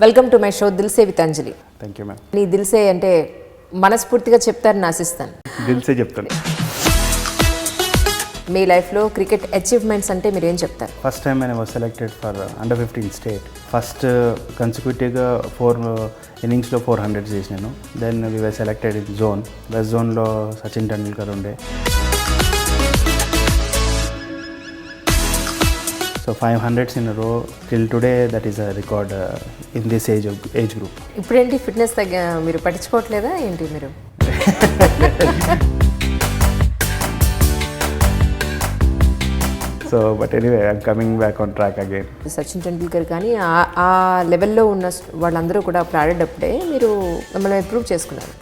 Welcome to my show Dil Se with Anjali. Thank you ma'am. నీ దిల్సే అంటే మనస్ఫూర్తిగా చెప్తారని ఆశిస్తాను. దిల్సే చెప్తాను. మీ లైఫ్లో క్రికెట్ అచీవ్మెంట్స్ అంటే మీరు ఏం చెప్తారు? First time I was selected for under 15 state. First కన్సిక్యూటివ్గా 4 ఇన్నింగ్స్లో 400 చేసినాను. Then we were selected in zone. West జోన్లో సచిన్ టెండూల్కర్ ఉండే. So 500s in a row till today, that is a record in this age group. ఇప్పుడేంటి fitness మీరు పట్టించుకోవట్లేదా ఏంటి మీరు? So but anyway, I'm coming back on track again. Sachin Tendulkar కానీ ఆ లెవెల్లో ఉన్న వాళ్ళందరూ కూడా అప్పుడు ఆడేటప్పుడే మీరు మిమ్మల్ని ఇంప్రూవ్ చేసుకున్నారు.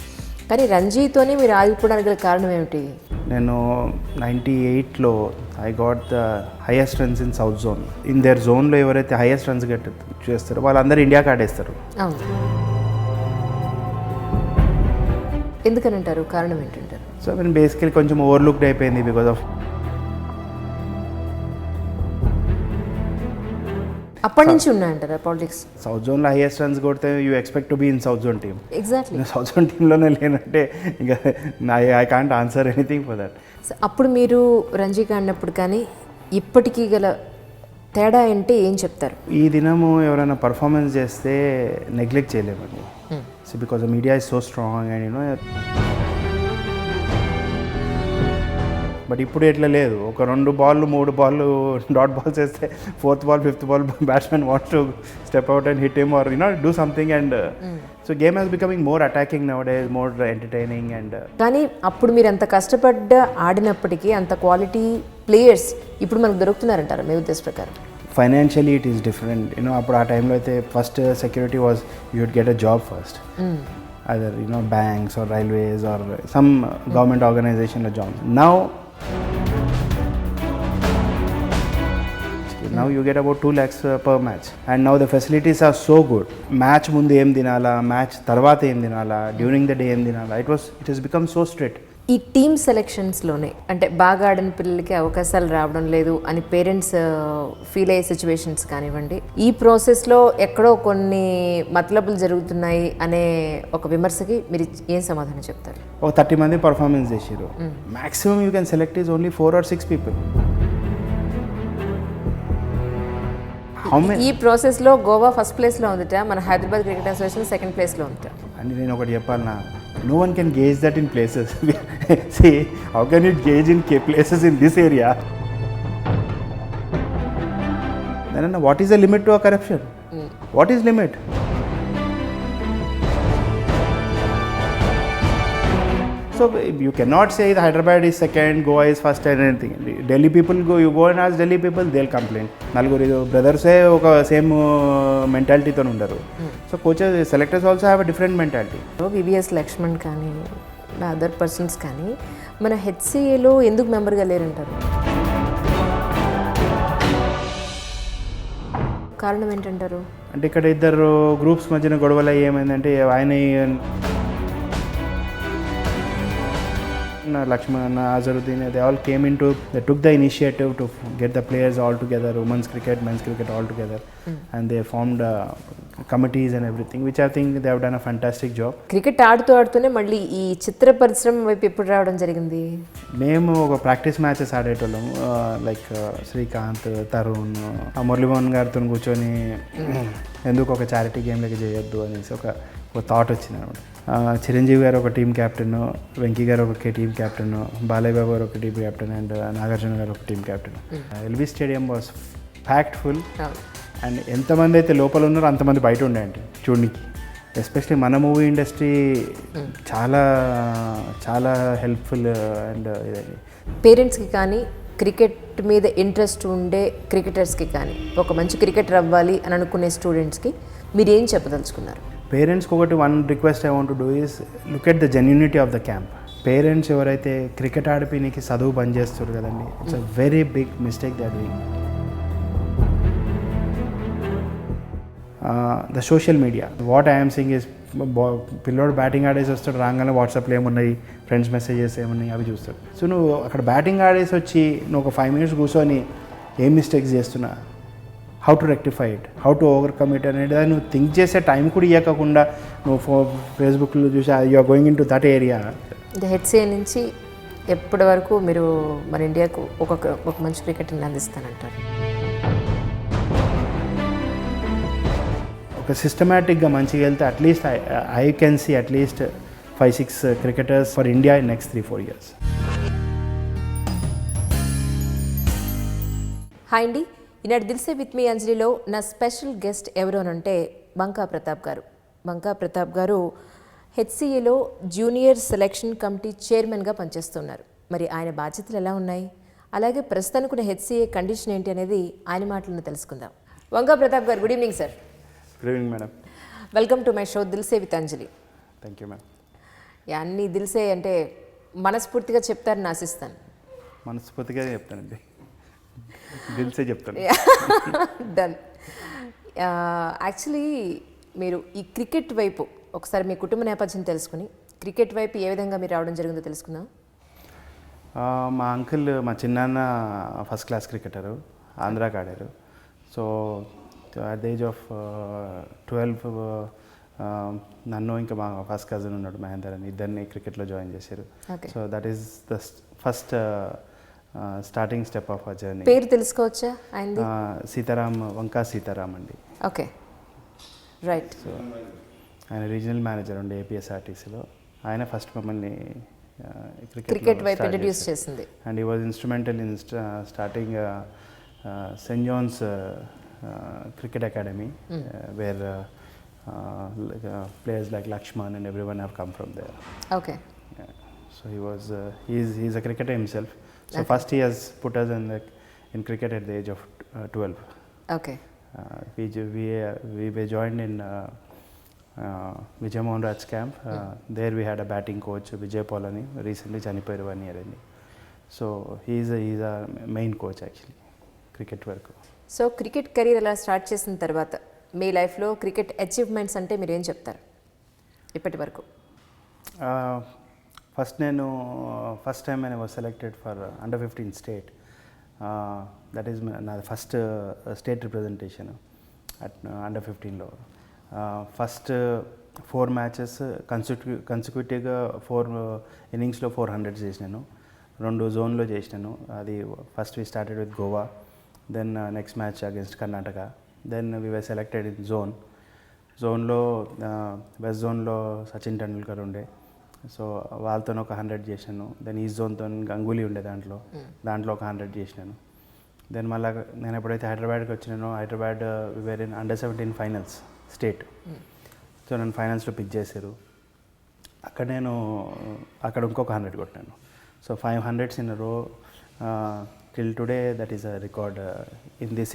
కానీ రంజీతోనే మీరు ఆగిపోవడానికి గల కారణం ఏమిటి? నేను 98లో I got the highest runs in south zone. In there జోన్లో ఎవరైతే హైయెస్ట్ రన్స్ గెట్ చేస్తారో వాళ్ళందరూ ఇండియాకి ఆడేస్తారు. ఎందుకని అంటారు? కారణం ఏంటంటారు? సో నేను బేసికలీ కొంచెం ఓవర్లుక్డ్ అయిపోయింది బికాస్ ఆఫ్ అప్పటి నుంచి ఉన్నాయంటారా పాలిటిక్స్? సౌత్ జోన్లో హైయెస్ట్ రన్స్ కొడితే you expect to be in south zone team. Exactly. South zone టీంలోనే లేనంటే ఇంకా I can't answer anything for that. అప్పుడు మీరు రంజీ ఆడినప్పుడు కానీ ఇప్పటికీ గల తేడా అంటే ఏం చెప్తారు? ఈ దినము ఎవరైనా పర్ఫార్మెన్స్ చేస్తే నెగ్లెక్ట్ చేయలేమండి. So because media is so strong and you know. But ఇప్పుడు ఎట్లా లేదు. ఒక 2 బాళ్ళు 3 బాళ్ళు డాట్ బాల్స్ వేస్తే 4th ball 5th ball batsmen wants to step out and hit him or do something and so game has becoming more attacking now days, more entertaining. And కానీ అప్పుడు మీరు అంత కష్టపడ్డ ఆడినప్పటికీ అంత క్వాలిటీ ప్లేయర్స్ ఇప్పుడు మనకు దొరుకుతున్నారంటారు మీ ఉద్దేశ ప్రకారం? Financially it is different. అప్పుడు ఆ టైంలో అయితే first security was you would get a job first. either banks or railways or some government organization or jobs. Now you get about 2 lakhs per match, and now the facilities are so good. Match mundu em dinala, match tarvata em dinala, during the day em dinala. It has become so strict. ఈ team సెలెక్షన్స్లోనే అంటే బాగా ఆడిన పిల్లలకి అవకాశాలు రావడం లేదు అని parents feel అయ్యే సిచ్యువేషన్స్ కానివ్వండి, ఈ ప్రాసెస్లో ఎక్కడో కొన్ని మతలబులు జరుగుతున్నాయి అనే ఒక విమర్శకి మీరు ఏం సమాధానం చెప్తారు? ఒక 30 మంది పర్ఫార్మెన్స్ చేసారు. Maximum you can select is only 4 or 6 people. ఈ ప్రాసెస్లో గోవా ఫస్ట్ ప్లేస్లో ఉందట, మన హైదరాబాద్ క్రికెట్ అసోసియేషన్ సెకండ్ ప్లేస్లో ఉందట. అని నేను ఒకటి చెప్పాలన్నా, no one can gauge that in places. See, how can you gauge in places in this area? Then what is the limit to a corruption? What is limit? So you cannot say the Hyderabad is second, Goa is first and anything. Delhi people you go and ask Delhi people, they'll complain. Nalguru brothers oka same mentality tho undaru. So coaches, selectors also have a different mentality. VVS Lakshman కానీ other persons కానీ మన HCAలో ఎందుకు మెంబర్గా లేరంటారు? కారణం ఏంటంటారు? అంటే ఇక్కడ ఇద్దరు గ్రూప్స్ మధ్యన గొడవలు ఏమైందంటే ఆయన Lakshman, Azharuddin, they all came into, they took the initiative to get the players all together, women's cricket, men's cricket all together, and they formed committees and everything, which I think they have done a fantastic job. Cricket ఆడుతూనే మళ్ళీ ఈ చిత్ర పరిశ్రమ వైపు ఎప్పుడు రావడం జరిగింది? మేము ఒక ప్రాక్టీస్ మ్యాచెస్ ఆడేటోళ్ళం, లైక్ శ్రీకాంత్, తరుణ్, మురళీమోహన్ గారితో కూర్చొని ఎందుకు ఒక చారిటీ గేమ్లకి చేయొద్దు అనేసి ఒక థాట్ వచ్చింది అనమాట. చిరంజీవి గారు ఒక టీమ్ క్యాప్టెన్, వెంకీ గారు ఒక టీమ్ క్యాప్టెన్, బాలయ్య బాబు గారు ఒక టీమ్ క్యాప్టెన్, అండ్ నాగార్జున గారు ఒక team captain. LB stadium was packed full, and ఎంతమంది అయితే లోపల ఉన్నారో అంతమంది బయట ఉండేయండి చూడడానికి. ఎస్పెషలీ మన మూవీ ఇండస్ట్రీ చాలా చాలా హెల్ప్ఫుల్. అండ్ పేరెంట్స్కి కానీ క్రికెట్ మీద ఇంట్రెస్ట్ ఉండే క్రికెటర్స్కి కానీ ఒక మంచి క్రికెటర్ అవ్వాలి అని అనుకునే స్టూడెంట్స్కి మీరు ఏం చెప్పదలుచుకున్నారు? పేరెంట్స్కి ఒకటి request I want to do is look at the genuinity of the camp. Parents ఎవరైతే క్రికెట్ ఆడిపోయినకి చదువు బంద్ చేస్తారు కదండి, it's a very big mistake they are doing. The social media, what I'm saying is, పిల్లోడు బ్యాటింగ్ ఆడేసి వస్తాడు, రాగానే వాట్సాప్లో ఏమున్నాయి, ఫ్రెండ్స్ మెసేజెస్ ఏమున్నాయి అవి చూస్తాడు. సో నువ్వు అక్కడ బ్యాటింగ్ ఆడేసి వచ్చి నువ్వు ఒక 5 minutes కూర్చొని ఏం మిస్టేక్స్ చేస్తున్నా, how to rectify it, how to overcome it అనేది నువ్వు థింక్ చేసే టైం కూడా ఇవ్వకుండా నువ్వు ఫేస్బుక్లో చూసి you are going into that area. HCA నుంచి ఎప్పటి వరకు మీరు మన ఇండియాకు ఒక మంచి క్రికెట్ని అందిస్తానంటారు? ఒక సిస్టమేటిక్గా మంచిగా వెళ్తే at least I can see at least 5-6 cricketers for India in next 3-4 years. Hi అండి, ఈనాడు దిల్సే విత్ మీ అంజలిలో నా స్పెషల్ గెస్ట్ ఎవరు అని అంటే వంకా ప్రతాప్ గారు. వంకా ప్రతాప్ గారు హెచ్సిఏలో జూనియర్ సెలెక్షన్ కమిటీ చైర్మన్గా పనిచేస్తున్నారు. మరి ఆయన బాధ్యతలు ఎలా ఉన్నాయి, అలాగే ప్రస్తుతానికి ఉన్న హెచ్సిఏ కండిషన్ ఏంటి అనేది ఆయన మాటలను తెలుసుకుందాం. వంకా ప్రతాప్ గారు, good evening sir. Good evening madam. Welcome to my show Dil Se with Anjali. Thank you madam. అన్నీ దిల్సే అంటే మనస్ఫూర్తిగా చెప్తారని ఆశిస్తాను. మనస్ఫూర్తిగా చెప్తానండి, దిల్సే చెప్తాను. డన్. యాక్చువల్లీ మీరు ఈ క్రికెట్ వైపు ఒకసారి మీ కుటుంబ నేపథ్యం తెలుసుకుని క్రికెట్ వైపు ఏ విధంగా మీరు రావడం జరిగిందో తెలుసుకుందాం. మా అంకుల్, మా చిన్నాన్న ఫస్ట్ క్లాస్ క్రికెటరు, ఆంధ్రాకి ఆడారు. So at the age of 12 నన్ను ఇంకా మా ఫస్ట్ కజిన్ ఉన్నాడు మహేందర్ అని, ఇద్దరిని క్రికెట్లో జాయిన్ చేశారు. So that is the first starting step of a journey. పేరు తెలుసుకోవచ్చా ఆయనది? సీతారాం, వంకా సీతారాం అండి. Okay, right. సో ఆయన రీజనల్ మేనేజర్ ఉండే ఏపీఎస్ఆర్టీసీలో. ఆయన ఫస్ట్ మమ్మల్ని క్రికెట్ వైపు ఇంట్రడ్యూస్ చేసింది. And he was instrumental in starting Saint John's cricket academy, where players like Lakshman and everyone have come from there. Okay. Yeah. So he's a cricketer himself. So okay. First he has put us in cricket at the age of 12. Okay. We were joined in Jagamantha's camp. There we had a batting coach, Vijay Polani, recently chanipoyaru 1 year ago. So he's a main coach actually, cricket work. So cricket career అలా start చేసిన తర్వాత మీ లైఫ్లో cricket achievements అంటే మీరు ఏం చెప్తారు ఇప్పటి వరకు? ఫస్ట్ టైం నేను was selected for under 15 state. That is నా first state representation at under 15లో. ఫస్ట్ 4 మ్యాచెస్ కన్సిక్యూటివ్గా 4 ఇన్నింగ్స్లో 400 చేసినాను. 2 జోన్లో చేసినాను. అది first we started with Goa, then next match against Karnataka, then we were selected in zone lo west zone lo Sachin Tendulkar unde, so వాళ్ళతో ఒక 100 చేశాను. దెన్ ఈస్ట్ జోన్తో గంగూలీ ఉండే దాంట్లో ఒక 100 చేసినాను. దెన్ మళ్ళీ నేను ఎప్పుడైతే హైదరాబాద్కి వచ్చినానో, Hyderabad were in under 17 finals state. So నన్ను ఫైనల్స్లో పిక్ చేశారు. అక్కడ ఇంకొక 100 కొట్టాను. So 500s in a row. Till today, that is a record in this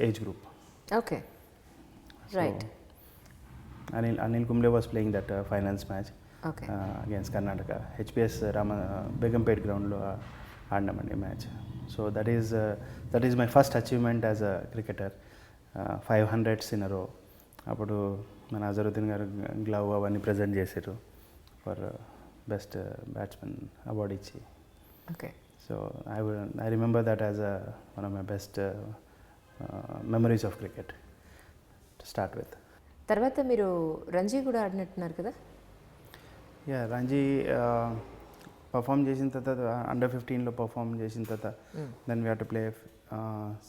age group. Okay, right. Anil Kumble was playing that finals match. Okay. Against Karnataka. HPS Begumpet ground lo aadnamandi match. So that is my first achievement as a cricketer. 500s in a row. Appudu mana Azharuddin garu glove avanni present chesaru for best batsman award ichi. Okay. So I remember that as one of my best memories of cricket to start with. తర్వాత మీరు రంజీ కూడా ఆడినట్టున్నారు కదా? Yeah, Ranji perform చేసిన తర్వాత under 15లో perform చేసిన తర్వాత then we have to play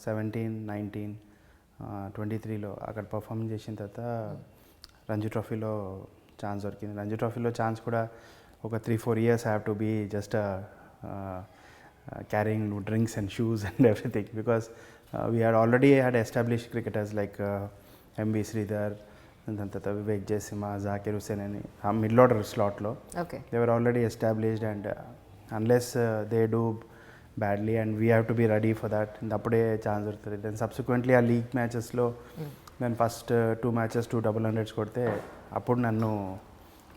17, 19, 23లో అక్కడ పర్ఫామ్ చేసిన తర్వాత రంజీ ట్రోఫీలో ఛాన్స్ దొరికింది. రంజీ ట్రోఫీలో ఛాన్స్ కూడా ఒక 3-4 years have to be just carrying drinks and shoes and everything, because we had already had established cricketers like MB Sridhar and then Vivek Jaisima, Zakir Hussain and middle order slot lo. Okay. They were already established, and unless they do badly and we have to be ready for that, appude chance dorutadi. Then subsequently our league matches lo then first 2 matches 2 double hundreds kodte appudu nannu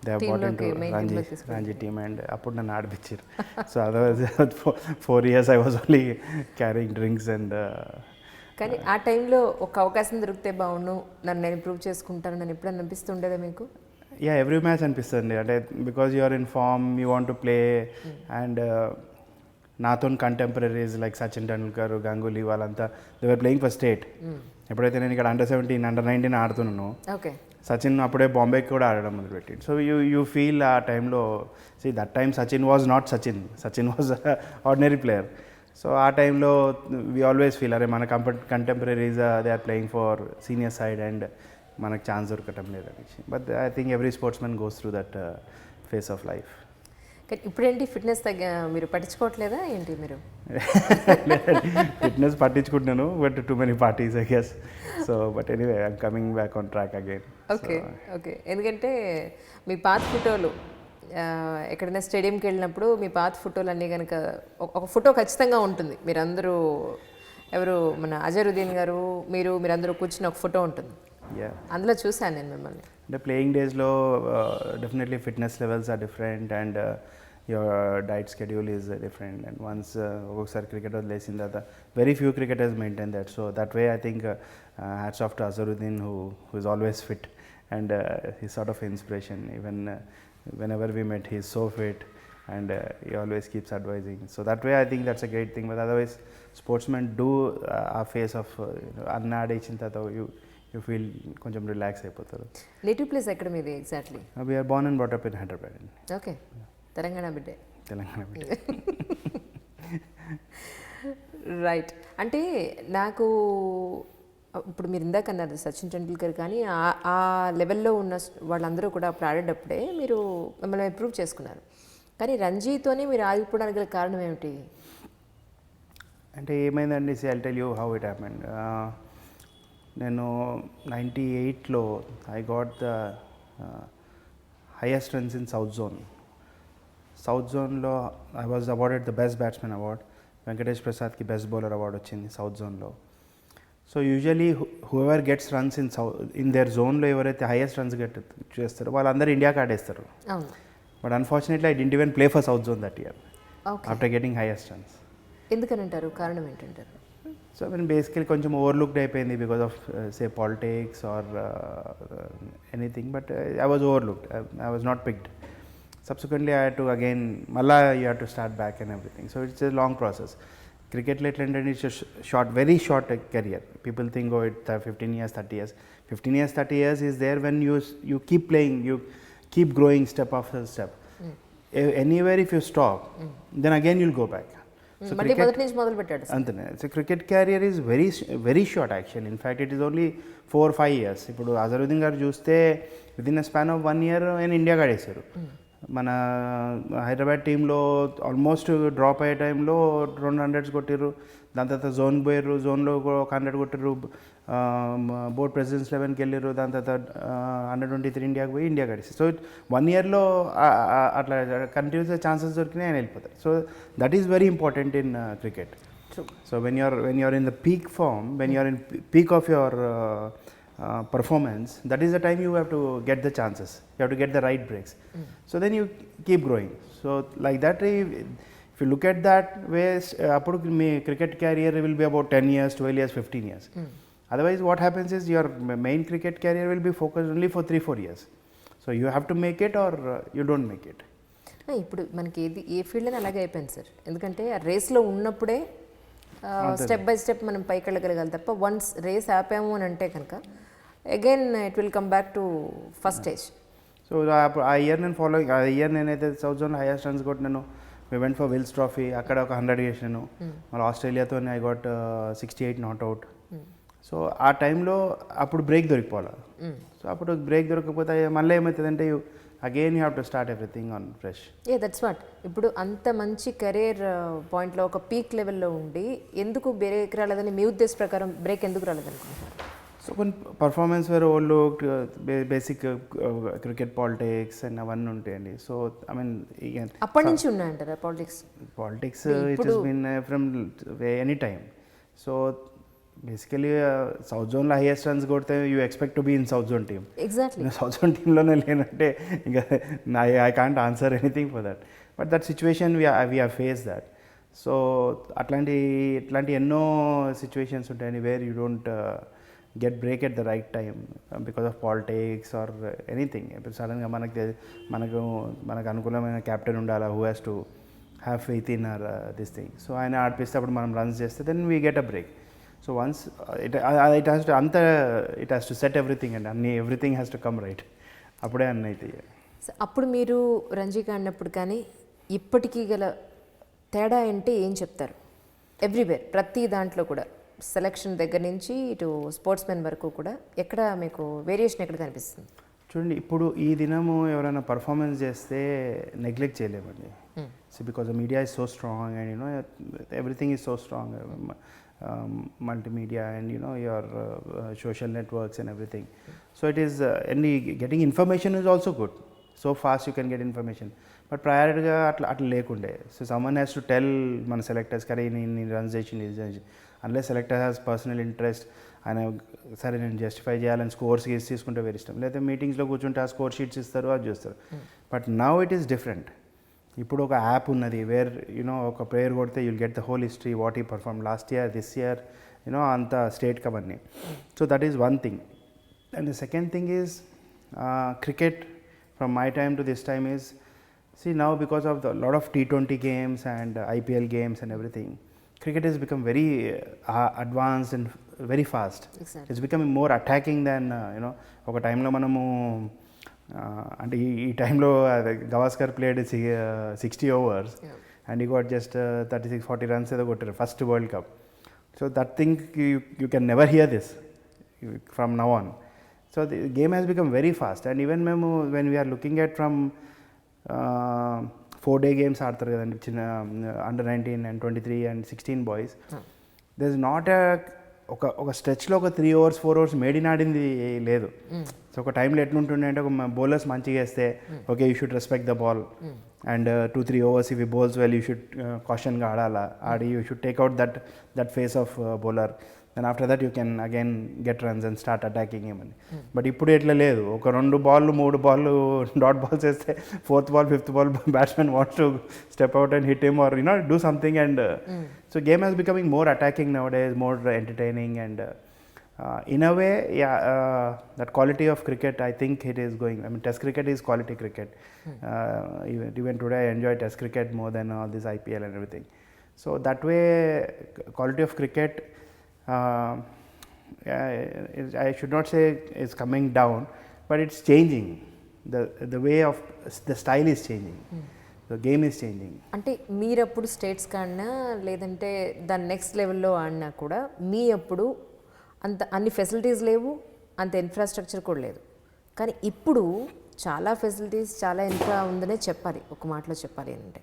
they have bought into Ranji team and appudu nannu aadipicharu. So otherwise 4 years I was only carrying drinks and కానీ ఆ టైంలో ఒక అవకాశం దొరికితే బాగుండు, నన్ను నేను improve చేసుకుంటాను నన్ను ఎప్పుడన్నా అనిపిస్తుండేదా మీకు? యా, ఎవ్రీ మ్యాచ్ అనిపిస్తుంది. అంటే because you are in form, you want to play, and నాతో కంటెంపరీస్ లైక్ సచిన్ టెండూల్కర్, గంగూలీ వాళ్ళంతా they were playing for state. ఎప్పుడైతే నేను ఇక్కడ అండర్-17 అండర్-19 ఆడుతున్నానో ఓకే. సచిన్ అప్పుడే బాంబేకి కూడా ఆడడం మొదలుపెట్టిండు. సో యూ ఫీల్ ఆ టైంలో that time Sachin was not Sachin was ordinary player. So ఆ టైంలో వీ ఆల్వేస్ ఫీల్ అరే మన contemporaries they are playing for senior side and మనకు ఛాన్స్ దొరకటం లేదని. But I think every sportsman goes through that phase of life. ఇప్పుడేంటి fitness మీరు పట్టించుకోవట్లేదా ఏంటి మీరు? ఫిట్నెస్ పట్టించుకుంటున్నాను but too many parties I guess. So but anyway I'm coming back on track again. Okay. ఎందుకంటే మీ పాత ఫోటోలు ఎక్కడైనా స్టేడియంకి వెళ్ళినప్పుడు మీ పాత ఫోటోలు అన్నీ కనుక ఒక ఫోటో ఖచ్చితంగా ఉంటుంది. మీరందరూ ఎవరు మన అజరుద్దీన్ గారు మీరందరూ కూర్చుని ఒక ఫోటో ఉంటుంది. అందులో చూశాను నేను మిమ్మల్ని. అంటే ప్లేయింగ్ డేస్లో definitely fitness levels are different and your diet schedule is different. And once ఒక్కొక్కసారి క్రికెట్ వదిలేసిన తర్వాత very few cricketers maintain that. So that way I think hats off to Azharuddin who is always fit and he sort of inspiration. Even whenever we met he is so fit and he always keeps advising. So that way I think that's a great thing. But otherwise sportsmen do a phase of anna adichin tata you feel koncham relax అయిపోతారు. Native place ఎక్కడ మీది exactly? We are born and brought up in Hyderabad. Okay. Telangana బిడ్డే. Right. అంటే నాకు ఇప్పుడు మీరు ఇందాక అన్నారు సచిన్ టెండూల్కర్ కానీ ఆ లెవెల్లో ఉన్న వాళ్ళందరూ కూడా అప్పుడు ఆడేటప్పుడే మీరు మిమ్మల్ని ఇంప్రూవ్ చేసుకున్నారు. కానీ రంజీతోనే మీరు ఆగిపోవడానికి గల కారణం ఏమిటి? అంటే ఏమైందండి, I'll tell you how it happened. నేను 98లో I got the highest runs in south జోన్లో I was awarded the best batsmen award. Venkatesh ప్రసాద్కి బెస్ట్ బౌలర్ అవార్డు వచ్చింది సౌత్ జోన్లో. So usually whoever gets runs in there జోన్లో ఎవరైతే హైయెస్ట్ రన్స్ చేస్తారో వాళ్ళందరూ ఇండియాకి ఆడేస్తారు. But unfortunately I didn't even play for south zone that year after getting highest runs. ఎందుకని అంటారు? కారణం ఏంటంటారు? సో ఐ మీన్ బేసికలీ కొంచెం ఓవర్లుక్డ్ అయిపోయింది because of say politics or anything. But I was overlooked, I was not picked. Subsequently I had to again మళ్ళా you have to start back and everything. So it's a long process. క్రికెట్లో ఎట్లంటే it's very short career. People think oh it 15 years 30 years. 15 years 30 years is there when you keep playing, you keep growing step after step. Anywhere if you stop, then again you'll go back. So మళ్ళీ మొదటి నుంచి మొదలు పెట్టాడు అంతనే. So cricket carrier is very short actually. In fact it is only 4-5 years. ఇప్పుడు అజరుద్దీన్ గారు చూస్తే within a span of 1 year ఆయన ఇండియాకి ఆడేశారు. మన హైదరాబాద్ టీంలో ఆల్మోస్ట్ డ్రాప్ అయ్యే టైంలో 200 కొట్టిర్రు. దాని తర్వాత జోన్ పోయారు, జోన్లో ఒక 100 కొట్టిర్రు. బోర్డ్ ప్రెసిడెంట్స్ 11కి వెళ్ళారు. దాని తర్వాత Under-23 ఇండియాకి పోయి ఇండియాకి ఆడేసి. సో 1 yearలో అట్లా కంటిన్యూస్గా ఛాన్సెస్ దొరికినాయి, ఆయన వెళ్ళిపోతారు. So that is very important in cricket. So when you're in the peak form, when you're in peak of your performance, that is the time you have to get the chances, you have to get the right breaks. So then you keep growing. So like that, if you look at that way, appudu my cricket career will be about 10 years 12 years 15 years. Otherwise what happens is your main cricket career will be focused only for 3-4 years. So you have to make it or you don't make it. ఇప్పుడు మనకి ఏ field అని అలాగే అయిపోయింది sir. ఎందుకంటే ఆ రేస్లో ఉన్నప్పుడే step by step మనం పైకి వెళ్ళగలగాలి తప్ప వన్స్ రేస్ ఆపాము అని అంటే కనుక again it will come back to first stage. So ఆ ఇయర్ నేను ఫాలోయింగ్, ఆ ఇయర్ నేనైతే సౌత్ జోన్లో హైయెస్ట్ రన్స్ కొట్టినాను. We went for Wills trophy, అక్కడ ఒక 100 చేసినాను. మళ్ళీ ఆస్ట్రేలియాతో ఐ గాట్ 68 నాట్అవుట్. సో ఆ టైంలో అప్పుడు బ్రేక్ దొరికిపోవాలి. సో అప్పుడు బ్రేక్ దొరకకపోతే మళ్ళీ ఏమవుతుందంటే again you have to start everything on fresh. That's what. ఇప్పుడు అంత మంచి కెరీర్ పాయింట్లో ఒక పీక్ లెవెల్లో ఉండి ఎందుకు బ్రేక్ రాలేదని మీ ఉద్దేశ ప్రకారం బ్రేక్ ఎందుకు రాలేదనుకుంటున్నారు? సో కొన్ని పర్ఫార్మెన్స్ వేరే old basic cricket politics and అవన్నీ ఉంటాయండి. సో ఐ మీన్ అప్పటి నుంచి ఉన్నాయంటారా politics? It has been from any time. So basically south జోన్లో హైయెస్ట్ రన్స్ కొడితే you expect to be in south zone team. Exactly. South zone టీంలోనే లేనంటే ఇంకా I can't answer anything for that. But that situation we have face that. So ఇట్లాంటి ఎన్నో situations ఉంటాయండి where you don't get break at the right time because of politics or anything. ఇప్పుడు సడన్గా మనకు అనుకూలమైన క్యాప్టెన్ ఉండాలా, who has to have faith in or this thing. So ఆయన ఆడిపిస్తే అప్పుడు మనం రన్స్ చేస్తే then we get a break. So once it has to set everything అండి, అన్ని everything has to come right, అప్పుడే అన్నీ అవుతాయి. సో అప్పుడు మీరు రంజీగా ఆడినప్పుడు కానీ ఇప్పటికీ గల తేడా అంటే ఏం చెప్తారు? ఎవ్రీవేర్, ప్రతి దాంట్లో కూడా, సెలక్షన్ దగ్గర నుంచి ఇటు స్పోర్ట్స్ మెన్ వరకు కూడా ఎక్కడ మీకు వేరియేషన్ ఎక్కడ కనిపిస్తుంది? చూడండి, ఇప్పుడు ఈ దినము ఎవరైనా పర్ఫార్మెన్స్ చేస్తే నెగ్లెక్ట్ చేయలేమండి. So because the media is so strong and you know everything is so strong, multimedia and your social networks and everything. So it is and getting information is also good. So fast you can get information. But prior ga atla lekunde. So someone has to tell మన selectors కరే నేను runs చేసి, unless selector has personal interest ఆయన సరే నేను justify చేయాలని scores తీసుకుంటే వేరే ఇష్టం, లేకపోతే మీటింగ్స్లో కూర్చుంటే ఆ స్కోర్ షీట్స్ ఇస్తారు, అది చూస్తారు. But now it is different. ఇప్పుడు ఒక యాప్ ఉన్నది వేర్ ఒక ప్లేయర్ కొడితే you'll get the whole history, what ఈ perform last year, this year, అంత స్టేట్ కప్ అన్నీ. So that is one thing. And the second thing is cricket from my time to this time is, see now because of the lot of T20 games and IPL games and everything, cricket has become very advanced and very fast. Exactly. It's becoming more attacking than oka time lo manamu అంటే ఈ టైంలో Gavaskar played 60 overs and he got just 36-40 runs ఏదో కొట్టారు first world cup. So that thing you can never hear this from now on. So the game has become very fast. And even మేము when we are looking at from 4-day games ఆడతారు కదండి, చిన్న under-19 and 23 and 16 boys. There is not ఒక స్ట్రెచ్లో ఒక 3 overs 4 overs made in ఆడింది లేదు. So ఒక టైంలో ఎట్లుంటుండే అంటే ఒక బౌలర్స్ మంచిగా వేస్తే okay you should respect the ball and 2-3 overs ఇవి బౌల్స్ వెల్ యూ షుడ్ కాషన్గా ఆడి you should take out that phase of bowler, then after that you can again get runs and start attacking ఏమని. But ఇప్పుడు ఎట్లా లేదు, ఒక 2 balls 3 balls dot balls వేస్తే 4th ball 5th ball batsmen wants to step out and hit him or do something. And so game is becoming more attacking nowadays, more entertaining, and in a way that quality of cricket, I think it is going, I mean test cricket is quality cricket. Even today I enjoy test cricket more than all this IPL and everything. So that way quality of cricket I should not say is coming down, but it's changing. The way of the style is changing. The game is changing. అంటే మీరు అప్పుడు states ఆడినా లేదంటే దాని next లెవెల్లో ఆడినా కూడా మీ అప్పుడు అంత అన్ని ఫెసిలిటీస్ లేవు, అంత ఇన్ఫ్రాస్ట్రక్చర్ కూడా లేదు. కానీ ఇప్పుడు చాలా ఫెసిలిటీస్, చాలా ఇన్ఫ్రా ఉందనే చెప్పాలి, ఒక మాటలో చెప్పాలి అంటే.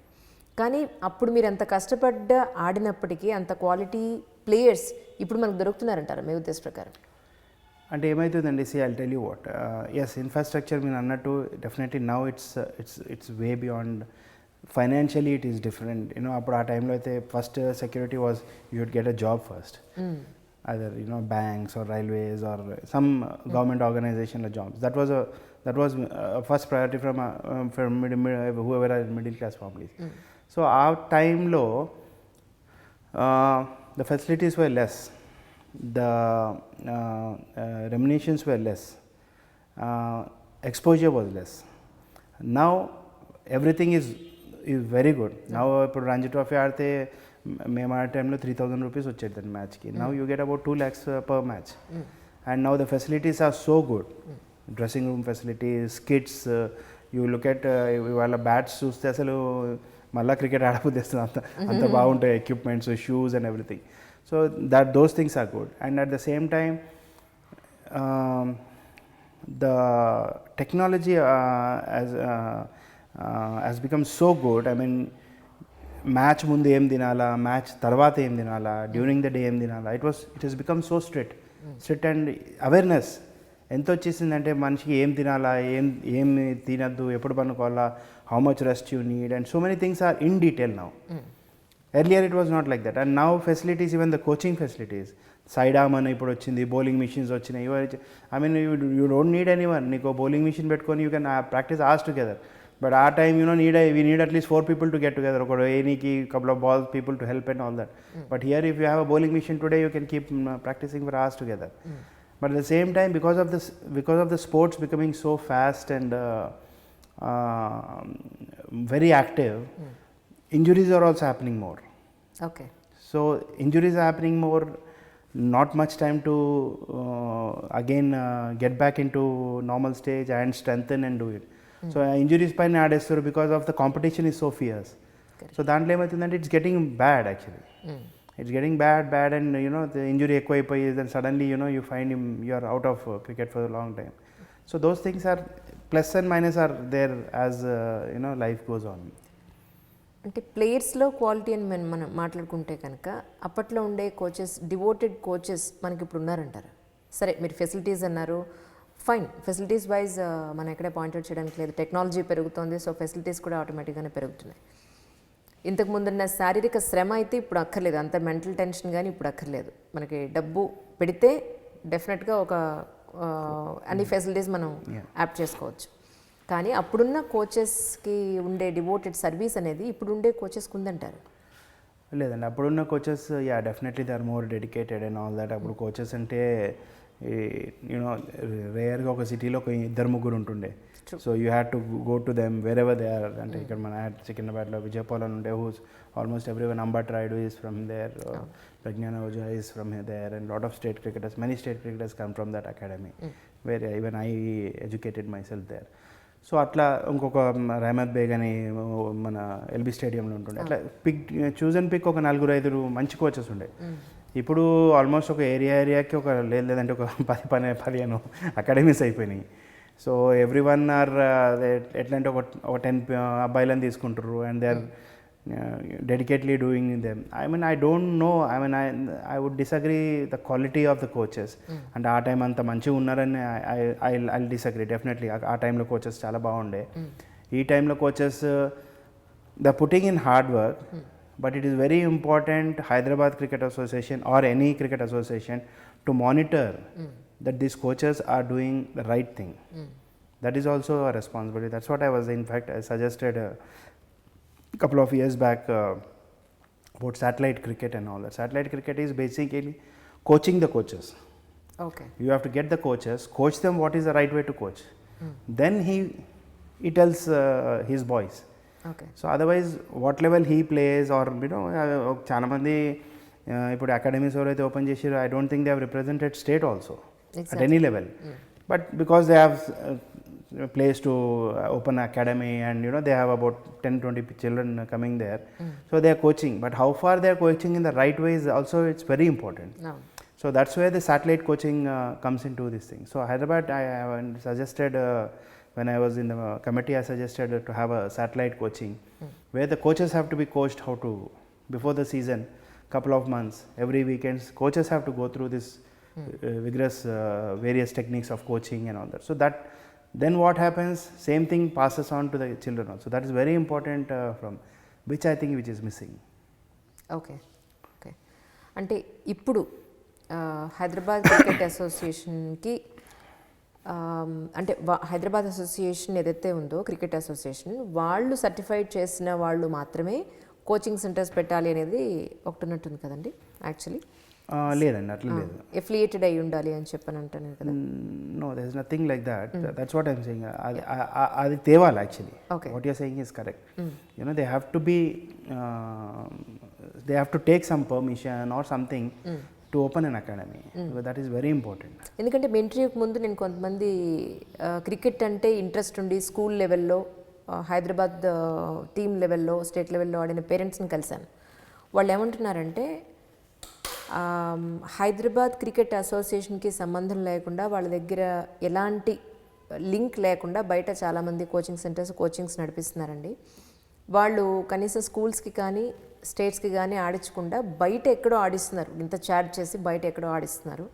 కానీ అప్పుడు మీరు అంత కష్టపడ్డ ఆడినప్పటికీ అంత క్వాలిటీ ప్లేయర్స్ ఇప్పుడు మనకు దొరుకుతున్నారంటారా మీ ఉద్దేశ ప్రకారం? అంటే ఏమవుతుందండి, see I'll tell you what, yes infrastructure మీరు అన్నట్టు definitely now it's way beyond. Financially it is different. అప్పుడు ఆ టైంలో అయితే first security was you would get a job first, either banks or railways or some government organizational jobs. That was first priority from whoever are middle class families. So our time low, the facilities were less, the remunerations were less, exposure was less. Now everything is very good. Now ఇప్పుడు Ranji trophy ఆడితే మేము ఆ టైంలో 3,000 rupees వచ్చేది మ్యాచ్కి. Now you get about 2 lakhs per match. And now the facilities are so good, dressing room facilities, kits, you look at వాళ్ళ bats చూస్తే అసలు మళ్ళీ క్రికెట్ ఆడబుద్దేస్తుంది, అంత బాగుంటాయి equipments, shoes and everything. So those things are good. And at the same time the technology has become so good. I mean, match ముందు ఏం తినాలా, మ్యాచ్ తర్వాత ఏం తినాలా, డ్యూరింగ్ ద డే ఏం తినాలా, it has become so strict and awareness ఎంత వచ్చేసిందంటే మనిషికి ఏం తినాలా, ఏం తినద్దు, ఎప్పుడు పనుకోవాలా, how much rest you need, and so many things are in detail now. Earlier it was not like that. And now facilities, even the coaching facilities, side arm అని ఇప్పుడు వచ్చింది, బౌలింగ్ మిషన్స్ వచ్చినాయి. I mean you don't need anyone. నీకు bowling machine పెట్టుకొని you can practice hours together. But our time, we need at least 4 people to get together. Couple of balls, people to help and all that. But here, if you have a bowling machine today, you can keep practicing for hours together. But at the same time, because of the sports becoming so fast and very active, injuries are also happening more. Okay. So injuries are happening more. not much time to again get back into normal stage and strengthen and do it. So injuries పైన ఆడేస్తారు because of the competition is so fierce. So దాంట్లో ఏమవుతుందంటే it's getting bad actually, it's getting bad and the injury ఎక్కువైపోయి then suddenly you find you are out of cricket for long time. So those things are plus and minus are there as life goes on. అంటే ప్లేయర్స్లో quality అని మనం మాట్లాడుకుంటే కనుక అప్పట్లో ఉండే coaches, devoted coaches మనకి ఇప్పుడు ఉన్నారంటారు. సరే మీరు ఫెసిలిటీస్ అన్నారు, ఫైన్, ఫెసిలిటీస్ వైజ్ మనం ఎక్కడే పాయింట్అవుట్ చేయడానికి లేదు, టెక్నాలజీ పెరుగుతుంది, సో ఫెసిలిటీస్ కూడా ఆటోమేటిక్గానే పెరుగుతున్నాయి. ఇంతకు ముందున్న శారీరక శ్రమ అయితే ఇప్పుడు అక్కర్లేదు, అంత మెంటల్ టెన్షన్ కానీ ఇప్పుడు అక్కర్లేదు. మనకి డబ్బు పెడితే డెఫినెట్గా ఒక అన్ని ఫెసిలిటీస్ మనం యాప్ చేసుకోవచ్చు. కానీ అప్పుడున్న కోచెస్కి ఉండే డివోటెడ్ సర్వీస్ అనేది ఇప్పుడు ఉండే కోచెస్కి ఉందంటారు? లేదండి, అప్పుడున్న coaches definitely they are more dedicated and all that. అప్పుడు కోచెస్ అంటే రేర్గా ఒక సిటీలో ఒక 2-3 ఉంటుండే. So you had to go to them wherever they are. అంటే ఇక్కడ మన సికింద్రాబాద్లో విజయపాలన్ ఉండే who's almost everyone, Ambati Rayudu is from there, Pragyan Ojha is from there, and lot of state cricketers, many state cricketers come from that academy where even I educated my self there. So అట్లా ఇంకొక రహమద్ బేగ్ అని మన LB స్టేడియంలో ఉంటుండే. అట్లా చూజ్ అండ్ పిక్ ఒక 4-5 మంచి coaches ఉండే. ఇప్పుడు ఆల్మోస్ట్ ఒక ఏరియాకి ఒక లేదంటే ఒక 10-15 అకాడమీస్ అయిపోయినాయి. సో ఎవ్రీ వన్ ఆర్ ఎట్లా అంటే ఒక 10 అబ్బాయిలను తీసుకుంటారు and they are dedicatedly doing them. I don't know, I would disagree the quality of the coaches. అంటే ఆ టైం అంత మంచిగా ఉన్నారని I'll disagree definitely. ఆ టైంలో కోచెస్ చాలా బాగుండే. ఈ టైంలో coaches the putting in hard work, but it is very important Hyderabad Cricket Association or any cricket association to monitor that these coaches are doing the right thing. That is also a responsibility. That's what I suggested a couple of years back about satellite cricket and all that. Satellite cricket is basically coaching the coaches. Okay. You have to get the coaches, coach them what is the right way to coach. Then he tells his boys. Okay. So otherwise what level he plays or చాలా మంది ఇప్పుడు academies ఎవరైతే open చేసారో I don't think they have represented state also at any level. But because they have places to open academy and they have about 10-20 children coming there, so they are coaching. But how far they are coaching in the right way is also it's very important. So that's where the satellite coaching comes into this thing. So Hyderabad, I suggested when I was in the committee, I suggested to have a satellite coaching where the coaches have to be coached how to, before the season, couple of months, every weekends, coaches have to go through this vigorous various techniques of coaching and all that. So that then what happens, same thing passes on to the children also. That is very important from which I think which is missing. Okay. అంటే ఇప్పుడు Hyderabad cricket అసోసియేషన్కి అంటే Hyderabad association ఏదైతే ఉందో cricket association వాళ్ళు certified చేసిన వాళ్ళు మాత్రమే coaching centres పెట్టాలి అనేది ఒకటి ఉన్నట్టుంది కదండి యాక్చువల్లీ? లేదండి, అట్లా లేదు. ఎఫిలియేటెడ్ అయి ఉండాలి అని చెప్పని అంటాను కదా. No, there is nothing like that. That's what I'm saying. అది తేవాలి actually. What you're saying is correct. They have to be they have to take some permission or something to open an academy. That is very important. ఎందుకంటే మీ ఇంటర్వ్యూకి ముందు నేను కొంతమంది cricket అంటే interest ఉండి school లెవెల్లో హైదరాబాద్ టీమ్ లెవెల్లో స్టేట్ లెవెల్లో ఆడిన పేరెంట్స్ని కలిశాను. వాళ్ళు ఏమంటున్నారంటే హైదరాబాద్ క్రికెట్ అసోసియేషన్కి సంబంధం లేకుండా వాళ్ళ దగ్గర ఎలాంటి లింక్ లేకుండా బయట చాలామంది కోచింగ్ సెంటర్స్ కోచింగ్స్ నడిపిస్తున్నారండి. వాళ్ళు కనీసం స్కూల్స్కి కానీ స్టేట్స్కి కానీ ఆడించకుండా బయట ఎక్కడో ఆడిస్తున్నారు, ఇంత ఛార్జ్ చేసి బయట ఎక్కడో ఆడిస్తున్నారు.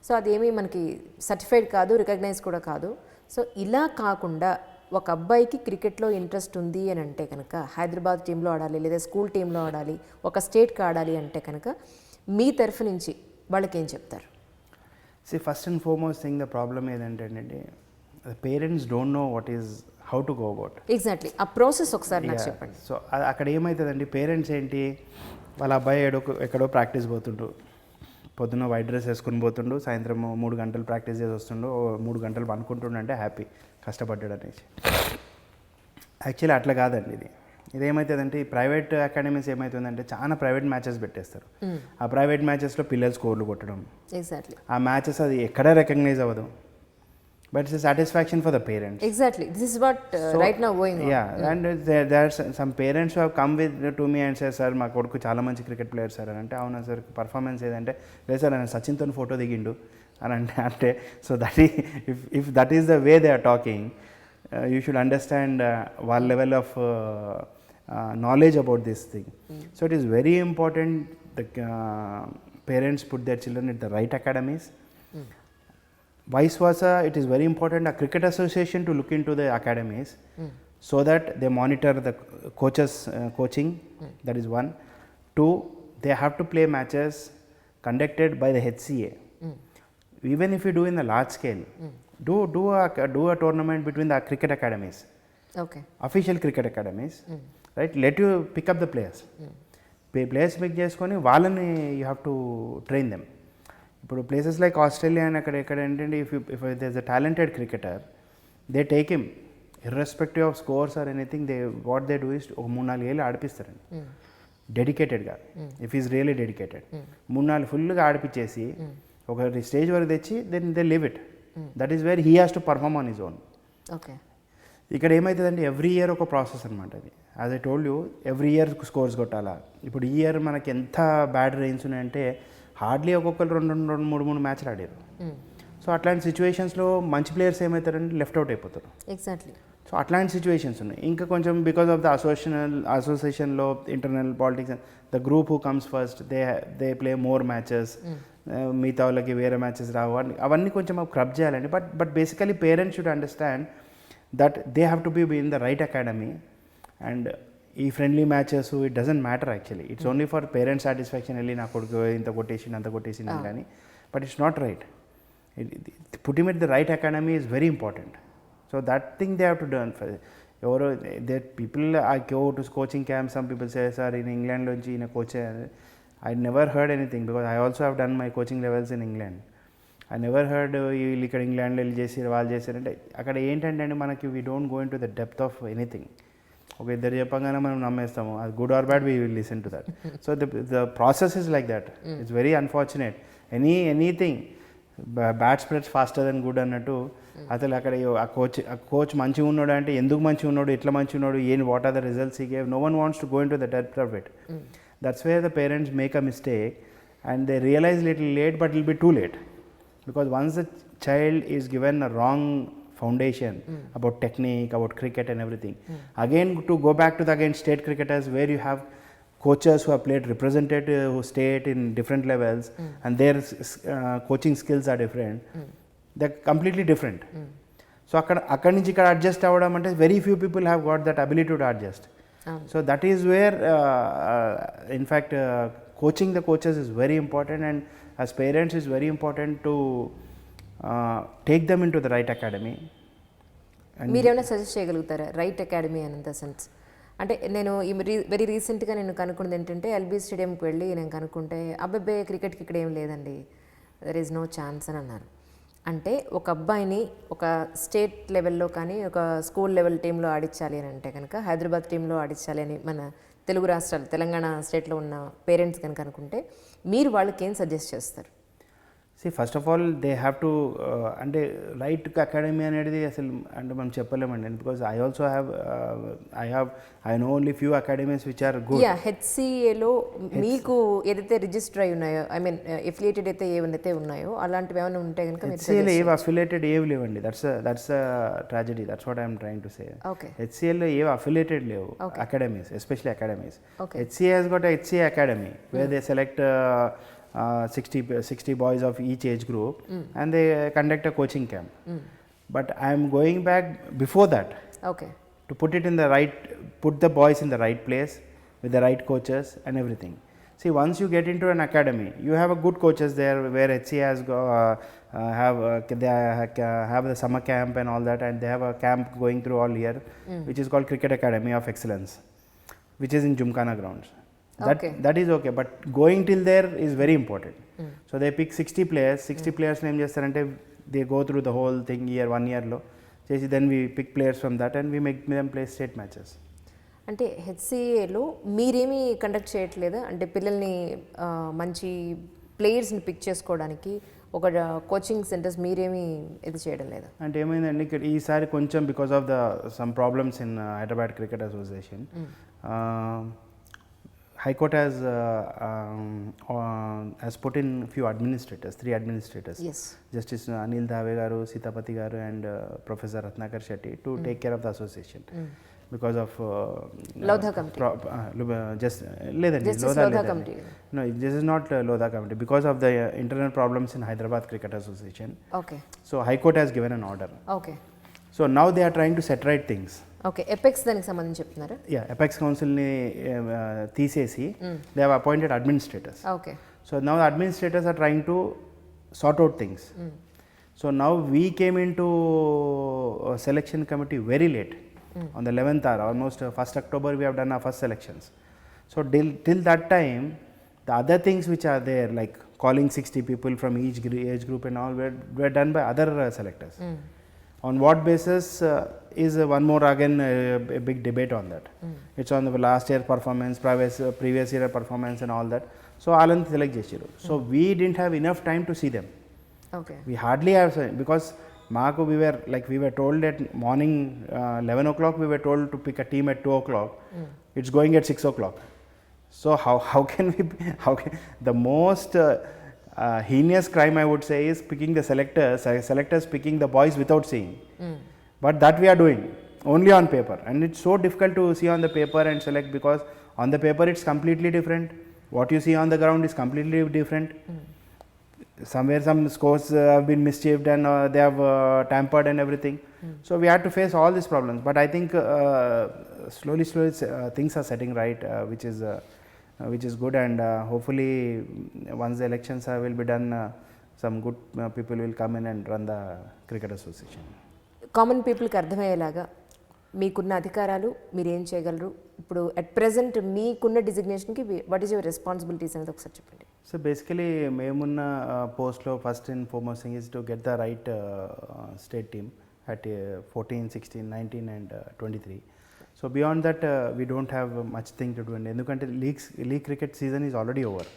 సో అదేమీ మనకి సర్టిఫైడ్ కాదు, రికగ్నైజ్ కూడా కాదు. సో ఇలా కాకుండా ఒక అబ్బాయికి క్రికెట్లో ఇంట్రెస్ట్ ఉంది అని అంటే కనుక హైదరాబాద్ టీంలో ఆడాలి లేదా స్కూల్ టీంలో ఆడాలి, ఒక స్టేట్కి ఆడాలి అంటే కనుక మీ తరఫు నుంచి వాళ్ళకి ఏం చెప్తారు? First and foremost thing the problem ఏంటంటే parents don't know what is how to go about. Exactly ఆ ప్రాసెస్ ఒకసారి నాకు చెప్పండి. సో అక్కడ ఏమవుతుందండి, పేరెంట్స్ ఏంటి, వాళ్ళ అబ్బాయి ఎక్కడో ప్రాక్టీస్ పోతుండు, పొద్దున్న వైట్ డ్రెస్ వేసుకుని పోతుండు, సాయంత్రం 3 గంటలు ప్రాక్టీస్ చేసి వస్తుండు, 3 గంటలు పనుకుంటుండే అంటే హ్యాపీ, కష్టపడ్డాడు అనేసి. యాక్చువల్లీ అట్లా కాదండి ఇది. ఇదేమవుతుందంటే ఈ ప్రైవేట్ అకాడమీస్ ఏమవుతుందంటే చాలా ప్రైవేట్ మ్యాచెస్ పెట్టేస్తారు. ఆ ప్రైవేట్ మ్యాచెస్లో పిల్లలు స్కోర్లు కొట్టడం, ఎగ్జాక్ట్లీ ఆ మ్యాచెస్ అది ఎక్కడా రికగ్నైజ్ అవ్వదు. But it's satisfaction for the parents. Exactly this is what right now going on. And there are some parents have come with to me and sir మా కొడుకు చాలా మంచి క్రికెట్ ప్లేయర్ సార్ అని అంటే, అవునా సార్ పర్ఫార్మెన్స్ ఏదంటే, లేదు sir ఆయన సచిన్తో ఫోటో దిగిండు అని అంటే so that if that is the way they are talking, you should understand వాళ్ళ level of knowledge about this thing. So it is very important the parents put their children at the right academies. Vice versa, it is very important a cricket association to look into the academies so that they monitor the coaches coaching. That is one. Two, they have to play matches conducted by the HCA. Even if you do in the large scale, do a tournament between the cricket academies. Okay. Official cricket academies. Right, let you pick up the players. Players pick చేసుకొని వాళ్ళని you have to train them. ఇప్పుడు places like Australia అని అక్కడ ఎక్కడ ఏంటంటే if there is a talented cricketer, they take him irrespective of scores or anything, they what they do is ఒక 3-4 ఏళ్ళు ఆడిపిస్తారండి డెడికేటెడ్గా. ఇఫ్ ఈజ్ రియలీ డెడికేటెడ్ 3-4 ఫుల్గా ఆడిపించేసి ఒక స్టేజ్ వరకు తెచ్చి then they leave it. That is where he has to perform on his own. Okay. ఇక్కడ ఏమవుతుందంటే every year ఒక ప్రాసెస్ అనమాట అది. As I told you, every year scores కొట్టాలా. ఇప్పుడు ఈ ఇయర్ మనకి ఎంత బ్యాడ్ రెయిన్స్ ఉన్నాయంటే హార్డ్లీ ఒక్కొక్కరు 2-3 మ్యాచ్లు ఆడారు. సో అట్లాంటి సిచ్యువేషన్స్లో మంచి ప్లేయర్స్ ఏమవుతారంటే లెఫ్ట్ అవుట్ అయిపోతారు. ఎగ్జాక్ట్లీ. సో అట్లాంటి సిచ్యువేషన్స్ ఉన్నాయి. ఇంకా కొంచెం బికాస్ ఆఫ్ ద అసోసియేషన్లో internal politics, the group who comes first they play more matches, మిగతా వాళ్ళకి వేరే మ్యాచెస్ రావు, అవన్నీ కొంచెం క్రబ్ చేయాలండి. But basically parents should understand that they have to be in the right academy, and ee friendly matches it doesn't matter actually. It's only for parent satisfaction. Elli na koduku inta kottesi anta kottesi ani, but it's not right. Put him at the right academy is very important. So that thing they have to do. For there people I go to coaching camp, some people say sir in England lonchi ina coach. I never heard anything because I also have done my coaching levels in England. I never heard వీళ్ళు ఇక్కడ ఇంగ్లాండ్లో వెళ్ళి చేసారు వాళ్ళు చేశారంటే. అక్కడ ఏంటంటే మనకి we don't go into the depth of anything. ఒక ఇద్దరు చెప్పగానే మనం నమ్మేస్తాము, అది good or bad we will listen to that. So the process is like that. It's very unfortunate. Anything bad spreads faster than good అన్నట్టు. అసలు అక్కడ ఆ కోచ్ మంచిగా ఉన్నాడు అంటే ఎందుకు మంచిగా ఉన్నాడు, ఎట్లా మంచిగా ఉన్నాడు, what are the results he gave. No one wants to go into the depth of it. That's where the parents make a mistake and they realise little late, but will be too late. Because once the child is given a wrong foundation about technique, about cricket and everything, again to go back to the state cricketers where you have coaches who have played representative state in different levels and their coaching skills are different, they're completely different. So akkadi nunchi ikkada adjust avadam ante very few people have got that ability to adjust. So that is where in fact coaching the coaches is very important, and as parents it's very important to take them into the right academy. మీరేమైనా suggest చేయగలుగుతారా right academy అని the sense? అంటే నేను very రీసెంట్గా నేను కనుక్కున్నది ఏంటంటే LB స్టేడియంకి వెళ్ళి నేను కనుక్కుంటే అబ్బాయి క్రికెట్కి ఇక్కడ ఏం లేదండి, దర్ ఈజ్ నో ఛాన్స్ అని అన్నారు. అంటే ఒక అబ్బాయిని ఒక స్టేట్ లెవెల్లో కానీ ఒక స్కూల్ లెవెల్ టీంలో ఆడించాలి అని అంటే కనుక హైదరాబాద్ టీంలో ఆడించాలి అని మన తెలుగు రాష్ట్రాలు తెలంగాణ స్టేట్లో ఉన్న పేరెంట్స్ కనుక అనుకుంటే మీరు వాళ్ళకి ఏం సజెస్ట్ చేస్తారు? See, first of all, they have to అంటే రైట్ అకాడమీ అనేది అసలు అంటే మనం చెప్పలేమండి. Because I also I know only few academies which are good. హెచ్సిఏలో మీకు ఏదైతే రిజిస్టర్ అయి ఉన్నాయో, ఐ మీన్ ఎఫిలియేటెడ్ అయితే ఏవైతే ఉన్నాయో అలాంటివి ఏమైనా ఉంటే కనుక హెచ్సిఏలో ఏవి అఫిలియేటెడ్ ఏవి లేవండి. That's tragedy. That's what I'm trying to say. హెచ్సిఏలో ఏవి అఫిలియేటెడ్ లేవు academies, especially academies. HCA has got HCA academy where they select 60 boys of each age group and they conduct a coaching camp. But I am going back before that to put it in the right, put the boys in the right place with the right coaches and everything. See, once you get into an academy, you have a good coaches there where HCA has have the summer camp and all that, and they have a camp going through all year which is called Cricket Academy of Excellence, which is in Jumkhana grounds. That is okay, but going till there is very important. So they pick 60 players. 60 players name chestarante they go through the whole thing 1 year lo chesi, then we pick players from that and we make them play state matches. అంటే హెచ్సిఏలో మీరేమీ conduct చేయట్లేదా? అంటే పిల్లల్ని మంచి ప్లేయర్స్ని pick చేసుకోవడానికి ఒక coaching centres మీరేమీ ఇది చేయడం లేదా? అంటే ఏమైందండి ఇక్కడ ఈసారి కొంచెం because of the sum problems in Hyderabad cricket association, High Court has put in few administrators, 3 administrators. Yes. Justice Anil Dhave garu, Sitapati garu and Professor Ratnakar Shetty to take care of the association. Because of Lodha committee. Just ledanడి Lodha committee. No, this is not Lodha committee. Because of the internal problems in Hyderabad Cricket Association. Okay. So High Court has given an order. Okay. So now they are trying to set right things. Okay, apex దానికి సంబంధించి చెప్తున్నారా? Yeah, apex కౌన్సిల్ని తీసేసి they have appointed administrators. Okay. So now the administrators are trying to sort out things. So now we came into selection committee very late on the 11th hour, almost 1st October we have done our first selections. So till that time the other things which are there like calling 60 people from each age group and all were done by other selectors. On what basis is one more again a big debate on that. It's on the last year performance, previous year performance and all that. So all select chesiru. So we didn't have enough time to see them. Okay. We hardly have, because Marco, we were told at morning 11 o'clock we were told to pick a team at 2 o'clock. It's going at 6 o'clock. So how can we, the most heinous crime I would say is picking the selectors picking the boys without seeing. But that we are doing only on paper, and it's so difficult to see on the paper and select, because on the paper it's completely different, what you see on the ground is completely different. Somewhere some scores have been mischieved and they have tampered and everything. So we had to face all these problems, but I think slowly things are setting right, which is good, and hopefully once the elections will be done, some good people will come in and run the cricket association. Common పీపుల్కి అర్థమయ్యేలాగా మీకున్న అధికారాలు మీరు ఏం చేయగలరు, ఇప్పుడు at present మీకున్న డిజిగ్నేషన్కి what is your responsibilities అనేది ఒకసారి చెప్పండి. సో బేసికలీ మేమున్న పోస్ట్లో first and foremost thing is to get the right state team at 14, 16, 19 and 23. So beyond that we don't have much thing to do అండి, ఎందుకంటే league cricket season is already over.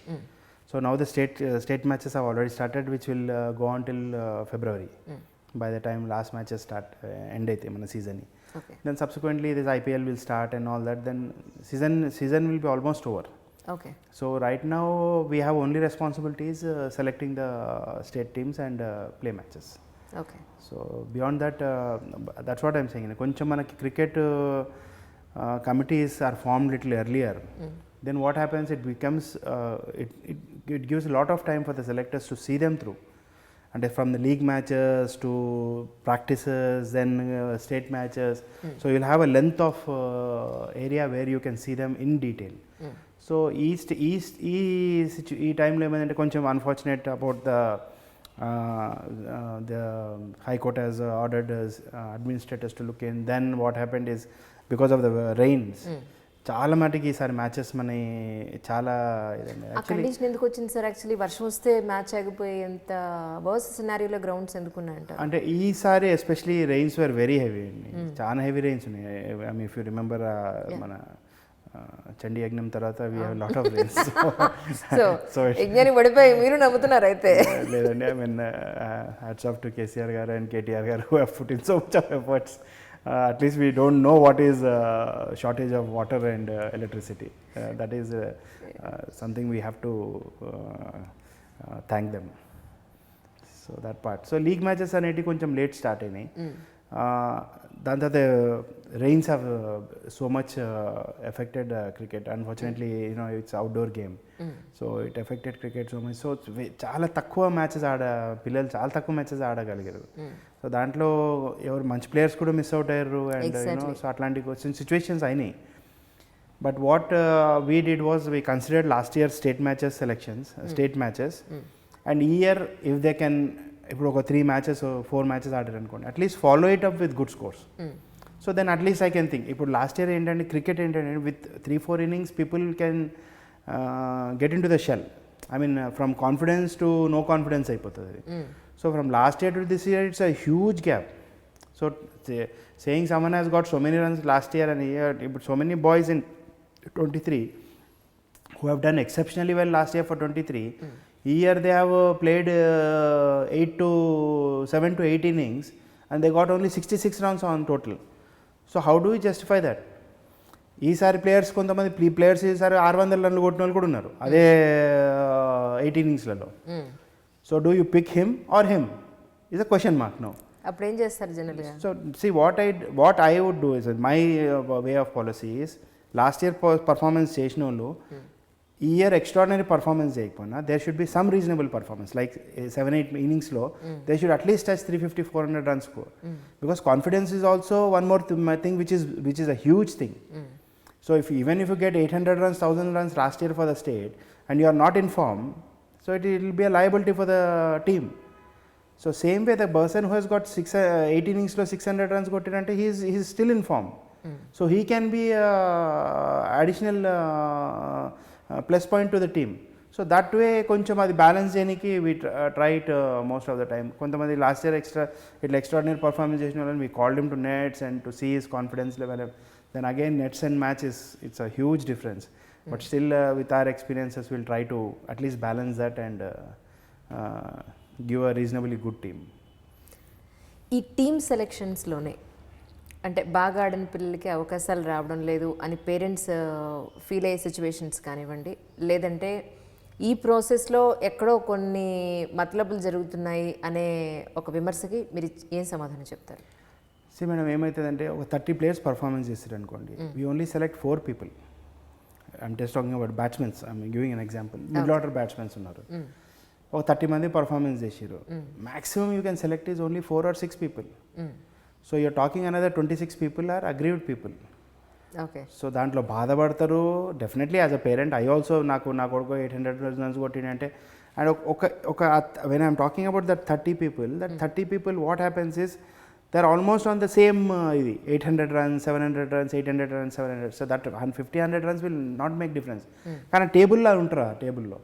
So now the state matches have already started which will go on till February. By the time last matches start end అయితే మన season. Then subsequently this IPL will start and all that, then season will be almost over. Okay. So right now we have only responsibilities selecting the state teams and play matches. Okay. So beyond that, that's what I'm saying. కొంచెం మనకి cricket committees are formed little earlier. Then what happens, it becomes it gives a lot of time for the selectors to see them through. And from the league matches to practices, then state matches. So you'll have a length of area where you can see them in detail. So ఈ టైంలో ఏమైందంటే కొంచెం unfortunate about the High Court has ordered administrators to look in. Then what happened is, because of the rains, చాలా మటుకి ఈసారి matches మన చాలా condition ఎందుకు వచ్చింది సార్? యాక్చువల్లీ వర్షం వస్తే మ్యాచ్ ఆగిపోయేంత వర్స్ సినారియోలో గ్రౌండ్స్ ఎందుకున్నాయంట అంటే ఈసారి especially rains were very heavy అండి, చాలా హెవీ రెయిన్స్ ఉన్నాయి. I mean if you remember మన చండీ యజ్ఞం తర్వాత we have lot of rains. So యజ్ఞాన్ని పడిపోయి మీరు నమ్ముతున్నారు అయితే? లేదండి, I mean hats off to KCR గారు అండ్ కేటీఆర్ గారు who have put in so much of efforts. At least we don't know what is shortage of water and electricity. That is something we have to thank them. So that part. So league matches aneti koncham late start ayinayi. దాని తర్వాత rains have so much affected cricket. Unfortunately, it's outdoor game. So it affected cricket so much. So చాలా తక్కువ matches పిల్లలు చాలా తక్కువ matches ఆడగలిగారు. So దాంట్లో ఎవరు మంచి ప్లేయర్స్ కూడా మిస్ అవుట్ అయ్యారు అండ్ సో అట్లాంటి సిచ్యువేషన్స్ అయినాయి. But what we did was we considered last year state matches and ఈ ఇయర్ ఇఫ్ దే కెన్, ఇప్పుడు ఒక 3 matches 4 matches ఆడారు అనుకోండి, at least follow it up with good scores. So then at least I can think, ఇప్పుడు last year ఏంటంటే cricket ఏంటంటే with 3-4 innings people can get into the shell. I mean from confidence to know confidence అయిపోతుంది. So from last year to this year it's a huge gap. So saying someone has got so many runs last year and but so many boys in 23 who have done exceptionally well last year for 23, year they have played 7 to 8 innings and they got only 66 runs on total. So how do we justify that? ఈసారి players కొంతమంది players ఈసారి 600 రన్లు కొట్టిన వాళ్ళు కూడా ఉన్నారు అదే 8 ఇన్నింగ్స్లలో. So do you pick him or him is a question mark now. అప్పుడు ఏం చేస్తారు జనరల్గా? So see what I would do is my way of policy is last year performance చేసిన వాళ్ళు ఈ ఇయర్ ఎక్స్ట్రాడినరీ పర్ఫార్మెన్స్ చేయకపోయినా there should be some reasonable performance like 7-8 ఇన్నింగ్స్లో they should at least touch 350-400 runs score because confidence is also one more thing which is a huge thing. So even if you get 800 runs, 1000 runs last year for the state and you are not in form, so it will be a liability for the team. So same way the person who has got 8 innings lo 600 runs kottidante he is still in form. So he can be additional plus point to the team. So that way koncham adi balance cheyaniki we try it most of the time. Kontamandi last year extraordinary performance chesina valani we called him to nets and to see his confidence level. Then again nets and matches it's a huge difference, but still with our experiences we'll try to at least balance that and give a reasonably good team. ఈ team సెలెక్షన్స్లోనే అంటే బాగా ఆడిన పిల్లలకి అవకాశాలు రావడం లేదు అని parents feel అయ్యే సిచ్యువేషన్స్ కానివ్వండి, లేదంటే ఈ ప్రాసెస్లో ఎక్కడో కొన్ని మతలబులు జరుగుతున్నాయి అనే ఒక విమర్శకి మీరు ఏం సమాధానం చెప్తారు? సి మేడం ఏమవుతుందంటే ఒక 30 ప్లేయర్స్ పర్ఫార్మెన్స్ చేస్తారు అనుకోండి, we only select 4 people. I'm just talking about batsmens, I'm giving an example. Middle order batsmens ఉన్నారు, ఒక 30 మంది పర్ఫార్మెన్స్ చేసారు, maximum you can select is only 4 or 6 people. So you're talking another 26 people are aggrieved people. Okay. సో దాంట్లో బాధపడతారు definitely. As a parent I also నా కొడుకు 800 runs కొట్టినంటే అండ్ ఒక when I'm talking about that 30 people what happens is they are almost on the same 800 runs, 700 runs, 800 runs, 700. So that 150-100 runs will not make difference. కానీ టేబుల్లో ఉంటారు ఆ టేబుల్లో.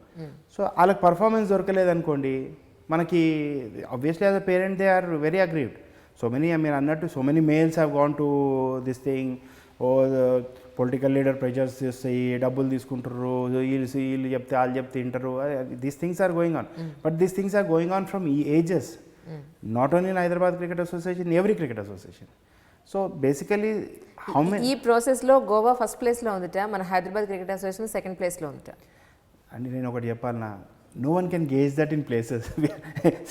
So వాళ్ళకి పర్ఫార్మెన్స్ దొరకలేదు అనుకోండి, మనకి obviously as a parent they are very aggrieved. So many మీరు అన్నట్టు so many males have gone to this thing. Political leader pressures చేస్తాయి, డబ్బులు తీసుకుంటారు, వీళ్ళు చెప్తే వాళ్ళు చెప్తే వింటారు. These things are going on, but these things are going on from ఈ ages. Not only in Hyderabad Cricket Association, every cricket association. So basically how many ఈ ప్రాసెస్లో గోవా ఫస్ట్ ప్లేస్లో ఉందిట, మన హైదరాబాద్ క్రికెట్ అసోసియేషన్ సెకండ్ ప్లేస్లో ఉందిట. అని నేను ఒకటి చెప్పాలన్నా, no one can gauge that in places.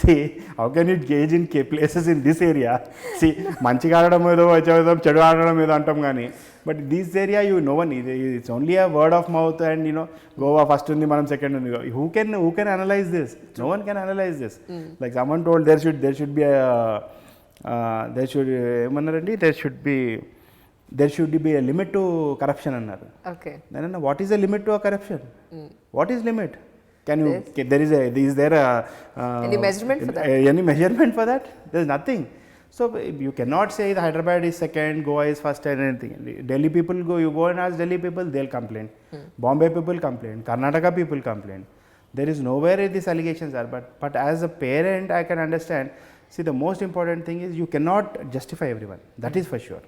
See, how can you gauge in places in this area? See, మంచిగా ఆడడం ఏదో వచ్చేద్దాం, చెడు ఆడడం ఏదో అంటాం కానీ, but this area no one, it's only a word of mouth and Goa first ఉంది మనం సెకండ్ ఉంది. who can analyze this? No one can analyze this. Like someone told there should be ఏమన్నారండి, there should be a limit to corruption అన్నారు. Okay. Then what is the limit to a corruption? What is limit? Is there any measurement for that? Any measurement for that? There is nothing. So you cannot say the Hyderabad is second, Goa is first and anything. Delhi people you go and ask Delhi people, they'll complain. Bombay people complain. Karnataka people complain. There is nowhere these allegations are. But as a parent, I can understand. See, the most important thing is you cannot justify everyone. That is for sure.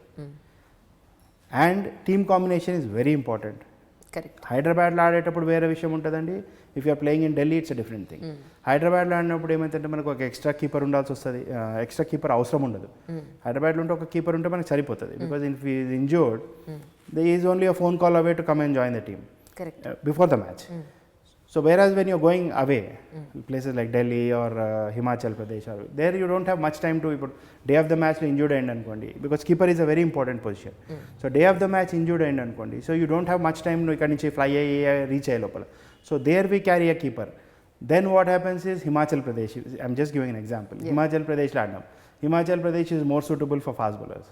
And team combination is very important. Correct. హైదరాబాద్లో ఆడేటప్పుడు వేరే విషయం ఉంటుందండి. If you're playing in Delhi it's a different thing. హైదరాబాద్లో ఆడినప్పుడు ఏమైందంటే మనకు ఒక ఎక్స్ట్రా కీపర్ ఉండాల్సి వస్తుంది, ఎక్స్ట్రా కీపర్ అవసరం ఉండదు. హైదరాబాద్లో ఉంటే ఒక కీపర్ ఉంటే మనకు సరిపోతుంది. Because if is injured they is only a phone call away to come and join the team before the match. So whereas when you're going away, places like Delhi or Himachal Pradesh, or there you don't have much time to day of the match injured end ankondi, because keeper is a very important position. So day of the match injured end ankondi, so you don't have much time to ikkadi nunchi fly reach ayi lopala. So there we carry a keeper. Then what happens is Himachal Pradesh, I'm just giving an example. Himachal Pradesh lo adam. Himachal Pradesh is more suitable for fast bowlers.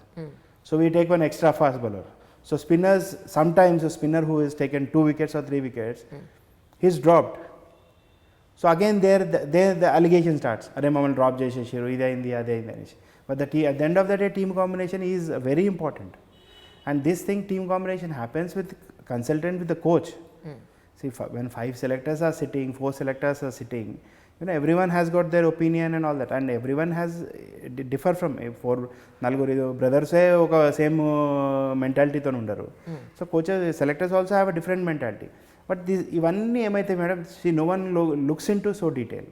So we take one extra fast bowler. So spinners, sometimes a spinner who has taken 2 wickets or 3 wickets, he's dropped. So again there the allegation starts. Are mammal drop chesesharu, ide indi ade indi. But at the end of the day team combination is very important. And this thing, team combination, happens with consultant with the coach. See, when 5 selectors are sitting, 4 selectors are sitting, everyone has got their opinion and all that, and everyone has differ from for nalguru brothers oka same mentality తో ఉండరు. So coaches selectors also have a different mentality. But ఇవన్నీ ఏమైతే madam, no one looks into so detail.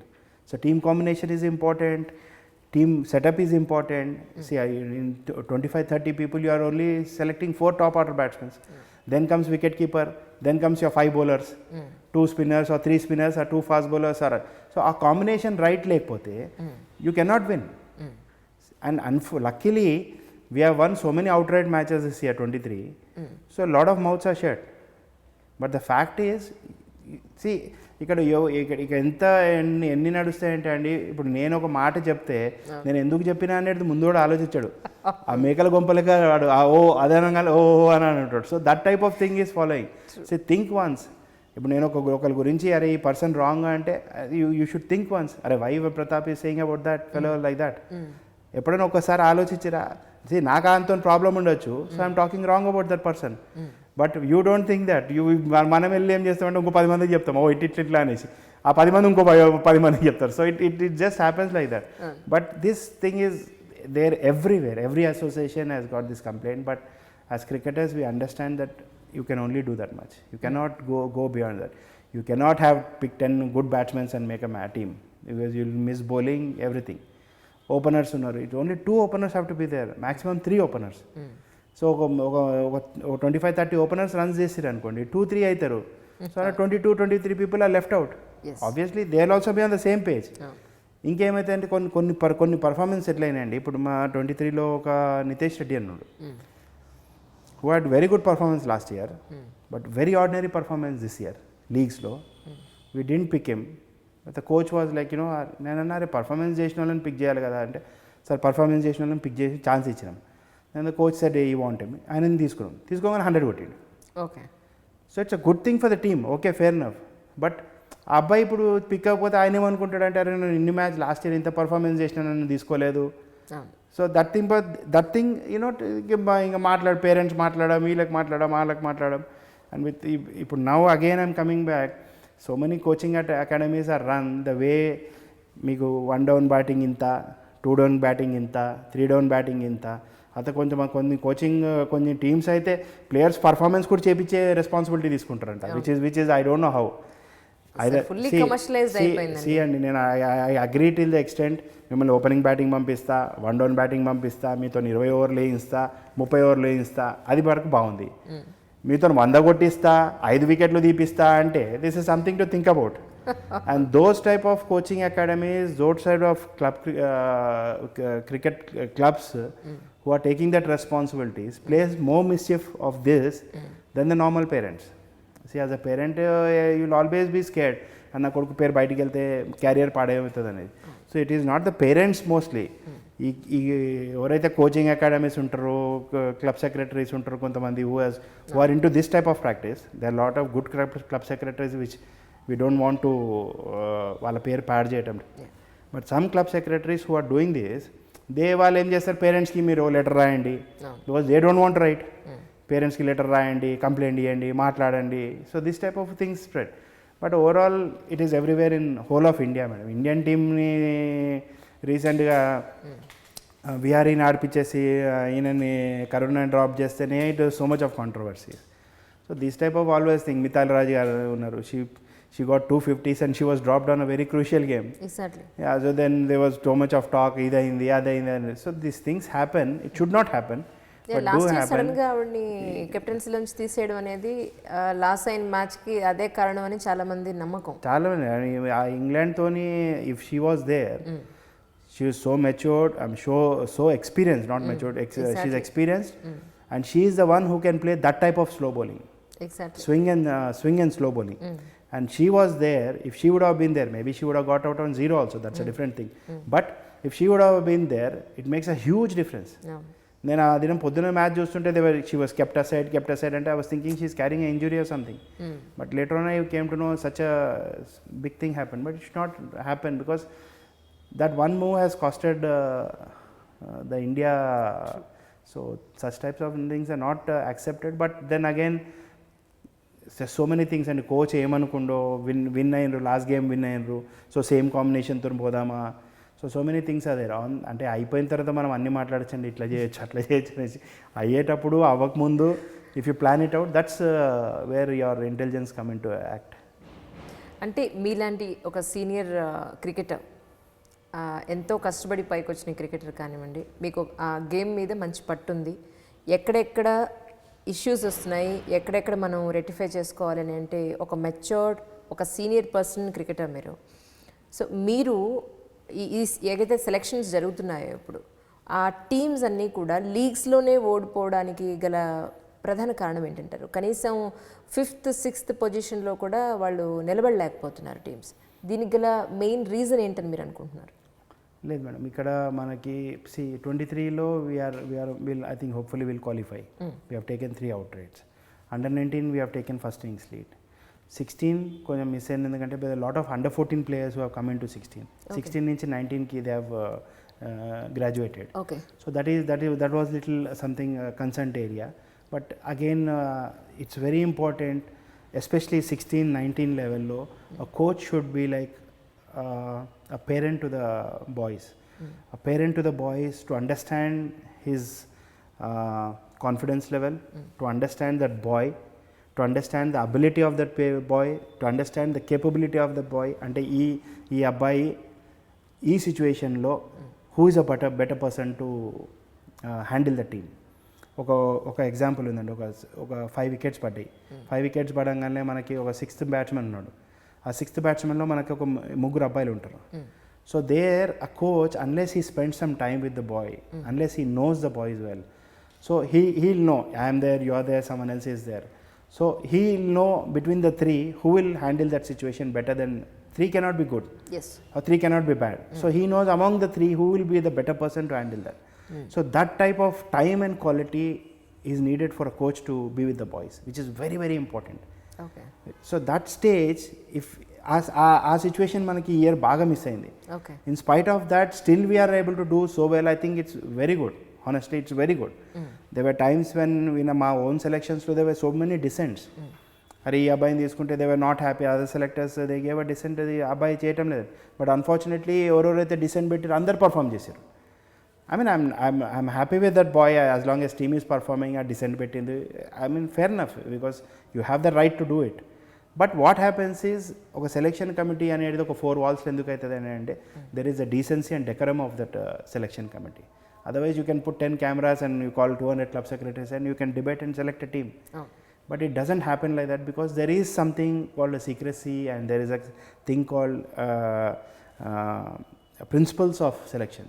So team combination is important, team setup is important. See, in 25-30 people you are only selecting 4 top order batsmen. Then comes wicket keeper, then comes your 5 bowlers, 2 spinners or 3 spinners or 2 fast bowlers. So a combination right lekpothe you cannot win. And luckily we have won so many outright matches this year 23. So a lot of mouths are shut. But the fact is, see, ఇక్కడ ఎంత ఎన్ని నడుస్తాయంటే అండి, ఇప్పుడు నేను ఒక మాట చెప్తే నేను ఎందుకు చెప్పినా అనేది ముందు కూడా ఆలోచించాడు. ఆ మేకల గొంపలకి వాడు ఓ అదే అనగానే ఓ అని అంటాడు. So that type of thing is following. So think once. ఇప్పుడు నేను ఒకరి గురించి అరే ఈ పర్సన్ రాంగ్ అంటే యూ షుడ్ థింక్ వన్స్, అరే why Pratap is saying about that fellow like that. ఎప్పుడైనా ఒకసారి ఆలోచించరా, నాకు అంత ప్రాబ్లం ఉండొచ్చు, so I'm talking wrong about that person. But you don't think that మనం వెళ్ళి ఏం చేస్తామంటే ఇంకో 10 మందికి చెప్తాం, ఓ ఇట్లా అనేసి ఆ 10 మంది ఇంకో 10 మందికి చెప్తారు. So it just happens like that. But this thing is there everywhere. Every association has got this complaint. But as cricketers we understand that you can only do that much. You cannot go beyond that. You cannot have pick 10 good batsmen and make a team, because you will miss bowling, everything. Openers ఉన్నారు, it only 2 openers have to be there, maximum 3 openers. So ఒక 25-30 openers runs చేసారు అనుకోండి, 2-3 అవుతారు. So 22-23 people are left out. Obviously they are also be on the same page. ఇంకేమైతే అంటే కొన్ని performance ఎట్లయినాయండి. ఇప్పుడు మా 23లో ఒక నితేష్ రెడ్డి అన్నాడు, who had very good performance last year, but very ordinary performance this year లీగ్స్లో. We didn't pick him. But the coach was like నేను అన్నారే పర్ఫార్మెన్స్ చేసిన వాళ్ళని పిక్ చేయాలి కదా అంటే, సార్ పర్ఫార్మెన్స్ చేసిన వాళ్ళని పిక్ చేసి ఛాన్స్ ఇచ్చినాం. అండ్ ద కోచ్ సెడ్ ఈ వాంట్ హిమ్. ఆయన తీసుకోగానే 100 కొట్టిండు. Okay, so it's a good thing for the team. Okay, fair enough. But ఆ అబ్బాయి ఇప్పుడు పిక్ అవ్వకపోతే ఆయన ఏమనుకుంటాడంటే, అరే నేను ఇన్ని మ్యాచ్ లాస్ట్ ఇయర్ ఇంత పర్ఫార్మెన్స్ చేసినా నన్ను తీసుకోలేదు. సో దట్ థింగ్ ఇంకా పేరెంట్స్ మాట్లాడడం, వీళ్ళకి మాట్లాడడం, వాళ్ళకి మాట్లాడడం. అండ్ విత్ ఇప్పుడు now again I'm coming back, so many coaching academies are run the way. మీకు 1 డౌన్ బ్యాటింగ్ ఇంత, 2 డౌన్ బ్యాటింగ్ ఇంత, 3 డౌన్ బ్యాటింగ్ ఇంత. అయితే కొన్ని కోచింగ్ కొన్ని టీమ్స్ అయితే ప్లేయర్స్ పర్ఫార్మెన్స్ కూడా చేపించే రెస్పాన్సిబిలిటీ తీసుకుంటారంట, which is I don't know how. See అండి, నేను I agree till the extent. మిమ్మల్ని ఓపెనింగ్ బ్యాటింగ్ పంపిస్తా, 1 డౌన్ బ్యాటింగ్ పంపిస్తా, మీతో 20 ఓవర్లు వేయిస్తా, 30 ఓవర్లు వేయిస్తా, అది వరకు బాగుంది. మీతో 100 కొట్టిస్తా, 5 వికెట్లు తీపిస్తా అంటే this is something to think about. And those type of coaching academies, those side of cricket clubs who are taking that responsibilities plays more mischief of this than the normal parents. See, as a parent you'll always be scared, and na koduku పేరు బయటికి వెళ్తే career పాడైపోతుంది అనేది. So it is not the parents mostly. ఈ ఎవరైతే coaching academies ఉంటారో, club secretaries ఉంటారో కొంతమంది who are into this type of practice, they are lot of good club secretaries which we don't want to వాళ్ళ పేరు bad చేయటం. But some club secretaries who are doing this, వాళ్ళు ఏం చేస్తారు, పేరెంట్స్కి మీరు లెటర్ రాయండి, because they don't want write. పేరెంట్స్కి లెటర్ రాయండి, కంప్లైంట్ ఇవ్వండి, మాట్లాడండి. So this type of things spread. But overall it is everywhere in whole of India madam. Indian టీమ్ని రీసెంట్గా విహారీని ఆడిపించేసి ఈయనని కరోనా డ్రాప్ చేస్తేనే it so much of controversy. So this type of always thing. Mithali Raj గారు ఉన్నారు, she got 250s and she was dropped on a very crucial game. Exactly. Yeah, so then there was so much of talk, either. So these things happen. It should not happen. Yeah, but last year sudden గా ఆవిడ్ని captaincy నుంచి తీసేయడం అనేది last అయిన match కి అదే కారణం అని చాలా మంది నమ్మకం. చాలా మంది ఇంగ్లాండ్ తోని if she was there, she is so matured, I'm sure, so experienced, not matured, exactly. She's experienced, and she is the one who can play that type of slow bowling. Exactly. Swing and slow bowling. And she was there. If she would have been there, maybe she would have got out on 0 also. That's a different thing. But if she would have been there, it makes a huge difference. నేను ఆ దినం పొద్దున్న match చూస్తుంటే she was kept aside అంటే I was thinking she is carrying a injury or something. But later on I came to know such a big thing happen. But it's not happen because that one move has costed the India. So such types of things are not accepted. But then again so many things అండి. Coach ఏమనుకుండో win అయినరు, last game win అయినరు, so same కాంబినేషన్తో పోదామా, so many things అదే అంటే అయిపోయిన తర్వాత మనం అన్నీ మాట్లాడచ్చండి, ఇట్లా చేయొచ్చు అట్లా చేయొచ్చు అనేసి. అయ్యేటప్పుడు అవ్వకముందు if you plan it out, that's where your intelligence come in to act. అంటే మీలాంటి ఒక సీనియర్ క్రికెటర్, ఎంతో కష్టపడి పైకి వచ్చిన క్రికెటర్ కానివ్వండి, మీకు ఆ గేమ్ మీద మంచి పట్టుంది, ఎక్కడెక్కడ ఇష్యూస్ వస్తున్నాయి, ఎక్కడెక్కడ మనం రెక్టిఫై చేసుకోవాలని, అంటే ఒక మెచ్యూర్డ్ ఒక సీనియర్ పర్సన్ క్రికెటర్ మీరు. సో మీరు ఈ ఏదైతే సెలెక్షన్స్ జరుగుతున్నాయో ఇప్పుడు ఆ టీమ్స్ అన్నీ కూడా లీగ్స్లోనే ఓడిపోవడానికి గల ప్రధాన కారణం ఏంటంటారు? కనీసం 5th 6th పొజిషన్లో కూడా వాళ్ళు నిలబడలేకపోతున్నారు టీమ్స్. దీనికి గల మెయిన్ రీజన్ ఏంటని మీరు అనుకుంటున్నారు? లేదు మేడం, ఇక్కడ మనకి 23లో will I think hopefully will qualify. We have taken 3 outrights. Under 19 we have taken first innings lead. 16 కొంచెం మిస్ అయింది, ఎందుకంటే lot of Under 14 players who have come into 16. 16 నుంచి 19కి they have graduated. Okay. So that was little something concerned area. But again, it's very important, especially 16-19 level lo, a coach should be like a parent to the boys. A parent to the boys to understand his confidence level, to understand that boy, to understand the ability of that boy, to understand the capability of the boy. Ante ee abbayi ee situation lo who is a better person to handle the team. ఒక example ఉందండి, ఒక 5 wickets పడ్డాయి. 5 wickets పడంగానే మనకి ఒక 6th batsmen ఉన్నాడు. ఆ 6th బ్యాట్స్మెన్లో మనకి ఒక 3 అబ్బాయిలు ఉంటారు. So there a coach, unless he spend some time with the boy, unless he knows the boys well, so he'll know I am there, you are there, someone else is there. So he'll know between the 3 who will handle that situation better than 3 cannot be good. Yes. Or 3 cannot be bad. So he knows among the 3 who will be the better person to handle that. So that type of time and quality is needed for a coach to be with the boys, which is very very important. Okay. So that stage, if our situation manaki year baga miss ayindi. Okay. In spite of that, still we are able to do so well. I think it's very good. Honestly, it's very good. There were times when in my own selections there were so many dissents. అరే ఈ అబ్బాయిని తీసుకుంటే they were not happy, other selectors they gave a decent, అది అబ్బాయి చేయటం లేదు. But unfortunately ఎవరెవరైతే decent పెట్టి అందరు పర్ఫామ్ చేశారు. I mean, I'm happy with that boy as long as team is performing at descent పెట్టింది. I mean, fair enough, because you have the right to do it. But what happens is, ఒక selection committee అనేది ఒక 4 walls ఎందుకు అవుతుంది అని అంటే, there is a decency and decorum of that selection committee. Otherwise you can put 10 cameras and you call 200 club secretaries and you can debate and select a team. But it doesn't happen like that, because there is something called a secrecy and there is a thing called principles of selection.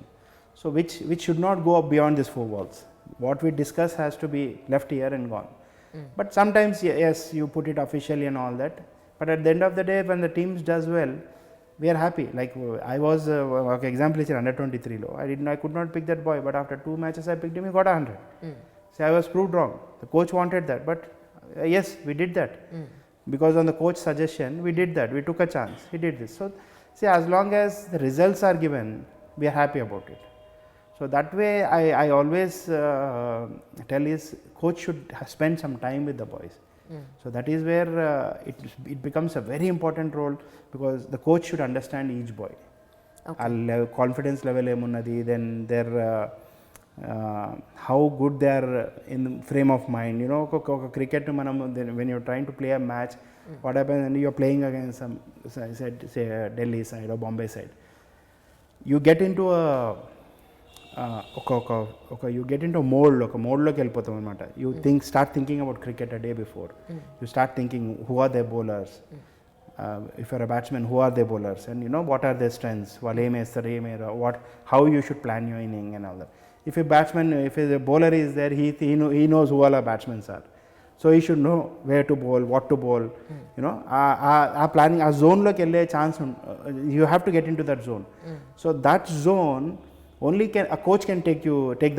So which should not go up beyond these 4 walls. What we discuss has to be left here and gone. But sometimes yes, you put it officially and all that, but at the end of the day, when the teams does well, we are happy. Like I was okay, example is Under 23 lo, I could not pick that boy, but after 2 matches I picked him, he got 100. So I was proved wrong. The coach wanted that, but yes, we did that. Because on the coach suggestion we did that, we took a chance, he did this. So see, as long as the results are given, we are happy about it. So that way I always tell is coach should spend some time with the boys. So that is where it becomes a very important role, because the coach should understand each boy. Okay. Confidence level emunnadi, then their how good they are in frame of mind. You know, cricket manam, when you are trying to play a match, what happens when you are playing against some say Delhi side or Bombay side, you get into a you get into a mode లోకి వెళ్ళిపోతాం అనమాట. You start thinking about cricket a day before. You start thinking who are their bowlers, if you are a batsman, who are their bowlers, and you know what are their strengths, వాళ్ళు ఏం వేస్తారు, ఏం వేయరు, how you should plan your inning and all that. If a bowler is there, he knows who all our batsmen are, so he should know where to bowl, what to bowl. You know, ఆ planning, ఆ zoneలోకి వెళ్ళే chance, you have to get into that zone. So that zone only a coach can take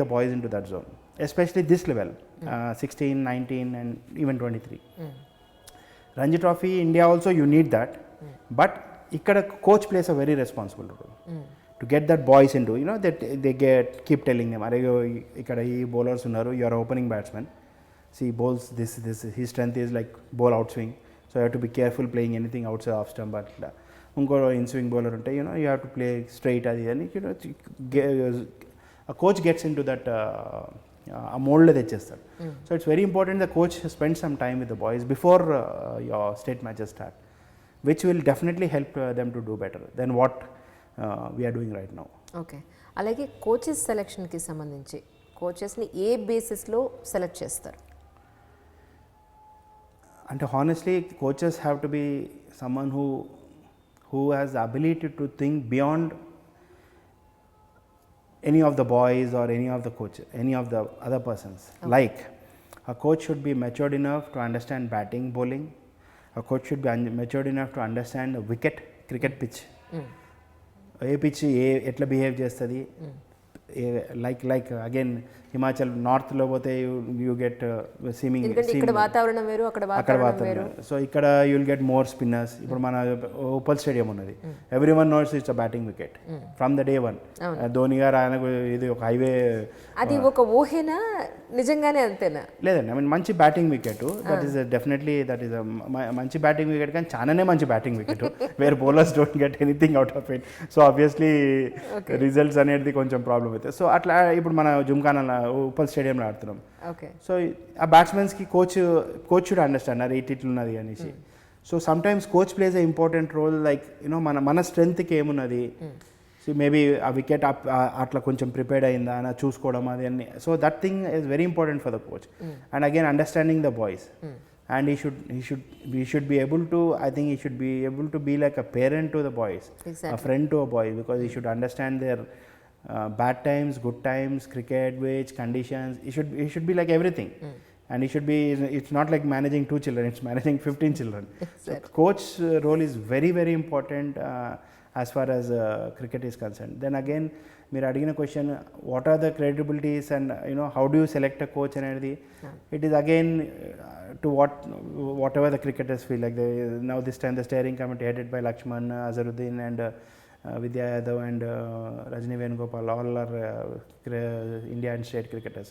the boys into that zone, especially this level, 16, 19 and even 23. Ranji Trophy, India also you need that, but ikkada coach plays a very responsible role to get that boys into, you know, that they keep telling them, are ikkada ee bowlers unnaru, you are opening batsman, see bowls this his strength is like ball outswing, so you have to be careful playing anything outside off stump అట్లా. ఇంకో in swing bowler ఉంటే you have to play straight అది అని a coach gets into that a mold తెచ్చేస్తాడు. So it's very important the coach spend some time with the boys before your state matches start, which will definitely help them to do better then what we are doing right now. Okay, అలాగే coaches సెలెక్షన్కి సంబంధించి కోచెస్ని ఏ బేసిస్లో select చేస్తారు? అంటే honestly coaches have to be someone who has the ability to think beyond any of the boys or any of the coach, any of the other persons. Okay. Like a coach should be matured enough to understand batting, bowling. A coach should be matured enough to understand the wicket, cricket pitch. A pitch ఎట్లా behave చేస్తుంది, like again Himachal నార్త్లో పోతే you get swimming, ఇక్కడ వాతావరణం వేరు, అక్కడ వాతావరణం. So ఇక్కడ you will get more spinners. ఇప్పుడు మన ఉప్పల్ స్టేడియం ఉన్నది, every one notes it's a batting wicket from the day one. Dhoni గారు ఆయనకు ఇది ఒక హైవే, అది ఒక ఊహేనా నిజంగానే అంతేనా? లేదండి, ఐ మీన్ మంచి batting wicket, that is definitely that is మంచి బ్యాటింగ్ వికెట్, కానీ చాలానే మంచి batting wicket where bowlers don't get anything out of it. So obviously results అనేది కొంచెం ప్రాబ్లం అవుతుంది. సో అట్లా ఇప్పుడు మన జుమ్ఖానా ఉప్పల్ స్టేడియంలో ఆడుతున్నాం. సో ఆ బ్యాట్స్మెన్స్కి కోచ్ షుడ్ అండర్స్టాండ్ అరే ఇట్లున్నది అనేసి. So sometimes coach plays a important role, like you know మన స్ట్రెంగ్త్కి ఏమున్నది, సో మేబీ ఆ వికెట్ అట్లా కొంచెం ప్రిపేర్డ్ అయిందా అని చూసుకోవడం అది అన్ని. So that thing is very important for the coach. And again understanding the boys, and we should be able to, I think he should be able to be like a parent to the boys, exactly. A friend to a boy, because he should understand their bad times, good times, cricket wage, conditions. He should be like everything. And he should be, it's not like managing 2 children, it's managing 15 children. Exactly. So coach role is very, very important as far as cricket is concerned. Then again, మీరు అడిగిన question what are the credibilities and you know how do you select a coach అనేది, it is again to whatever the cricketers feel like. Now this time the steering committee headed by Laxman, Azharuddin and Vidya Yadav and Rajni Venugopal, all are India and state cricketers.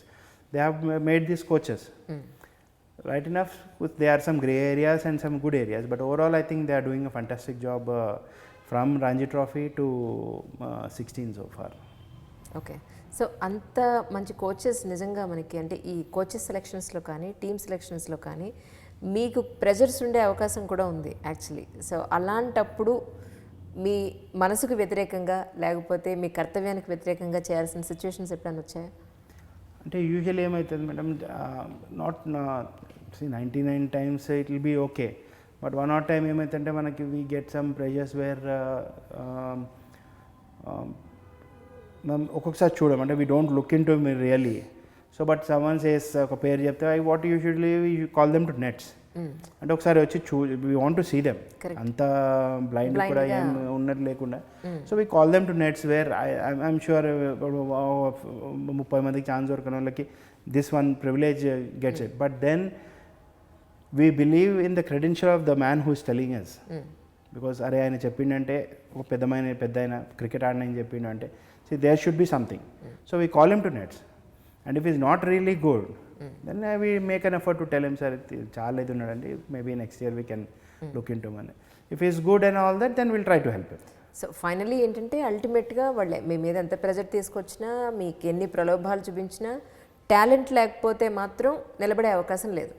They have made these coaches. Right enough, there are some grey areas and some good areas, but overall I think they are doing a fantastic job from Ranji Trophy to 16 so far. Okay. So అంత మంచి coaches నిజంగా మనకి అంటే ఈ coaches సెలెక్షన్స్లో కానీ team సెలెక్షన్స్లో కానీ మీకు pressures ఉండే అవకాశం కూడా ఉంది యాక్చువల్లీ. సో అలాంటప్పుడు మీ మనసుకు వ్యతిరేకంగా లేకపోతే మీ కర్తవ్యానికి వ్యతిరేకంగా చేయాల్సిన సిచ్యువేషన్స్ ఎప్పుడైనా వచ్చాయా? అంటే యూజువల్ ఏమవుతుంది madam, not 99 times it will be okay, but 1 or 2 time ఏమవుతుందంటే మనకి we get some pressures where ఒక్కొక్కసారి చూడం అంటే we don't look into me really. So but someone says ఒక పేరు చెప్తే I what usually you call them to nets. అంటే ఒకసారి వచ్చి we want to see them, అంత బ్లైండ్ కూడా ఏం ఉన్నది లేకుండా. So we call them to nets where I'm sure 30 మందికి ఛాన్స్ దొరికిన వాళ్ళకి this one privilege gets it. But then we believe in the credential of the man who is telling us, because అరే ఆయన చెప్పిండంటే ఒక పెద్ద ఆయన క్రికెట్ ఆడిన చెప్పిండు అంటే see there should be something. So we call him to nets, and if he's not really good, then we make an effort to tell him, sir chaala idu unnadandi, maybe next year we can look into him. If he's good and all that, then we'll try to help him. So finally ఏంటంటే అల్టిమేట్గా వాళ్ళే మీ మీద ఎంత pressure తీసుకొచ్చినా మీకు ఎన్ని ప్రలోభాలు చూపించినా టాలెంట్ లేకపోతే మాత్రం నిలబడే అవకాశం లేదు.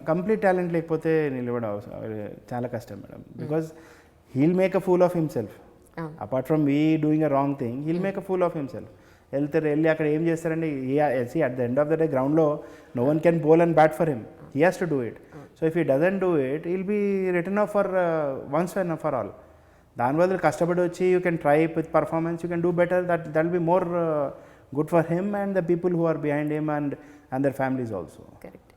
కంప్లీట్ టాలెంట్ లేకపోతే నిలబడే చాలా కష్టం madam, because he'll make a fool of himself. Apart from we doing a wrong thing, he'll make a fool of himself. వెళ్ళి అక్కడ ఏం చేస్తారండి, at the end of the day గ్రౌండ్లో no one can bowl and bat for him, he has to do it. So if he doesn't do it, he'll be written off for once and for all. దాని బదులు కష్టపడి వచ్చి you can try with performance, you can do better, that will be more good for him and the people who are behind him and their families also. Correct.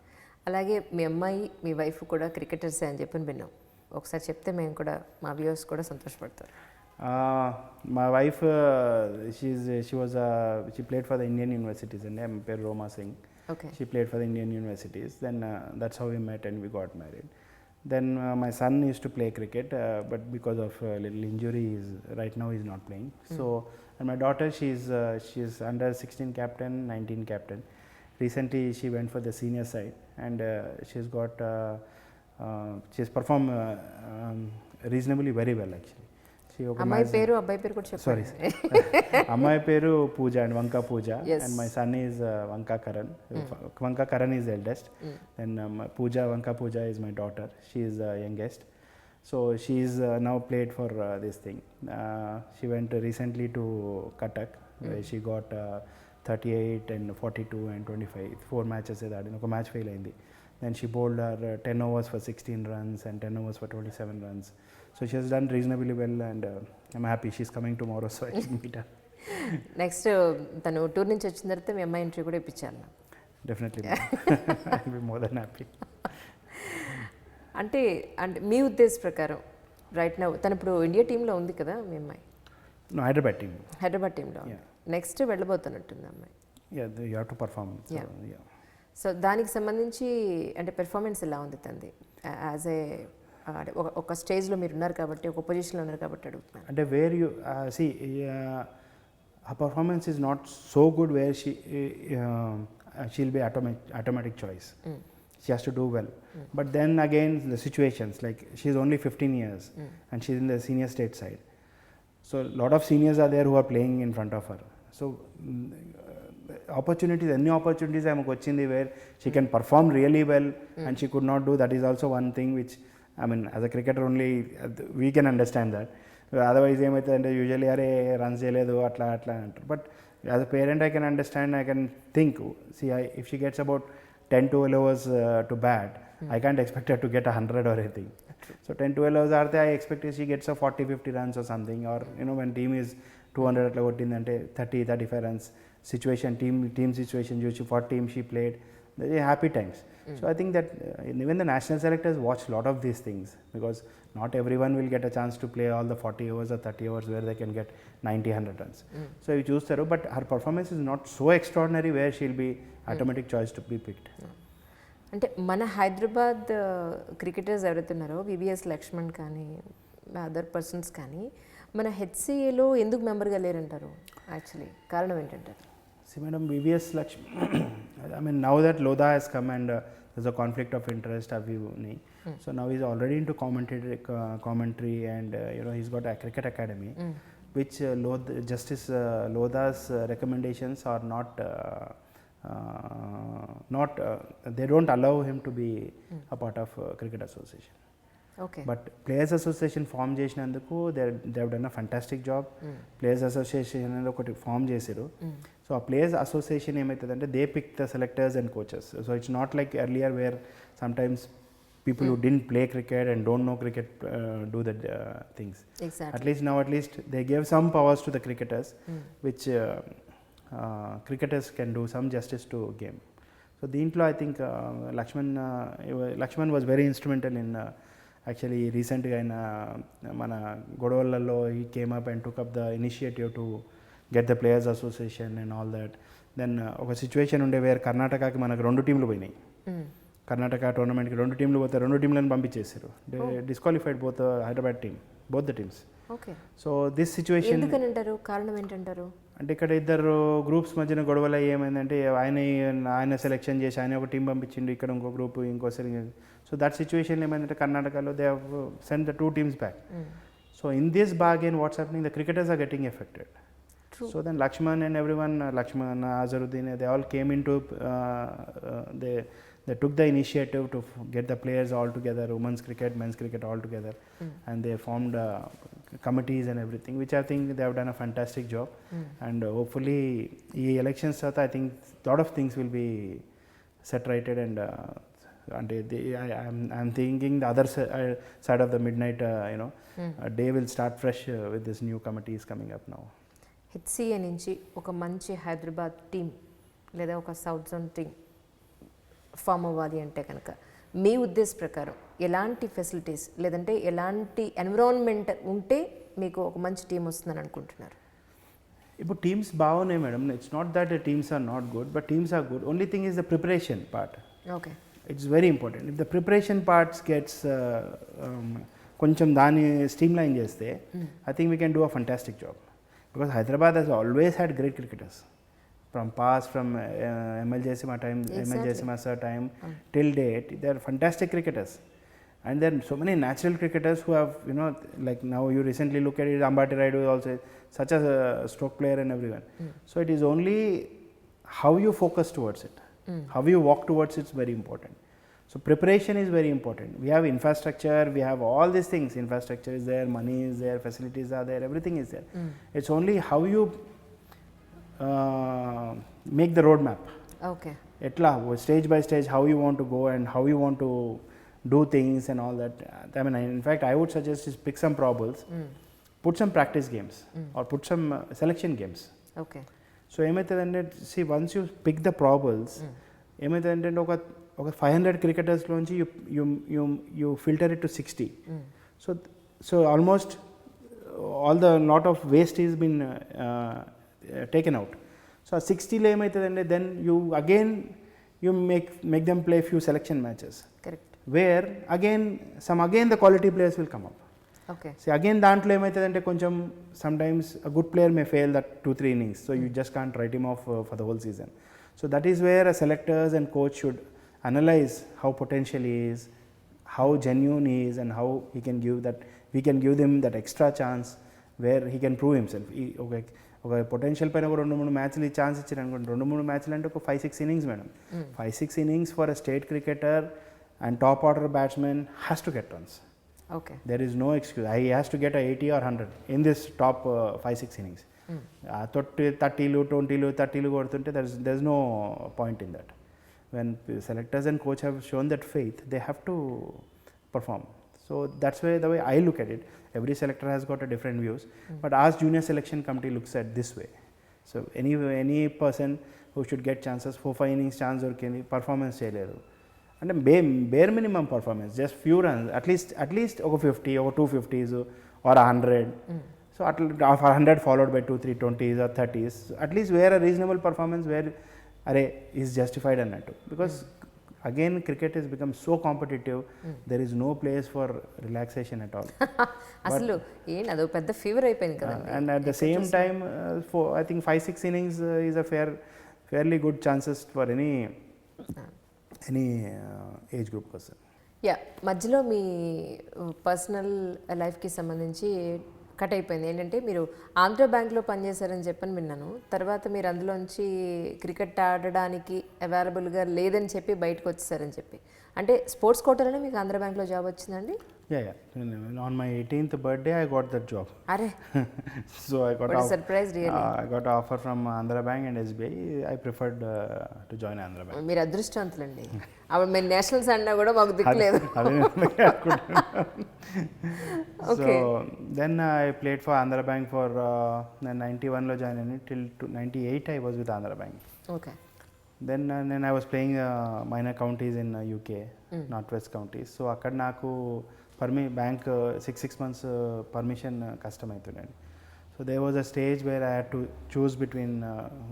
అలాగే మీ అమ్మాయి మీ wife కూడా క్రికెటర్సే అని చెప్పి విన్నాం, ఒకసారి చెప్తే మేము కూడా మా వ్యూవర్స్ కూడా సంతోషపడతారు. My wife, she played for the Indian universities, and I'm Peru Roma Singh. Okay. She played for the Indian universities. Then that's how we met and we got married. Then my son used to play cricket, but because of a little injury, right now he's not playing. So, and my daughter, she's under 16 captain, 19 captain. Recently, she went for the senior side, and she's performed reasonably very well actually. అమ్మాయి పేరు అబ్బాయి పేరు కూడా sorry అమ్మాయి పేరు Pooja and Vanka Pooja and my son is Vanka Karan. Vanka Karan is eldest, then Pooja Vanka Pooja is my daughter, she is youngest. So she is now played for this thing. She went recently to Cuttack where she got 38 and 42 and 25 4 matches ఆడింది. ఒక match fail అయింది. Then she bowled her 10 overs for 16 runs and 10 overs for 27 runs. So she has done reasonably well and I'm happy she's coming tomorrow so I can meet her. Next తను tour నుంచి వచ్చిన తర్వాత మీ అమ్మాయి interview కూడా ఇప్పించాను. Definitely. I'll be more than happy. అంటే మీ ఉద్దేశ ప్రకారం right now తను ఇప్పుడు ఇండియా టీంలో ఉంది కదా మీ అమ్మాయి? No, Hyderabad team. హైదరాబాద్ టీంలో నెక్స్ట్ వెళ్ళబోతున్నట్టుంది అమ్మాయి. Yeah, you have to perform. So, yeah. So దానికి సంబంధించి అంటే పెర్ఫార్మెన్స్ ఎలా ఉంది తంది యాజ్ ఏ ఒక స్టేజ్లో మీరు ఉన్నారు కాబట్టి ఒక పొజిషన్లో ఉన్నారు కాబట్టి అడుగుతున్నాను. అంటే where you see her performance is not so good where she'll be automatic choice. She has to do well. But then again the situations, like she's only 15 years and she's in the senior state side. So a lot of seniors are there who are playing in front of her. So opportunities, any opportunities ఆమెకు వచ్చింది where she can perform really well and she could not do. That is also one thing which, I mean, as a cricketer only we can understand that. Otherwise ఏమవుతుందంటే usually అరే runs చేయలేదు అట్లా అట్లా అంటారు. But as a parent I can understand, I can think, if she gets about 10-12 overs to bat, I can't expect her to get 100 or anything. So 10-12 overs ఆడితే I expect she gets a 40-50 runs or something, or when team is 200 అట్లా కొట్టిందంటే 30-35 runs situation, team situation చూసి for team she played, happy times. So I think that even the national selectors watch a lot of these things because not everyone will get a chance to play all the 40 overs or 30 overs where they can get 90-100 runs. So you choose her, but her performance is not so extraordinary where she'll be automatic choice to be picked. అంటే మన Hyderabad cricketers ఎవరైతే ఉన్నారో VVS Laxman కానీ other persons కానీ మన హెచ్సిఏలో ఎందుకు మెంబర్గా లేరంటారు? Actually కారణం ఏంటంటారు? See madam, VVS Lakshman, I mean now that Lodha has come and there's a conflict of interest Avivuni, so now he's already into commentary and he's got a cricket academy which Justice Lodha's recommendations are not they don't allow him to be a part of cricket association. Okay. But Players Association form చేసినందుకు they have done a fantastic job. Players Association అనేది ఒకటి form చేశారు. So ఆ players association ఏమవుతుందంటే they pick the selectors and coaches. So it's not like earlier where sometimes people who didn't play cricket and don't know cricket do the things. Exactly. At least they gave some powers to the cricketers which cricketers can do some justice to game. So దీంట్లో I think Lakshman was very instrumental in actually recentగా ఆయన మన గొడవలలో he came up and took up the initiative to get the players association and all that. Then ఒక situation ఉండే wear కర్ణాటకకి మనకు 2 టీంలు పోయినాయి. కర్ణాటక టోర్నమెంట్కి 2 టీంలు పోతే 2 టీంలను పంపించేసారు. Disqualified both Hyderabad team, both the teams. Okay. So this situation ఎందుకని అంటారు? కారణం ఏంటంటారు? అంటే ఇక్కడ ఇద్దరు గ్రూప్స్ మధ్యన గొడవలు ఏమైందంటే ఆయన సెలెక్షన్ చేసి ఆయన ఒక టీం పంపించిండు, ఇక్కడ ఇంకో గ్రూప్ ఇంకోసారి. సో దట్ సిచ్యువేషన్ ఏమైందంటే కర్ణాటకలో they have send the 2 teams back. So in this bargain what's happening, the cricketers are getting affected. So then Lakshman and everyone, Lakshman, Azharuddin, they all came into they took the initiative to get the players all together, women's cricket, men's cricket all together, and they formed committees and everything, which I think they have done a fantastic job. And hopefully elections I think lot of things will be set righted and I'm thinking the other side of the midnight day will start fresh with this new committees coming up now. HCA నుంచి ఒక మంచి Hyderabad team లేదా ఒక south zone team form అవ్వాలి అంటే కనుక మీ ఉద్దేశ ప్రకారం ఎలాంటి ఫెసిలిటీస్ లేదంటే ఎలాంటి ఎన్విరాన్మెంట్ ఉంటే మీకు ఒక మంచి టీం వస్తుందని అనుకుంటున్నారు? ఇప్పుడు టీమ్స్ బాగున్నాయి madam, it's not that teams are not good, but teams are good. Only thing is the preparation part. Okay. It's very important. If the preparation parts gets కొంచెం దాన్ని స్ట్రీమ్లైన్ చేస్తే I think we can do a fantastic job. Because Hyderabad has always had great cricketers. from past, from MLJ Sima time, MLJ Sima sir time till date, they are fantastic cricketers. And there are so many natural cricketers who have, like now you recently look at it, Ambati Raidu is also such a stroke player and everyone. So it is only how you focus towards it, how you walk towards it is very important. So preparation is very important. We have infrastructure, we have all these things. Infrastructure is there, money is there, facilities are there, everything is there. It's only how you make the roadmap. Okay. Etla, stage by stage, how you want to go and how you want to do things and all that. I mean, in fact, I would suggest is pick some probables, put some practice games or put some selection games. Okay. So, see, once you pick the probables, ఒక 500 cricketers లోంచి you filter it to 60. So almost all the lot of waste is been taken out. So 60 లో ఏమవుతుందంటే then you make them play few selection matches. Correct. Where again the quality players will come up. Okay. See, again దాంట్లో ఏమవుతుందంటే కొంచెం sometimes a good player may fail that 2-3 innings, so you just can't write him off for the whole season. So that is where a selectors and coach should analyze how potential he is, how genuine he is, and how we can give them that extra chance where he can prove himself. ఒక potential పైన ఒక 2-3 మ్యాచ్లు chance ఇచ్చారు అనుకోండి, 2-3 మ్యాచ్లు అంటే ఒక 5-6 innings madam. 5-6 innings for a state cricketer and top order batsman has to get runs. Okay. There is no excuse. He has to get a 80 or 100 in this top 5-6 innings. 30లు 20లు 30లు కొడుతుంటే there's no point in that. When selectors and coach have shown that faith, they have to perform. So that's why the way I look at it. Every selector has got a different views, but as junior selection committee looks at this way. So any person who should get chances, 4-5 innings chance or performance చేయలేరు అంటే bare minimum performance, just few runs, at least ఒక 50 ఒక 250s or 100. So at 100 followed by 2-3 20s or 30s, at least where a reasonable performance where is justified అన్నట్టు. Because again cricket has become so competitive, there is no place for relaxation at all. అసలు అదో పెద్ద fever అయిపోయింది కదా. And at the same time for I think 5-6 innings is a fairly good chances for any age group person. మధ్యలో మీ personal లైఫ్కి సంబంధించి cut అయిపోయింది. ఏంటంటే మీరు ఆంధ్ర బ్యాంక్లో పనిచేశారని చెప్పని విన్నాను. తర్వాత మీరు అందులోంచి క్రికెట్ ఆడడానికి అవైలబుల్గా లేదని చెప్పి బయటకు వచ్చేసారని చెప్పి, అంటే స్పోర్ట్స్ కోటాలోనే మీకు ఆంధ్ర బ్యాంక్లో జాబ్ వచ్చిందండి? Yeah. On my 18th birthday, I got that job. Arre. So I got surprise really. I got an offer from Andhra Bank and SBI. I preferred to join Andhra Bank. మీరు అదృష్టవంతులండి. అప్పుడు మేము nationals అన్నా కూడా మాకు దిక్కులేదు. So then I played for Andhra Bank for 91 లో join అయ్యాను till 98 I was with Andhra Bank. Okay. Then I was playing minor counties in UK, Northwest counties. So అక్కడ నాకు బ్యాంక్ 6 months పర్మిషన్ కష్టమవుతుందండి. So there was a stage where I had to choose between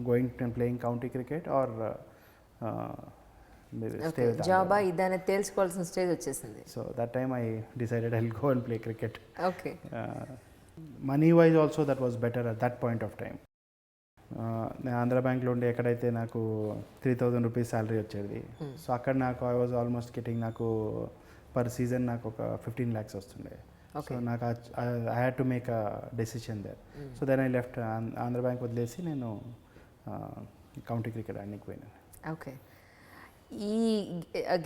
going and playing county cricket or stay with జాబా ఇదనే తెలుసుకోవాల్సిన stage వచ్చేసింది. So that time I decided I'll go and play cricket. Okay. Money wise also that was better at that point of time. నేను ఆంధ్ర బ్యాంక్లో ఉండి ఎక్కడైతే నాకు 3,000 rupees salary వచ్చేది, సో అక్కడ నాకు ఐ వాజ్ ఆల్మోస్ట్ గెటింగ్ నాకు పర్ సీజన్ నాకు ఒక 15 lakhs వస్తుండే. సో నాకు I had to make a decision there. So then I left Andhra Bank వదిలేసి నేను కౌంటీ క్రికెట్ ఆడడానికి పోయినాను. ఓకే. ఈ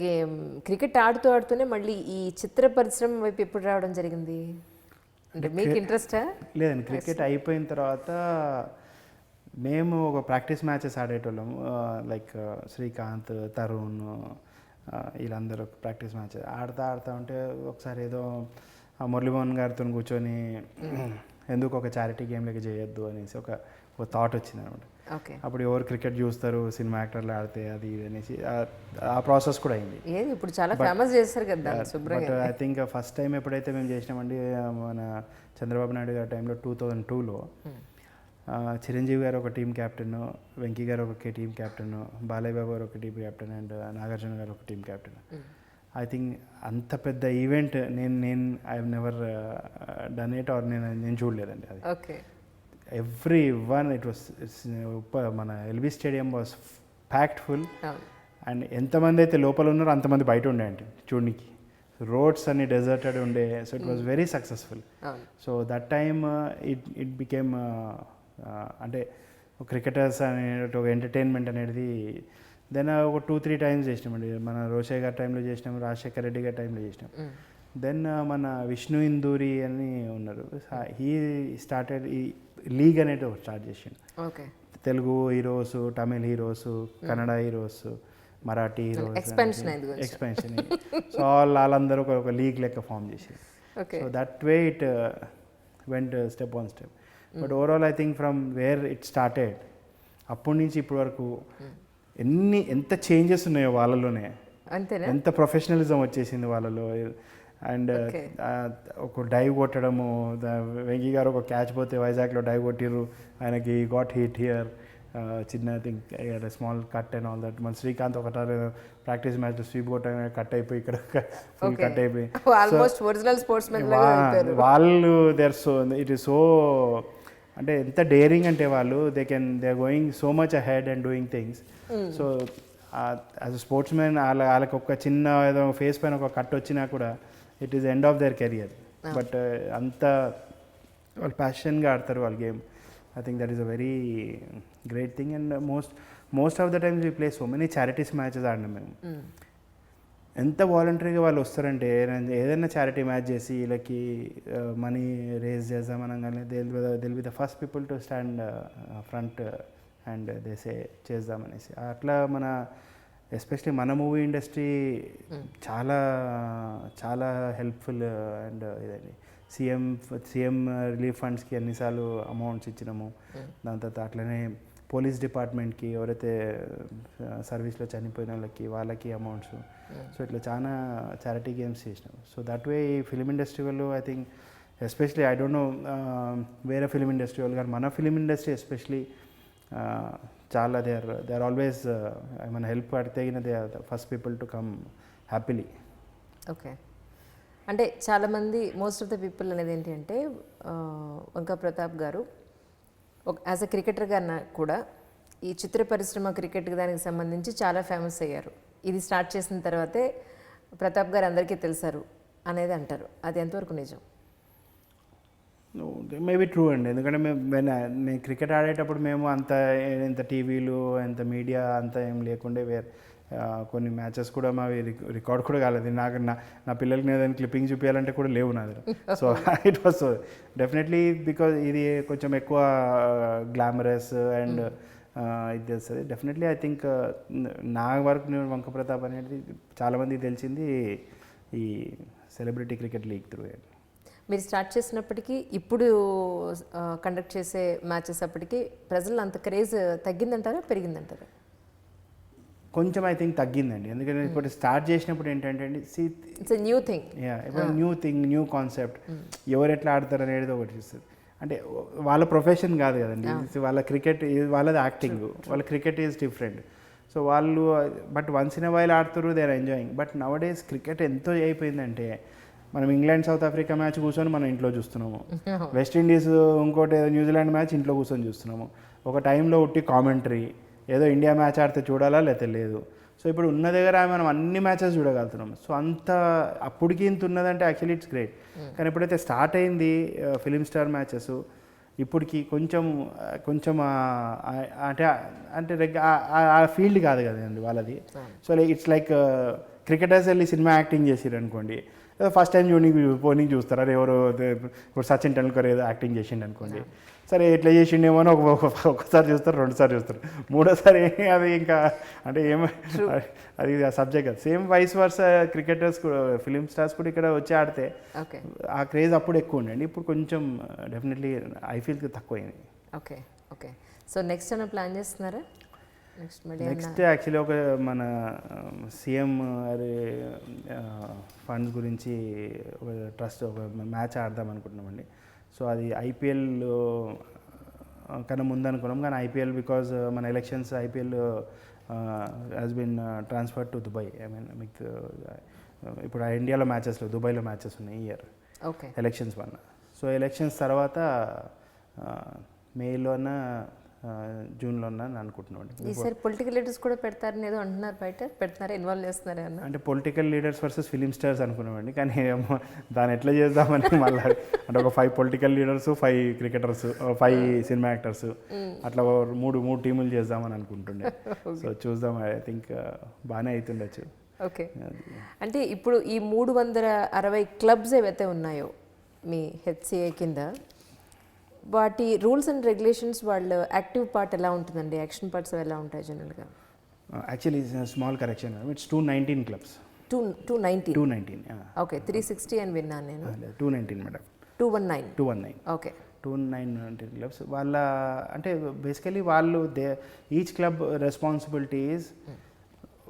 గేమ్ క్రికెట్ ఆడుతూనే మళ్ళీ ఈ చిత్ర పరిశ్రమ వైపు ఎప్పుడు రావడం జరిగింది? అంటే మీకు ఇంట్రెస్టా? లేదండి, క్రికెట్ అయిపోయిన తర్వాత మేము ఒక ప్రాక్టీస్ మ్యాచెస్ ఆడేటోళ్ళం. లైక్ శ్రీకాంత్, తరుణ్ వీళ్ళందరూ ప్రాక్టీస్ మ్యాచ్ ఆడుతూ ఉంటే ఒకసారి ఏదో మురళీమోహన్ గారితో కూర్చొని ఎందుకు ఒక చారిటీ గేమ్ లెక్క చేయొద్దు అనేసి ఒక థాట్ వచ్చింది అనమాట. అప్పుడు ఎవరు క్రికెట్ చూస్తారు, సినిమా యాక్టర్లు ఆడితే అది ఇది అనేసి ఆ ప్రాసెస్ కూడా అయింది. ఇప్పుడు చాలా ఫేమస్ చేస్తారు కదా. But I think first time ఎప్పుడైతే మేము చేసినామండి మన చంద్రబాబు నాయుడు గారి టైంలో 2002లో చిరంజీవి గారు ఒక టీం క్యాప్టెన్, వెంకీ గారు ఒక టీం క్యాప్టెన్, బాలయ్య బాబు గారు ఒక టీం క్యాప్టెన్ అండ్ నాగార్జున గారు ఒక టీం క్యాప్టెన్. ఐ థింక్ అంత పెద్ద ఈవెంట్ నేను I never done it or నేను చూడలేదండి అది. ఎవ్రీ వన్ ఇట్ వాస్ మన LB stadium was packed full. And ఎంతమంది అయితే లోపల ఉన్నారో అంతమంది బయట ఉండే అంటే చూడనికి. రోడ్స్ అన్ని డెజర్టెడ్ ఉండే. So it was very successful. So that time it became అంటే క్రికెటర్స్ అనే ఒక ఎంటర్టైన్మెంట్ అనేది దెన్ ఒక 2-3 టైమ్స్ చేసినామండి. మన రోషయ్య గారి టైంలో చేసినాం, రాజశేఖర్ రెడ్డి గారి టైంలో చేసినాం. దెన్ మన విష్ణు ఇందూరి అని ఉన్నారు, హీ స్టార్టెడ్ ఈ లీగ్ అనేది ఒకటి స్టార్ట్ చేసిండు. Telugu heroes, Tamil heroes, Kannada heroes, Marathi heroes expansion. So వాళ్ళందరూ ఒక లీగ్ లెక్క ఫామ్ చేసారు. So that way it went step on step. But overall I think from where it started అప్పటి నుంచి ఇప్పటి వరకు ఎంత చేంజెస్ ఉన్నాయో వాళ్ళలోనే, ఎంత ప్రొఫెషనలిజం వచ్చేసింది వాళ్ళలో. అండ్ ఒక డైవ్ కొట్టడము, వెంకీ గారు ఒక క్యాచ్ పోతే వైజాగ్లో డైవ్ కొట్టిర్రు, ఆయనకి గాట్ హిట్ హియర్, చిన్న think small cut and all that. మన శ్రీకాంత్ ఒకటారు ప్రాక్టీస్ మ్యాచ్ స్వీప్ కొట్టగానే కట్ అయిపోయి ఇక్కడ ఫుల్ కట్ అయిపోయి వాళ్ళు there so it is so అంటే ఎంత డేరింగ్ అంటే వాళ్ళు they are going so much ahead and doing things. So as a sportsman వాళ్ళకి ఒక చిన్న ఏదో ఫేస్ పైన ఒక కట్ వచ్చినా కూడా it is end of their career. But అంత వాళ్ళు ప్యాషన్గా ఆడతారు వాళ్ళ game. I think that is a very great thing. And most of the times we play so many charities matches ఆడినాం మేము. ఎంత వాలంటరీగా వాళ్ళు వస్తారంటే ఏదైనా చారిటీ మ్యాచ్ చేసి వీళ్ళకి మనీ రేజ్ చేద్దామనగానే they'll be the first people to stand front and దేసే చేద్దామనేసి. అట్లా మన ఎస్పెషలీ మన మూవీ ఇండస్ట్రీ చాలా చాలా హెల్ప్ఫుల్. అండ్ ఇదండి సీఎం రిలీఫ్ ఫండ్స్కి ఎన్నిసార్లు అమౌంట్స్ ఇచ్చినాము. దాని తర్వాత అట్లనే పోలీస్ డిపార్ట్మెంట్కి ఎవరైతే సర్వీస్లో చనిపోయిన వాళ్ళకి అమౌంట్స్. సో ఇట్లా చాలా చారిటీ గేమ్స్ చేసినాం. సో దట్ వే ఈ ఫిలిం ఇండస్ట్రీ వాళ్ళు I think especially I don't know వేరే ఫిలిం ఇండస్ట్రీ వాళ్ళు కానీ మన ఫిలిం ఇండస్ట్రీ ఎస్పెషలీ చాలా దే ఆర్ ఆల్వేస్ ఏమైనా హెల్ప్ అడితే they are the first people to come happily. Okay, అంటే చాలామంది మోస్ట్ ఆఫ్ ద పీపుల్ అనేది ఏంటి అంటే వంకా ప్రతాప్ గారు యాజ్ అ క్రికెటర్గా కూడా ఈ చిత్ర పరిశ్రమ క్రికెట్ దానికి సంబంధించి చాలా ఫేమస్ అయ్యారు. ఇది స్టార్ట్ చేసిన తర్వాతే ప్రతాప్ గారు అందరికీ తెలిసారు అనేది అంటారు. అది ఎంతవరకు నిజం? మేబీ ట్రూ అండి. ఎందుకంటే నేను క్రికెట్ ఆడేటప్పుడు మేము ఎంత టీవీలు ఎంత మీడియా అంతా ఏం లేకుండే. కొన్ని మ్యాచెస్ కూడా మావి రికార్డ్ కూడా కాలేదు. నా పిల్లలకి నేను క్లిప్పింగ్ చూపించాలంటే కూడా లేవు నా దగ్గర. So it was definitely because ఇది కొంచెం ఎక్కువ గ్లామరస్ అండ్ ఇది తెలుస్తుంది. డెఫినెట్లీ ఐ థింక్ నా వరకు నేను వంక ప్రతాప్ అనేది చాలామందికి తెలిసింది ఈ సెలబ్రిటీ క్రికెట్ లీగ్ త్రూ. మీరు స్టార్ట్ చేసినప్పటికీ ఇప్పుడు కండక్ట్ చేసే మ్యాచెస్ అప్పటికి ప్రజలు అంత క్రేజ్ తగ్గిందంటారా పెరిగిందంటారా? కొంచెం ఐ థింక్ తగ్గిందండి. ఎందుకంటే ఇప్పుడు స్టార్ట్ చేసినప్పుడు ఏంటంటే ఇట్స్ న్యూ థింగ్, ఇప్పుడు న్యూ కాన్సెప్ట్. ఎవరు ఎట్లా ఆడతారు అనేది ఒకటి చూస్తుంది. అంటే వాళ్ళ ప్రొఫెషన్ కాదు కదండి, వాళ్ళ క్రికెట్ వాళ్ళది యాక్టింగ్, వాళ్ళ క్రికెట్ ఈజ్ డిఫరెంట్. సో వాళ్ళు but once in a while ఆడుతారు, they are enjoying. But now days cricket ఎంతో అయిపోయిందంటే మనం ఇంగ్లాండ్ సౌత్ ఆఫ్రికా మ్యాచ్ కూర్చొని మనం ఇంట్లో చూస్తున్నాము, వెస్టిండీస్ ఇంకోటి న్యూజిలాండ్ మ్యాచ్ ఇంట్లో కూర్చొని చూస్తున్నాము. ఒక టైంలో ఉట్టి కామెంటరీ ఏదో ఇండియా మ్యాచ్ ఆడితే చూడాలా లేకపోతే లేదు. సో ఇప్పుడు ఉన్న దగ్గర మనం అన్ని మ్యాచెస్ చూడగలుగుతున్నాం. సో అంత అప్పటికి ఇంత ఉన్నదంటే యాక్చువల్లీ ఇట్స్ గ్రేట్. కానీ ఎప్పుడైతే స్టార్ట్ అయింది ఫిలిం స్టార్ మ్యాచెస్ ఇప్పటికి కొంచెం అంటే ఆ ఫీల్డ్ కాదు కదండి వాళ్ళది. సో ఇట్స్ లైక్ క్రికెటర్స్ వెళ్ళి సినిమా యాక్టింగ్ చేసిరు అనుకోండి, ఫస్ట్ టైం పోనీకి చూస్తారు. అరే ఎవరు ఇప్పుడు సచిన్ టెండూల్కర్ ఏదో యాక్టింగ్ చేసిండు అనుకోండి, సరే ఎట్లా చేసిండేమో అని ఒకసారి చూస్తారు, రెండుసార్లు చూస్తారు, మూడోసారి అది ఇంకా అంటే అది సబ్జెక్ట్ కాదు. Same vice versa cricketers film stars కూడా ఇక్కడ వచ్చి ఆడితే ఆ క్రేజ్ అప్పుడు ఎక్కువ ఉండండి. ఇప్పుడు కొంచెం డెఫినెట్లీ ఐ ఫీల్ తక్కువైంది. Okay okay. సో నెక్స్ట్ ఏమైనా ప్లాన్ చేస్తున్నారా? నెక్స్ట్ యాక్చువల్లీ ఒక మన సీఎం ఫండ్స్ గురించి ఒక ట్రస్ట్ ఒక మ్యాచ్ ఆడదాం అనుకుంటున్నామండి. సో అది ఐపీఎల్ కన్నా ముందు అనుకున్నాం, కానీ ఐపీఎల్ బికాజ్ మన elections IPL has been transfer to Dubai. I mean మీకు ఇప్పుడు ఇండియాలో మ్యాచెస్లో దుబాయ్లో మ్యాచెస్ ఉన్నాయి ఈ ఇయర్ ఎలక్షన్స్ వల్ల. సో ఎలక్షన్స్ తర్వాత మేలోన జూన్లోన అని అనుకుంటున్నాం. ఈసారి పొలిటికల్ లీడర్స్ కూడా పెడతారని ఏదో అంటున్నారు, బయట పెడతారా, ఇన్వాల్వ్ చేస్తున్నారా అన్న? అంటే political leaders versus film stars అనుకున్నామండి, కానీ దాన్ని ఎట్లా చేద్దామని మళ్ళీ అంటే ఒక 5 political leaders, 5 cricketers, 5 cinema actors, అట్లా మూడు టీములు చేద్దామని అనుకుంటుండే. సో చూద్దాం, ఐ థింక్ బాగానే అవుతుండొచ్చు. ఓకే, అంటే ఇప్పుడు ఈ 360 క్లబ్స్ ఏవైతే ఉన్నాయో మీ హెచ్సిఏ కింద, వాటి రూల్స్ అండ్ రెగ్యులేషన్స్, వాళ్ళ యాక్టివ్ పార్ట్ ఎలా ఉంటుందండి, యాక్షన్ పార్ట్స్ ఎలా ఉంటాయి జనరల్గా? Actually small correction, it's 219 clubs. 219 okay, 360 అని విన్నాను నేను. 219 మేడం. 219 ఓకే. 219 క్లబ్స్. వాళ్ళ అంటే బేసికలీ వాళ్ళు ఈచ్ క్లబ్ రెస్పాన్సిబిలిటీ ఈజ్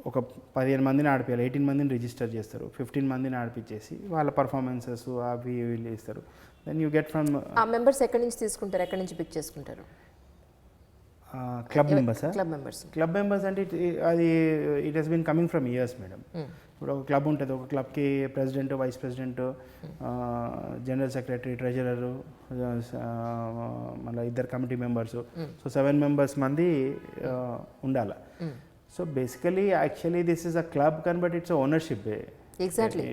ఒక 15 మందిని ఆడిపించాలి, 18 మందిని రిజిస్టర్ చేస్తారు, 15 మందిని ఆడిపించేసి వాళ్ళ పర్ఫార్మెన్సెస్ అవి వీళ్ళు ఇస్తారు. దెన్ యూ గెట్ ఫ్రమ్ ఆ మెంబర్స్ ఎక్కడి నుంచి తీసుకుంటారు, ఎక్కడి నుంచి పిక్ చేసుకుంటారు? Club members. క్లబ్ మెంబర్స్ అంటే అది it has been coming from years madam. ఇప్పుడు ఒక క్లబ్ ఉంటుంది, ఒక క్లబ్కి president, vice president, general secretary, treasurer, మళ్ళీ 2 కమిటీ మెంబర్స్, సో 7 మెంబర్స్ మంది ఉండాలి. So basically actually this is a club కానీ but it's ownership. Exactly,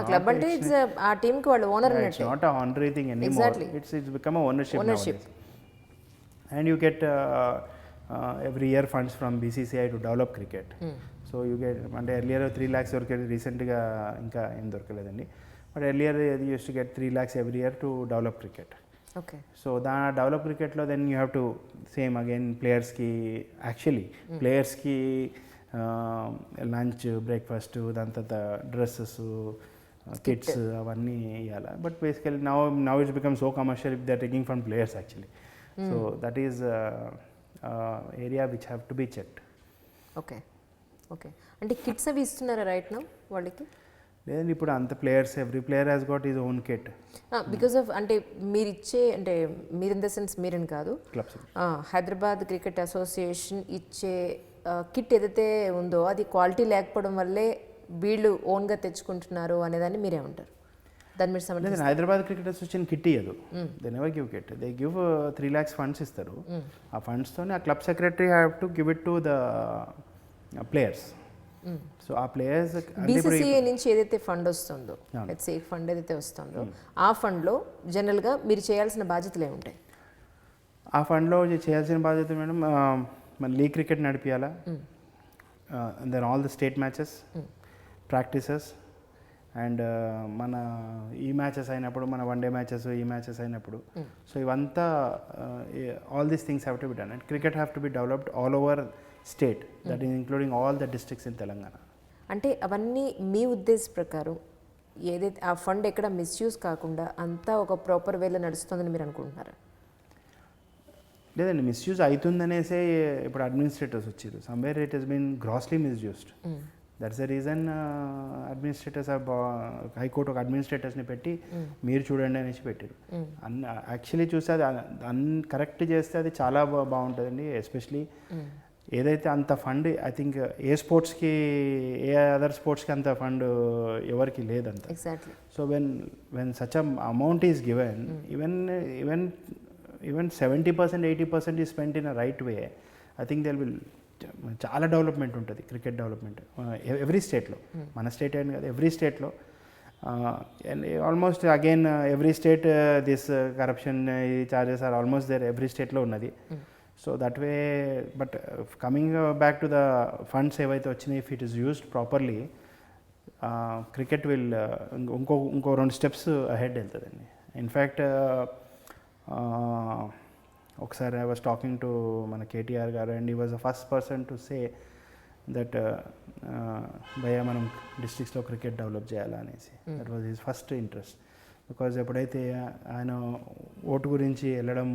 club అంటే ఇట్స్ ఆ టీమ్ కి వాళ్ళు ఓనర్ అన్నట్టు. It's not a honorary thing anymore, it's become a ownership. And you get every year funds from BCCI to develop cricket. So you get అంటే earlier 3 lakhs దొరికేది, రీసెంట్గా ఇంకా ఏం దొరకలేదండి, but earlier used to get 3 lakhs every year to develop cricket. Okay. So develop క్రికెట్లో then you have to same again ప్లేయర్స్కి, actually ప్లేయర్స్కి lunch, breakfast, దాని తర్వాత డ్రెస్సెస్, కిట్స్ అవన్నీ ఇవ్వాలి. But basically now it's become so commercial if they are taking from players actually. So that is area which have to be checked. Okay okay, అంటే kits అవి ఇస్తున్నారా right now వాళ్ళకి? లేదండి, ఇప్పుడు అంత players, every player has got his own kit. Because of అంటే మీరు ఇచ్చే, అంటే మీరు ఇన్ ద సెన్స్ మీరని కాదు, క్లబ్స్, హైదరాబాద్ క్రికెట్ అసోసియేషన్ ఇచ్చే కిట్ ఏదైతే ఉందో అది క్వాలిటీ లేకపోవడం వల్లే వీళ్ళు ఓన్గా తెచ్చుకుంటున్నారు అనేదాన్ని మీరేమంటారు? దాని మీరు సమర్థిస్తారు? హైదరాబాద్ క్రికెట్ అసోసియేషన్ కిట్ ఇయ్యదు, they never give kit, they give 3 lakhs funds ఇస్తారు. ఆ ఫండ్స్తోనే ఆ club secretary have to give it to the players. So ఆ ప్లేయర్స్ BCCI నుంచి ఏదైతే ఫండ్ వస్తుందో, హెచ్సిఏ ఫండ్ ఏదైతే వస్తుందో ఆ ఫండ్లో జనరల్గా మీరు చేయాల్సిన బాధ్యతలు ఏముంటాయి? ఆ ఫండ్లో చేయాల్సిన బాధ్యత మేడం, మన లీగ్ క్రికెట్ నడిపించాలా, then all the state matches, practices, and మన ఈ మ్యాచెస్ అయినప్పుడు, మన వన్డే మ్యాచెస్, ఈ మ్యాచెస్ అయినప్పుడు, సో ఇవంతా all these things have to be done. And cricket have to be developed all over state, that is including all the districts in Telangana. అంటే అవన్నీ మీ ఉద్దేశ ప్రకారం ఏదైతే ఆ ఫండ్ ఎక్కడ మిస్యూజ్ కాకుండా అంతా ఒక ప్రాపర్ వేలో నడుస్తుందని మీరు అనుకుంటున్నారా? లేదండి, మిస్యూజ్ అవుతుందనేసే ఇప్పుడు అడ్మినిస్ట్రేటర్స్ వచ్చారు. Somewhere it has been grossly misused. That's the reason administrators high court ఒక అడ్మినిస్ట్రేటర్స్ని పెట్టి మీరు చూడండి అనేసి పెట్టారు. యాక్చువల్లీ చూస్తే అది కరెక్ట్ చేస్తే అది చాలా బాగుంటుందండి. ఎస్పెషలీ ఏదైతే అంత ఫండ్, ఐ థింక్ ఏ స్పోర్ట్స్కి, ఏ అదర్ స్పోర్ట్స్కి అంత ఫండ్ ఎవరికి లేదంత. So when such amount is given, even 70%, 80% is spent in a right way, I think there will చాలా డెవలప్మెంట్ ఉంటుంది, క్రికెట్ డెవలప్మెంట్ ఎవ్రీ స్టేట్లో. మన స్టేట్ అని కాదు, ఎవ్రీ స్టేట్లో. Almost again every state this corruption charges are almost there, every స్టేట్లో ఉన్నది. So that way, but coming back to the funds ఏవైతే వచ్చినాయి, if it is used properly, cricket will ఇంకో 2 steps అహెడ్ వెళ్తుందండి. In fact ఒకసారి I was talking to మన KTR గారు, and he was the first person to say that భయ్యా మనం డిస్ట్రిక్ట్స్లో cricket develop చేయాలా అనేసి. That was his first interest. Because ఎప్పుడైతే ఆయన ఓటు గురించి వెళ్ళడం,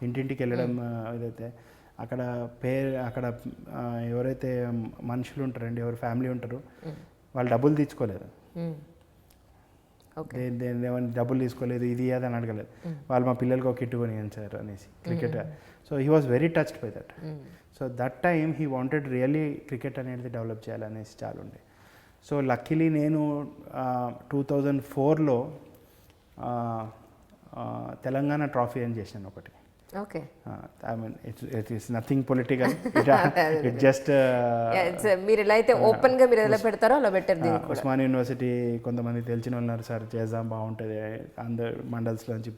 ఇంటింటికి వెళ్ళడం, ఏదైతే అక్కడ అక్కడ ఎవరైతే మనుషులు ఉంటారండి, ఎవరు ఫ్యామిలీ ఉంటారో వాళ్ళు డబ్బులు తీసుకోలేరు, ఏమైనా డబ్బులు తీసుకోలేదు, ఇది అని అడగలేదు. వాళ్ళు మా పిల్లలకి ఒక కిట్ కొని సార్ అనేసి cricket. So he was very touched by that. So that time he wanted really cricket అనేది డెవలప్ చేయాలనేసి చాలా ఉండే. సో లక్కీలీ నేను 2004లో తెలంగాణ ట్రాఫీ అని చేసినాను ఒకటి. Okay. I mean it's nothing political, it just మీరు ఎలా అయితే ఓపెన్గా మీరు ఎలా పెడతారో అలా పెట్టారు. ఉస్మాన్ యూనివర్సిటీ కొంతమంది తెలిసిన వాళ్ళు ఉన్నారు, సార్ చేద్దాం బాగుంటుంది, అందరు మండల్స్లో నుంచి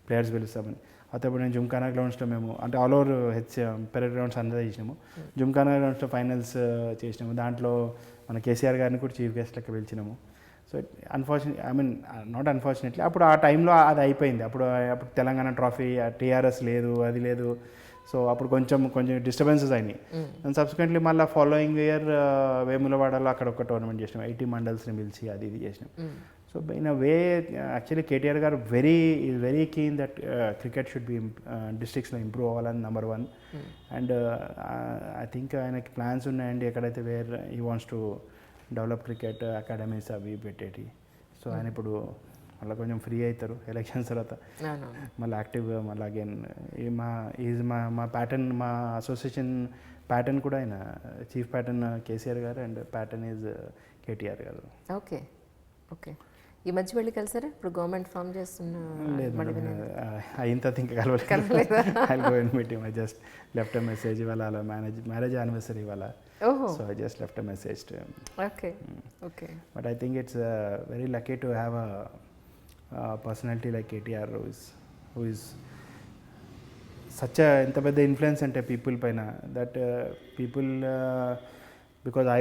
ప్లేయర్స్ పిలుస్తామని. అప్పుడు నేను జుమ్ఖానా గ్రౌండ్స్లో మేము అంటే ఆల్ ఓవర్ పెరెడ్ గ్రౌండ్స్ అందరూ చేసినాము. జుమ్ఖానా గ్రౌండ్స్లో ఫైనల్స్ చేసినాము. దాంట్లో మన కేసీఆర్ గారిని కూడా చీఫ్ గెస్ట్ లెక్క పిలిచినాము. సో నాట్ అన్ఫార్చునేట్లీ అప్పుడు ఆ టైంలో అది అయిపోయింది. అప్పుడు తెలంగాణ ట్రాఫీ టీఆర్ఎస్ లేదు, అది లేదు. సో అప్పుడు కొంచెం డిస్టర్బెన్సెస్ అయినాయి. అండ్ సబ్సిక్వెంట్లీ మళ్ళీ ఫాలోయింగ్ ఇయర్ వేములవాడలో అక్కడ ఒక టోర్నమెంట్ చేసినాం, 80 మండల్స్ని పిలిచి అది ఇది చేసినాం. So in a way actually KTR garu very keen that cricket should be డిస్ట్రిక్ట్స్లో ఇంప్రూవ్ అవ్వాలని నెంబర్ 1. అండ్ ఐ థింక్ ఆయనకి ప్లాన్స్ ఉన్నాయండి ఎక్కడైతే where he wants to develop cricket academies అవి పెట్టేటి. సో ఆయన ఇప్పుడు మళ్ళీ కొంచెం ఫ్రీ అవుతారు ఎలక్షన్స్ తర్వాత, మళ్ళీ యాక్టివ్గా మళ్ళీ అగైన్ మా ప్యాటర్న్, మా అసోసియేషన్ ప్యాటర్న్ కూడా ఆయన చీఫ్ ప్యాటర్న్ కేసీఆర్ గారు అండ్ ప్యాటర్న్ ఈజ్ కేటీఆర్ గారు. Okay okay. ఈ మధ్య వెళ్ళి కలిసారా? ఇప్పుడు గవర్నమెంట్ ఫామ్ చేస్తున్న అయిన తర్వాత ఇంకా కలవలేదు. I go and meet him. I just left a message ఇవాళ అలా మ్యారేజ్ యానివర్సరీ ఇవాళ. So I just left a message to him. Okay okay. But I think it's very lucky to have a personality like KTR who is such ఎంత పెద్ద influence అంటే people పైన that people because I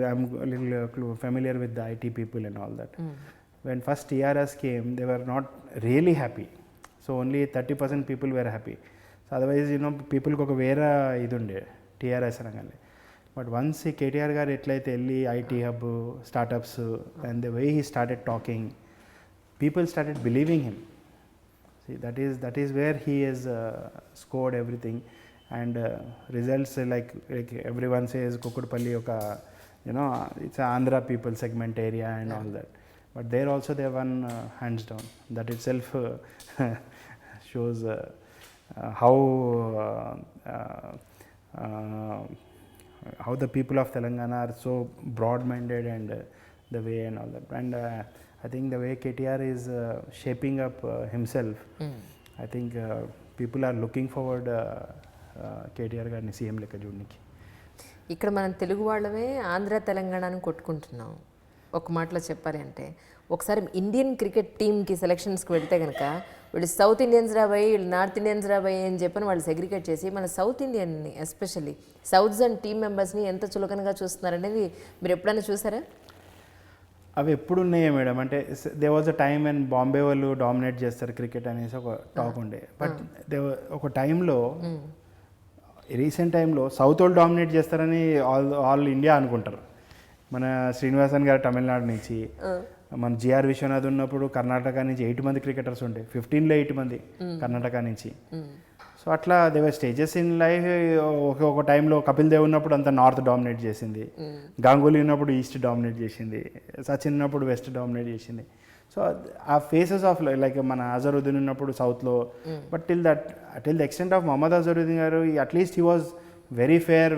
am a little familiar with the IT people and all that. When first TRS came, they were not really happy. So only 30% people were happy. So otherwise, people ko vera idunde TRS anagane. But once KTR garu etlaithe elli IT hub startups and the way he started talking, people started believing him. See, that is where he has scored everything. And results like everyone says Kukudpalli oka, it's an Andhra people segment area and all that. But there also they won hands down. That itself shows how the people of Telangana are so broad-minded and the way and all that. And I think the way KTR is shaping up himself, I think people are looking forward KTR గారిని CM లెక్క చూడడానికి. ఇక్కడ మనం తెలుగు వాళ్ళమే ఆంధ్ర తెలంగాణను కొట్టుకుంటున్నాం. ఒక మాటలో చెప్పాలి అంటే ఒకసారి ఇండియన్ క్రికెట్ టీమ్కి సెలక్షన్స్కి వెళితే కనుక వీళ్ళు సౌత్ ఇండియన్స్ రాబోయి, వీళ్ళు నార్త్ ఇండియన్స్ రాబోయి అని చెప్పని వాళ్ళు సెగ్రిగేట్ చేసి మన సౌత్ ఇండియన్ని ఎస్పెషల్లీ సౌత్ జోన్ టీమ్ మెంబర్స్ని ఎంత చులకనగా చూస్తున్నారనేది మీరు ఎప్పుడైనా చూసారా? అవి ఎప్పుడు ఉన్నాయో మేడం, అంటే they was a time and Bombay వాళ్ళు డామినేట్ చేస్తారు క్రికెట్ అనేసి ఒక టాక్ ఉండే. బట్ ఒక టైంలో రీసెంట్ టైంలో సౌత్ వాళ్ళు డామినేట్ చేస్తారని ఆల్ ఇండియా అనుకుంటారు. మన శ్రీనివాసన్ గారు తమిళనాడు నుంచి, మన జిఆర్ విశ్వనాథ్ ఉన్నప్పుడు కర్ణాటక నుంచి 8 మంది క్రికెటర్స్ ఉండే, 15లో 8 మంది కర్ణాటక నుంచి. సో అట్లా దేవర్ స్టేజెస్ ఇన్ లైఫ్. ఒక టైంలో కపిల్ దేవ్ ఉన్నప్పుడు అంతా నార్త్ డామినేట్ చేసింది, గాంగూలీ ఉన్నప్పుడు ఈస్ట్ డామినేట్ చేసింది, సచిన్ ఉన్నప్పుడు వెస్ట్ డామినేట్ చేసింది. సో ఆ ఫేసెస్ ఆఫ్ లైక్ మన అజరుద్దీన్ ఉన్నప్పుడు సౌత్లో. But till the extent of Mohammed Azharuddin garu at least he was very fair,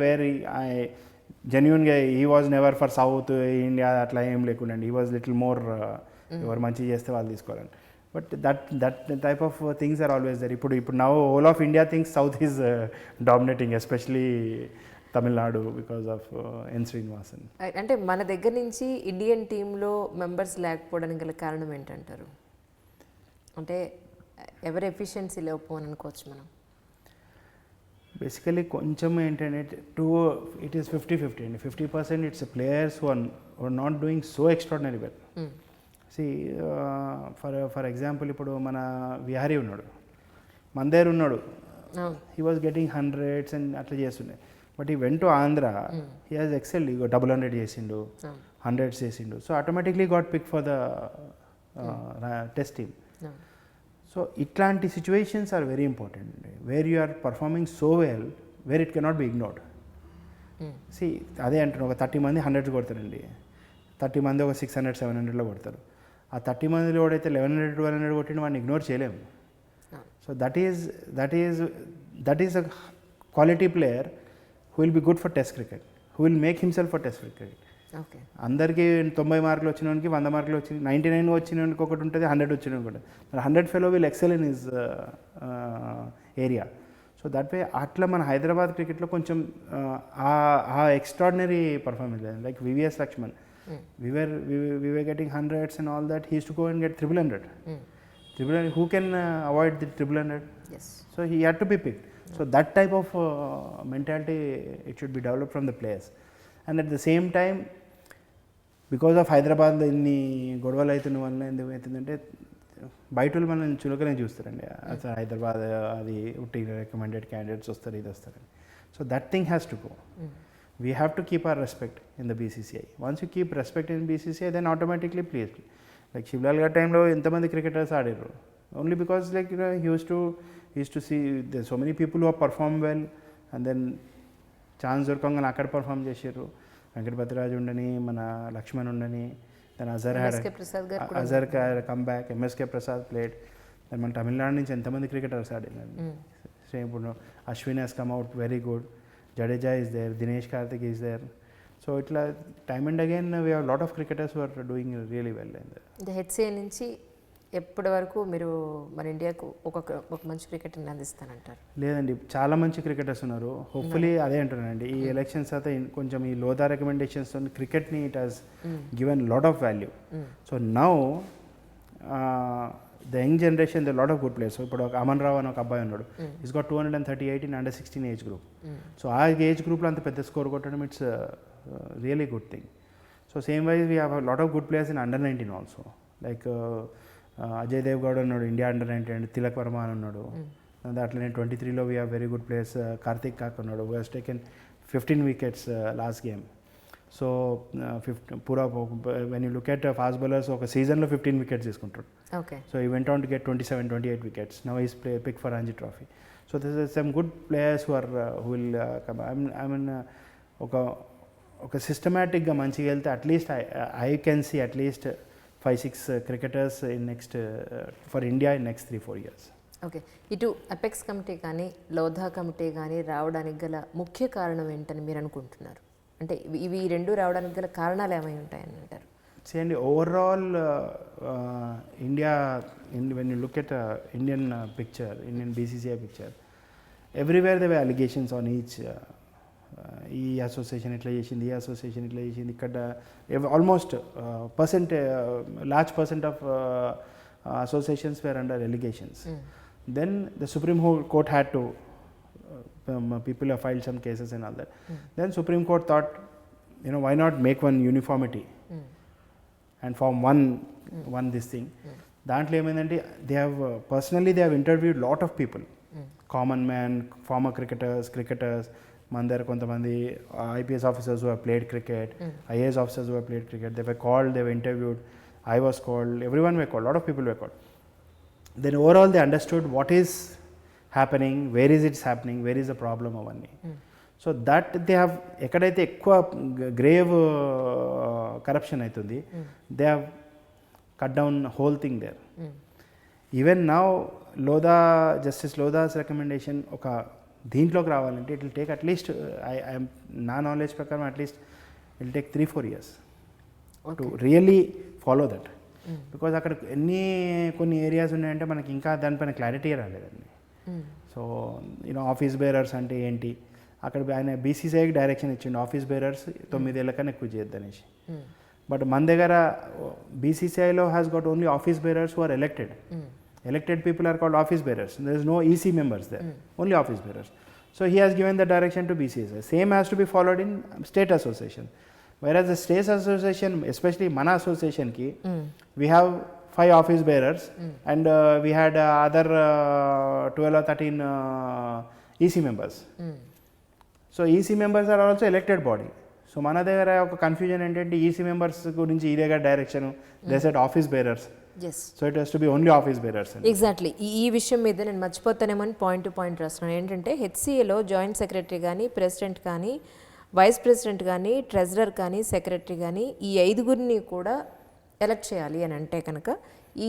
జెన్యున్గా he was never for south India అట్లా ఏం లేకుండండి. హీ వాజ్ లిటిల్ మోర్ ఎవరు మంచి చేస్తే వాళ్ళు తీసుకోవాలని. But that type of things are always there. ఇప్పుడు now whole of India things south is dominating, especially Tamil Nadu because of ఎన్ శ్రీనివాసన్. అంటే మన దగ్గర నుంచి ఇండియన్ టీంలో మెంబర్స్ లేకపోవడానికి గల కారణం ఏంటంటారు? అంటే ఎవరి ఎఫిషియన్సీ లేకపోని అనుకోవచ్చు మనం. బేసికలీ కొంచెం ఏంటంటే ఇట్ ఈస్ 50-50 అండి. 50% it's players who are not doing so extraordinary well. See for example ఇప్పుడు మన విహారీ ఉన్నాడు, మన దగ్గర ఉన్నాడు, he was getting 100s and అట్లా చేస్తుండే. But he went to Andhra, he has excelled, 100 చేసిండు, 100s చేసిండు. So automatically got pick for the test team. So ఇట్లాంటి situations are very important, where you are performing so well, where it cannot be ignored. See అదే అంటున్నాను, ఒక 30 మంది 100s కొడతారండి, 30 మంది ఒక 600-700లో కొడతారు. ఆ 30 మందిలో ఎవడైతే 1100-1200 కొట్టిన వాడిని ఇగ్నోర్ చేయలేము. So that is a quality player who will be good for test cricket, who will make himself for test cricket. Okay. అందరికీ 90 మార్కులు వచ్చినోనికి 100 మార్కులు వచ్చి 99 వచ్చినోనికి ఒకటి ఉంటుంది, 100 వచ్చినోనికి ఒకటి. మరి 100 fellow will excel in his area. So that way అట్లా మన హైదరాబాద్ క్రికెట్లో కొంచెం ఆ ఎక్స్ట్రాడినరీ పర్ఫార్మెన్స్ లేదు. Like VVS Laxman, we were getting hundreds and all that. He used to go and get 300. 300. Who can avoid the 300? Yes. So he had to be picked. So that type of mentality, it should be developed from the players. And at the same time, because of Hyderabad inni గొడవలు అవుతున్న వల్ల ఏమవుతుందంటే బయట వాళ్ళు మనల్ని చులకనే చూస్తారండి. అసలు హైదరాబాద్ అది ఉట్టి రికమెండెడ్ క్యాండిడేట్స్ వస్తారు, ఇది వస్తారని. So that thing has to go. We have to keep our respect in the BCCI. Once you keep respect in BCCI, then automatically please. Like Shivlal gaరి టైంలో ఎంతమంది క్రికెటర్స్ ఆడారు, only because like he used to see there so many people who have performed well, and then chance దొరకంగానే అక్కడ perform చేశారు. వెంకటపతిరాజు ఉండని, మన లక్ష్మణ్ ఉండని, then Azhar come back, MSK Prasad played. Then మన తమిళనాడు నుంచి ఎంతమంది క్రికెటర్స్ ఆడినారు. సేమ్ ఇప్పుడు Ashwin has come out very good, Jadeja is there, Dinesh Karthik is there. So itla time and again we have a lot of cricketers who are doing really well in the HCA నుంచి ఎప్పటి వరకు మీరు మన ఇండియాకు ఒక మంచి క్రికెటర్ని అందిస్తానంటారు? లేదండి, చాలా మంచి క్రికెటర్స్ ఉన్నారు. హోప్ఫుల్లీ అదే అంటున్నానండి, ఈ ఎలక్షన్స్ అయితే కొంచెం ఈ లోదా రికమెండేషన్స్ క్రికెట్ని it has given lot of value. So now the young generation, there are a lot of good players. So ఇప్పుడు ఒక అమన్ రావు అని ఒక అబ్బాయి ఉన్నాడు, is got 238 in under 16 age group. So ఆ ఏజ్ గ్రూప్లో అంత పెద్ద స్కోర్ కొట్టడం it's really good thing. So same wise we have lot of good players in under 19 also. Like Ajay Dev Goud ఉన్నాడు India under 19, and Tilak Varma అని ఉన్నాడు. అట్లనే 23లో we have very good players. Karthik Kak ఉన్నాడు, who has taken 15 wickets last game. So పూరా when you look at fast bowlers ఒక సీజన్లో 15 wickets తీసుకుంటాడు. Okay. So he went on to get 27-28 wickets. Now is pick for Ranji trophy. So this is some good players who will come. I mean ఒక సిస్టమేటిక్గా మంచిగా వెళ్తే at least I can see at least 5-6 cricketers in next for India in next 3-4 years. Okay. ఇటు apex committee కానీ Lodha committee కానీ రావడానికి గల ముఖ్య కారణం ఏంటని మీరు అనుకుంటున్నారు? అంటే ఇవి రెండు రావడానికి గల కారణాలు ఏమై ఉంటాయని అంటారు? చేయండి overall India, when you look at Indian picture, Indian BCCI picture, everywhere they way allegations on each. ఈ అసోసియేషన్ ఇట్లా చేసింది, ఈ అసోసియేషన్ ఇట్లా చేసింది. ఇక్కడ almost large percent of associations were under allegations. Then the Supreme Court had to people have filed some cases and all that. Then Supreme Court thought, why not make one uniformity and form one this thing. దాంట్లో ఏమైందంటే they have interviewed lot of people, common man, former cricketers, మన దగ్గర కొంతమంది IPS officers who have played cricket, IAS officers who have played cricket. They were called, they were interviewed, I was called, everyone were called, lot of people were called. Then overall they understood what is happening, where is it happening, where is the problem అవన్నీ. So that they have ఎక్కడైతే ఎక్కువ grave corruption అవుతుంది, they have cut down whole thing there. Even now justice Lodha's recommendation ఒక దీంట్లోకి రావాలంటే it will take at least నా knowledge ప్రకారం at least it will take 3-4 years to really follow that. Because అక్కడ కొన్ని ఏరియాస్ ఉన్నాయంటే మనకి ఇంకా దానిపైన క్లారిటీ రాలేదండి. సో ఆఫీస్ బేరర్స్ అంటే ఏంటి, అక్కడ ఆయన BCCIకి డైరెక్షన్ ఇచ్చిండు ఆఫీస్ బేరర్స్ 9 ఏళ్ల కన్నా ఎక్కువ చేయొద్దు అనేసి. బట్ మన దగ్గర BCCIలో has got only office bearers who are elected. Elected people are called office bearers. There is no EC members there, only office bearers. So he has given the direction to BCCI. Same has to be followed in state association. Whereas the state association, especially Mana association ki, we have 5 office bearers and we had other 12 or 13 EC members. So EC members are also elected body. So మన దగ్గర ఒక confusion ఏంటంటే EC members గురించి ఇదేగా direction, they said office bearers. So it has to be only office bearers. Exactly ఈ విషయం మీద నేను మర్చిపోతానేమో అని పాయింట్ టు పాయింట్ రాస్తున్నాను. ఏంటంటే HCAలో జాయింట్ సెక్రటరీ కానీ, ప్రెసిడెంట్ కానీ, వైస్ ప్రెసిడెంట్ కానీ, ట్రెజరర్ కానీ, సెక్రటరీ కానీ ఈ 5గురిని కూడా ఎలక్ట్ చేయాలి అని అంటే కనుక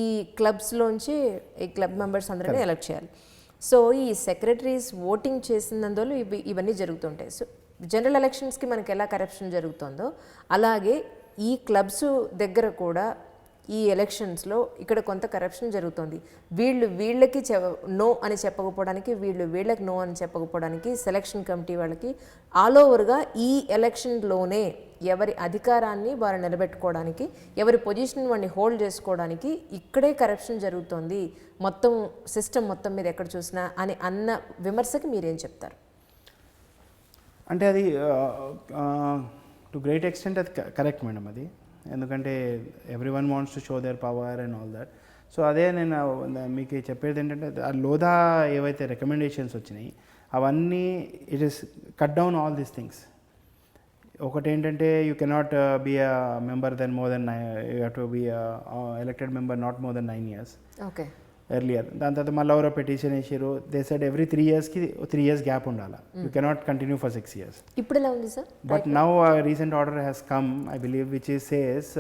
ఈ క్లబ్స్లోంచి ఈ క్లబ్ మెంబర్స్ అందరినీ ఎలక్ట్ చేయాలి. సో ఈ సెక్రటరీస్ ఓటింగ్ చేసినందువల్ల ఇవన్నీ జరుగుతుంటాయి. సో జనరల్ ఎలక్షన్స్కి మనకి ఎలా కరప్షన్ జరుగుతుందో అలాగే ఈ క్లబ్స్ దగ్గర కూడా ఈ ఎలక్షన్స్లో ఇక్కడ కొంత కరప్షన్ జరుగుతుంది. వీళ్ళకి నో అని చెప్పకపోవడానికి, వీళ్ళకి నో అని చెప్పకపోవడానికి సెలక్షన్ కమిటీ వాళ్ళకి ఆల్ ఓవర్గా ఈ ఎలక్షన్లోనే ఎవరి అధికారాన్ని వారు నిలబెట్టుకోవడానికి, ఎవరి పొజిషన్ వాడిని హోల్డ్ చేసుకోవడానికి ఇక్కడే కరప్షన్ జరుగుతుంది మొత్తం సిస్టమ్ మొత్తం మీద ఎక్కడ చూసినా అని అన్న విమర్శకి మీరేం చెప్తారు? అంటే అది టు గ్రేట్ ఎక్స్టెంట్ అది కరెక్ట్ మేడం. అది ఎందుకంటే every one wants to show there power and all that. So అదే నేను మీకు చెప్పేది ఏంటంటే ఆ లోధా ఏవైతే రికమెండేషన్స్ వచ్చినాయి అవన్నీ it is cut down all these things. ఒకటి ఏంటంటే you cannot be a member than more than you have to be elected member not more than 9 years okay earlier. దాని తర్వాత మళ్ళీ ఎవరో పిటిషన్ వేసారు, దే సెడ్ ఎవ్రీ 3 yearsకి 3 years gap ఉండాలి, you cannot continue for 6 years. ఇప్పుడు ఎలా ఉంది sir? But now recent order has come I believe which is says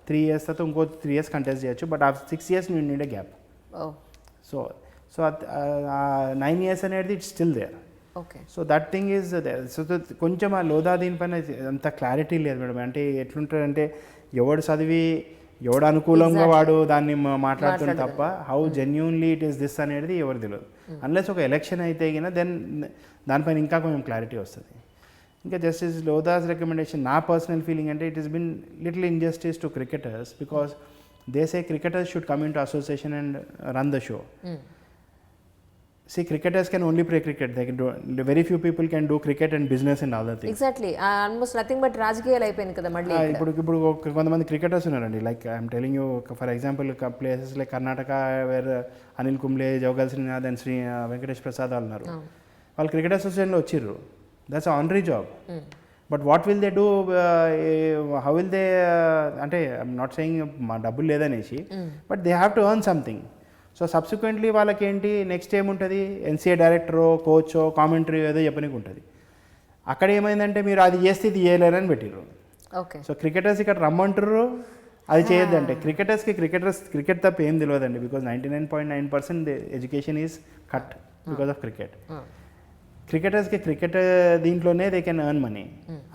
3 years తర్వాత ఇంకో 3 years కంటెస్ట్ చేయొచ్చు, బట్ ఆ 6 years you need a gap. So so 9 years అనేది it's still there. Okay. So that thing is there. So కొంచెం ఆ లోదా దీనిపైన అంత clarity లేదు మేడం. అంటే ఎట్లుంటుందంటే ఎవడు చదివి ఎవడు అనుకూలంగా వాడు దాన్ని మాట్లాడుతుంది తప్ప how genuinely it is this అనేది ఎవరు తెలియదు. అన్లెస్ ఒక ఎలక్షన్ అయితే గిన దెన్ దానిపైన ఇంకా కొంచెం క్లారిటీ వస్తుంది. ఇంకా జస్టిస్ లోదాస్ రికమెండేషన్ నా పర్సనల్ ఫీలింగ్ అంటే it is been little injustice to cricketers because they say cricketers should come in to association and run the show. See, cricketers can only play cricket. They can do, very few people can do cricket and business and other things. Exactly. Almost nothing but రాజకీయాలు అయిపోయింది కదా మళ్ళీ. ఇప్పుడు కొంతమంది cricketers ఉన్నారండి. Like I'm telling you for example places like Karnataka where Anil Kumble, Javagal Srinath and Venkatesh Prasad వాళ్ళు ఉన్నారు. వాళ్ళు క్రికెట్ అసోసియేషన్లో వచ్చిర్రు. That's honorary job. But what will they do, how will they, అంటే ఐఎమ్ నాట్ సెయింగ్ మా డబ్బులు లేదనేసి, but they have to earn something. So subsequently వాళ్ళకి ఏంటి నెక్స్ట్ ఏముంటుంది, ఎన్సీఏ డైరెక్టరో కోచో కామెంటరీ ఏదో చెప్పనికి ఉంటుంది. అక్కడ ఏమైందంటే మీరు అది చేస్తే ఇది చేయలేరని పెట్టిర్రు. ఓకే. సో క్రికెటర్స్ ఇక్కడ రమ్మంటారు, అది చేయొద్దంటే క్రికెట్ తప్ప ఏం తెలియదండి. Because 99.9% education is cut because of cricket. క్రికెటర్స్కి క్రికెట్ దీంట్లోనే they can earn money,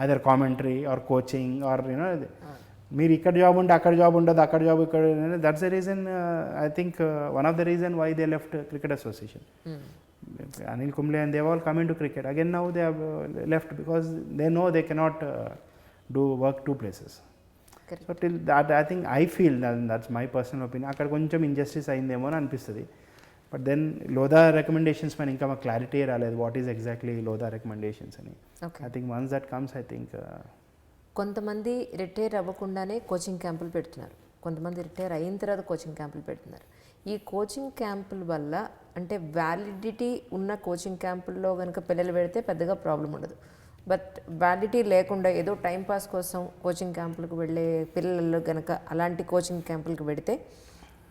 other commentary or coaching or you know. మీరు ఇక్కడ జాబ్ ఉంటే అక్కడ జాబ్ ఉండదు, అక్కడ జాబ్ ఇక్కడ. That's the reason I think one of the reason why they left cricket association. Anil Kumble and they have all come into cricket. Again now they have left because they know they cannot do work two places. Correct. So till that I think I feel that's my personal opinion. అక్కడ కొంచెం injustice అయిందేమో అని అనిపిస్తుంది. But then Lodha recommendations పైన ఇంకా మాకు clarity రాలేదు what is exactly Lodha recommendations అని. I think once that comes I think. కొంతమంది రిటైర్ అవ్వకుండానే కోచింగ్ క్యాంపులు పెడుతున్నారు, కొంతమంది రిటైర్ అయిన తర్వాత కోచింగ్ క్యాంపులు పెడుతున్నారు. ఈ కోచింగ్ క్యాంపుల వల్ల అంటే వ్యాలిడిటీ ఉన్న కోచింగ్ క్యాంపుల్లో కనుక పిల్లలు పెడితే పెద్దగా ప్రాబ్లం ఉండదు. బట్ వ్యాలిడిటీ లేకుండా ఏదో టైంపాస్ కోసం కోచింగ్ క్యాంపులకు వెళ్ళే పిల్లలు కనుక అలాంటి కోచింగ్ క్యాంపులకు పెడితే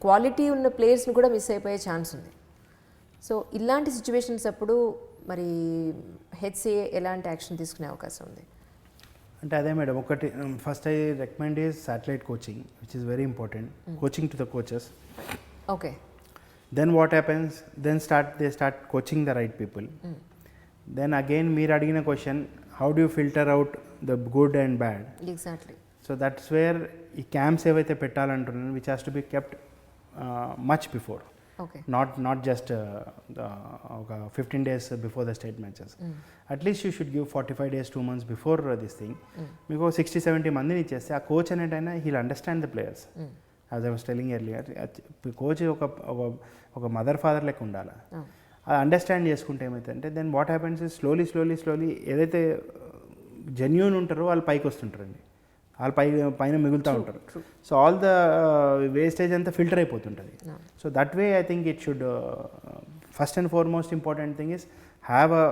క్వాలిటీ ఉన్న ప్లేయర్స్ని కూడా మిస్ అయిపోయే ఛాన్స్ ఉంది. సో ఇలాంటి సిచ్యువేషన్స్ అప్పుడు మరి హెచ్సిఏ ఎలాంటి యాక్షన్ తీసుకునే అవకాశం ఉంది? అంటే అదే మేడం, ఒకటి first I recommend is satellite coaching which is very important. Coaching to the coaches. Okay. Then what happens, then they start coaching the right people. Then again మీరు అడిగిన question, how do you filter out the good and bad? Exactly. So that's where ఈ camps ఏవైతే పెట్టాలంటున్నాను which has to be kept much before. Okay. Not just 15 days before the state matches. At least you should give 45 days, 2 months before this thing. Because 60-70 మందిని ఇచ్చేస్తే ఆ coach అనేటైనా he'll understand the players. As I was telling earlier, coach ఒక mother father లెక్క ఉండాలి. అది understand చేసుకుంటే ఏమైతుందంటే then what happens is slowly ఏదైతే జెన్యూన్ ఉంటారో వాళ్ళు పైకి వస్తుంటారండి, వాళ్ళు పైన మిగులుతూ ఉంటారు. సో ఆల్ ద వేస్టేజ్ అంతా ఫిల్టర్ అయిపోతుంటుంది. So that way I think it should first and foremost important thing is have a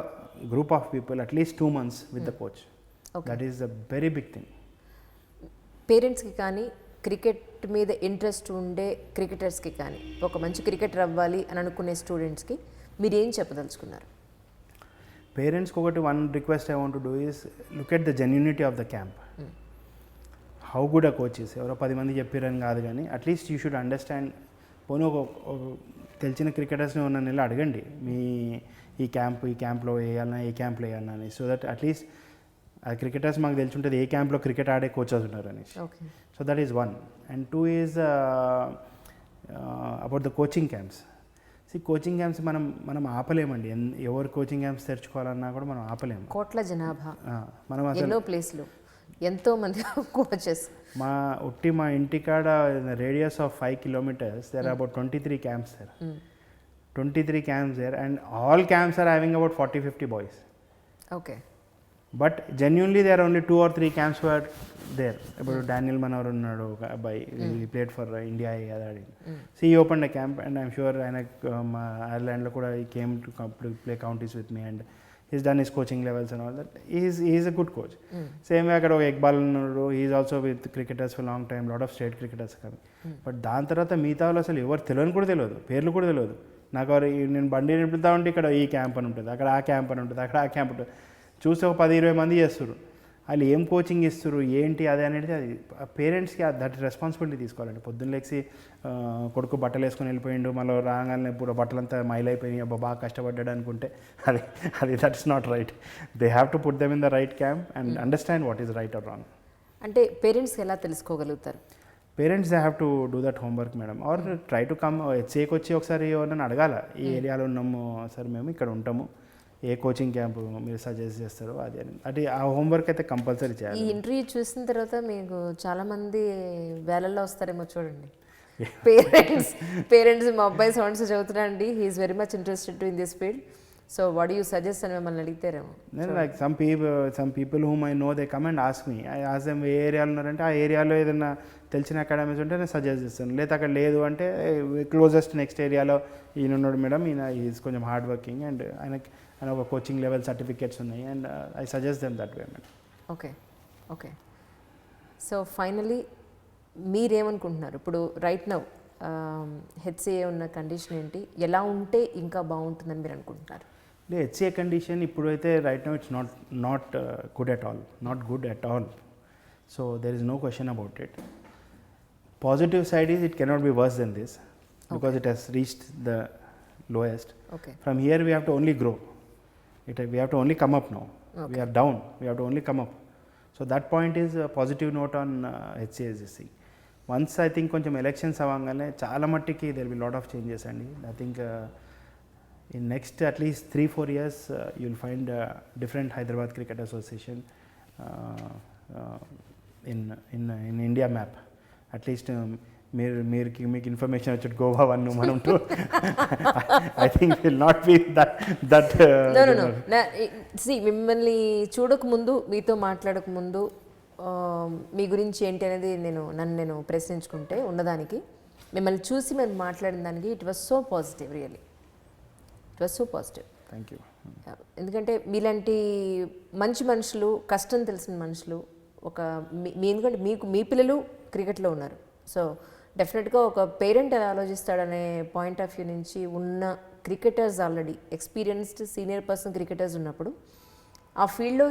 group of people at least 2 months with the coach. That is the very big thing. పేరెంట్స్కి కానీ cricket మీద interest ఉండే క్రికెటర్స్కి కానీ ఒక మంచి cricketer అవ్వాలి అని అనుకునే స్టూడెంట్స్కి మీరు ఏం చెప్పదలుచుకున్నారు? పేరెంట్స్కి ఒకటి one request I want to do is look at the genuinity of the camp. How good a coaches, ఎవరో 10 మంది చెప్పారని కాదు, కానీ అట్లీస్ట్ యూ షుడ్ అండర్స్టాండ్. పోనీ ఒక తెలిసిన క్రికెటర్స్ని ఉన్న నెల అడగండి, మీ ఈ క్యాంప్లో వేయాలన్నా ఈ క్యాంప్లో వేయాలన్నా అని. సో దట్ అట్లీస్ట్ ఆ క్రికెటర్స్ మాకు తెలిసి ఉంటుంది ఏ క్యాంప్లో క్రికెట్ ఆడే కోచెస్ ఉన్నారు అనేసి. Okay. So that is one. And two is about the coaching camps. Coaching camps మనం ఆపలేమండి. ఎవరు కోచింగ్ క్యాంప్స్ తెరుచుకోవాలన్నా కూడా మనం ఆపలేము. కోట్ల జనాభా, మనం ఎన్నో ప్లేస్లు, ఎంతో మంది కోచెస్. మా ఇంటికాడ radius of 5 kilometers there are about 23 camps there. 23 camps there, and all camps are having about 40-50 boys. Okay. But genuinely there are only 2 or 3 camps who are there. About Daniel Manohar unnadu, ఒక అబ్బాయి, he played for India. So he opened a camp, and I'm sure Ireland lo kuda he came to play counties with me, and he's done his coaching levels and all that. He's a good coach. Same way akkada oka Iqbal unnadu, he is also with cricketers for long time, lot of state cricketers coming. But దాని తర్వాత మిగతా వాళ్ళు అసలు ఎవరు తెలియని కూడా తెలియదు, పేర్లు కూడా తెలియదు నాకు. నేను బండి నింపుతా ఉంటే ఇక్కడ ఈ క్యాంప్ అని ఉంటుంది, అక్కడ ఆ క్యాంప్ అని ఉంటుంది, అక్కడ ఆ క్యాంప్ ఉంటుంది. చూస్తే ఒక 10-20 మంది చేస్తారు. వాళ్ళు ఏం కోచింగ్ ఇస్తారు ఏంటి అది అనేది అది పేరెంట్స్కి దట్ రెస్పాన్సిబిలిటీ తీసుకోవాలండి. పొద్దున్న లేచి కొడుకు బట్టలు వేసుకొని వెళ్ళిపోయిండు, మళ్ళీ రాగానే ఇప్పుడు బట్టలంతా మైలైపోయినాయి, బాగా కష్టపడ్డాడు అనుకుంటే అది that's not right. They have to put them in the right camp and understand what is right or wrong. అంటే పేరెంట్స్ ఎలా తెలుసుకోగలుగుతారు? Parents they have to do that homework madam, or try to come హెచ్ఏకి వచ్చి ఒకసారి ఎవరైనా అడగాల, ఈ ఏరియాలో ఉన్నాము సార్, మేము ఇక్కడ ఉంటాము, ఏ కోచింగ్ క్యాంపు మీరు సజెస్ట్ చేస్తారు అది అని. అంటే ఆ హోంవర్క్ అయితే కంపల్సరీ చేయాలి. ఈ ఇంటర్వ్యూ చూసిన తర్వాత మీకు చాలామంది వేలల్లో వస్తారేమో చూడండి. పేరెంట్స్ మా అబ్బాయి సౌండ్స్ చదువుతున్నాండి, he is very much interested to in this field, so what you suggest అని మిమ్మల్ని అడిగితేరేమో. నేను like some people whom I know they come and ask me, I ask them ఏ ఏరియాలో ఉన్నారంటే ఆ ఏరియాలో ఏదైనా తెలిసిన అకాడమీస్ ఉంటే నేను సజెస్ట్ చేస్తాను. లేదా అక్కడ లేదు అంటే క్లోజెస్ట్ నెక్స్ట్ ఏరియాలో ఈయన ఉన్నాడు మేడం, ఈయన ఈజ్ కొంచెం హార్డ్ వర్కింగ్ అండ్ ఆయన ఒక కోచింగ్ లెవెల్ సర్టిఫికేట్స్ ఉన్నాయి, and I suggest them that way madam. Okay. So finally మీరేమనుకుంటున్నారు ఇప్పుడు రైట్ నౌ హెచ్సిఏ ఉన్న కండిషన్ ఏంటి, ఎలా ఉంటే ఇంకా బాగుంటుందని మీరు అనుకుంటున్నారు? హెచ్సిఏ కండిషన్ ఇప్పుడైతే right now it's not good at all. So there is no question about it. Positive side is it cannot be worse than this because it has reached the lowest. From here we have to only grow. We have to only come up now. We are down, we have to only come up. So that point is a positive note on HCASC. Once I think కొంచెం elections అవ్వగానే చాలా మట్టికి there will be lot of changes అండి. I think in next at least 3-4 years you will find different Hyderabad Cricket Association in India map. At least మీకు information వచ్చి గోవా 1 మనం 2 I think will not be that మిమ్మల్ని చూడకముందు, మీతో మాట్లాడకముందు మీ గురించి ఏంటి అనేది నేను ప్రశ్నించుకుంటే ఉన్నదానికి, మిమ్మల్ని చూసి మేము మాట్లాడిన దానికి it was so positive, really it was so positive. Thank you. ఎందుకంటే మీలాంటి మంచి మనుషులు, కష్టం తెలిసిన మనుషులు, ఎందుకంటే మీ పిల్లలు క్రికెట్లో ఉన్నారు. సో డెఫినెట్గా ఒక పేరెంట్ ఎలా ఆలోచిస్తాడనే పాయింట్ ఆఫ్ వ్యూ నుంచి ఉన్న cricketers, already experienced senior person cricketers ఉన్నప్పుడు ఆ ఫీల్డ్లో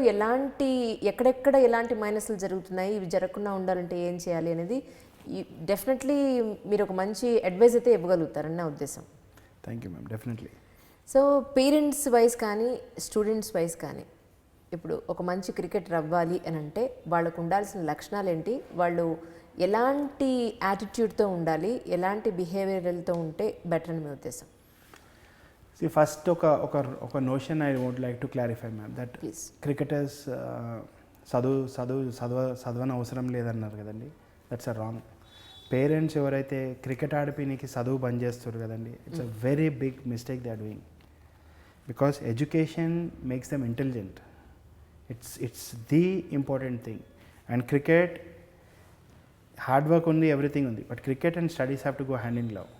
ఎక్కడెక్కడ ఎలాంటి మైనస్లు జరుగుతున్నాయి, ఇవి జరగకుండా ఉండాలంటే ఏం చేయాలి అనేది డెఫినెట్లీ మీరు ఒక మంచి అడ్వైస్ అయితే ఇవ్వగలుగుతారని నా ఉద్దేశం. Thank you ma'am, definitely. So parents wise కానీ స్టూడెంట్స్ వైజ్ కానీ ఇప్పుడు ఒక మంచి క్రికెటర్ అవ్వాలి అని అంటే వాళ్ళకు ఉండాల్సిన లక్షణాలు ఏంటి, వాళ్ళు ఎలాంటి యాటిట్యూడ్తో ఉండాలి, ఎలాంటి బిహేవియర్తో ఉంటే బెటర్ అని మీ ఉద్దేశం? ఫస్ట్ ఒక notion I would like to clarify ma'am, that cricketers చదవని అవసరం లేదన్నారు కదండి, దట్స్ అ రాంగ్. పేరెంట్స్ ఎవరైతే క్రికెట్ ఆడిపోయినకి చదువు బంద్ చేస్తారు కదండి, it's a very big mistake they are doing. Because education makes them intelligent. It's the important thing. And cricket, hard work ఉంది, everything ఉంది, but cricket and studies have to go hand in glove.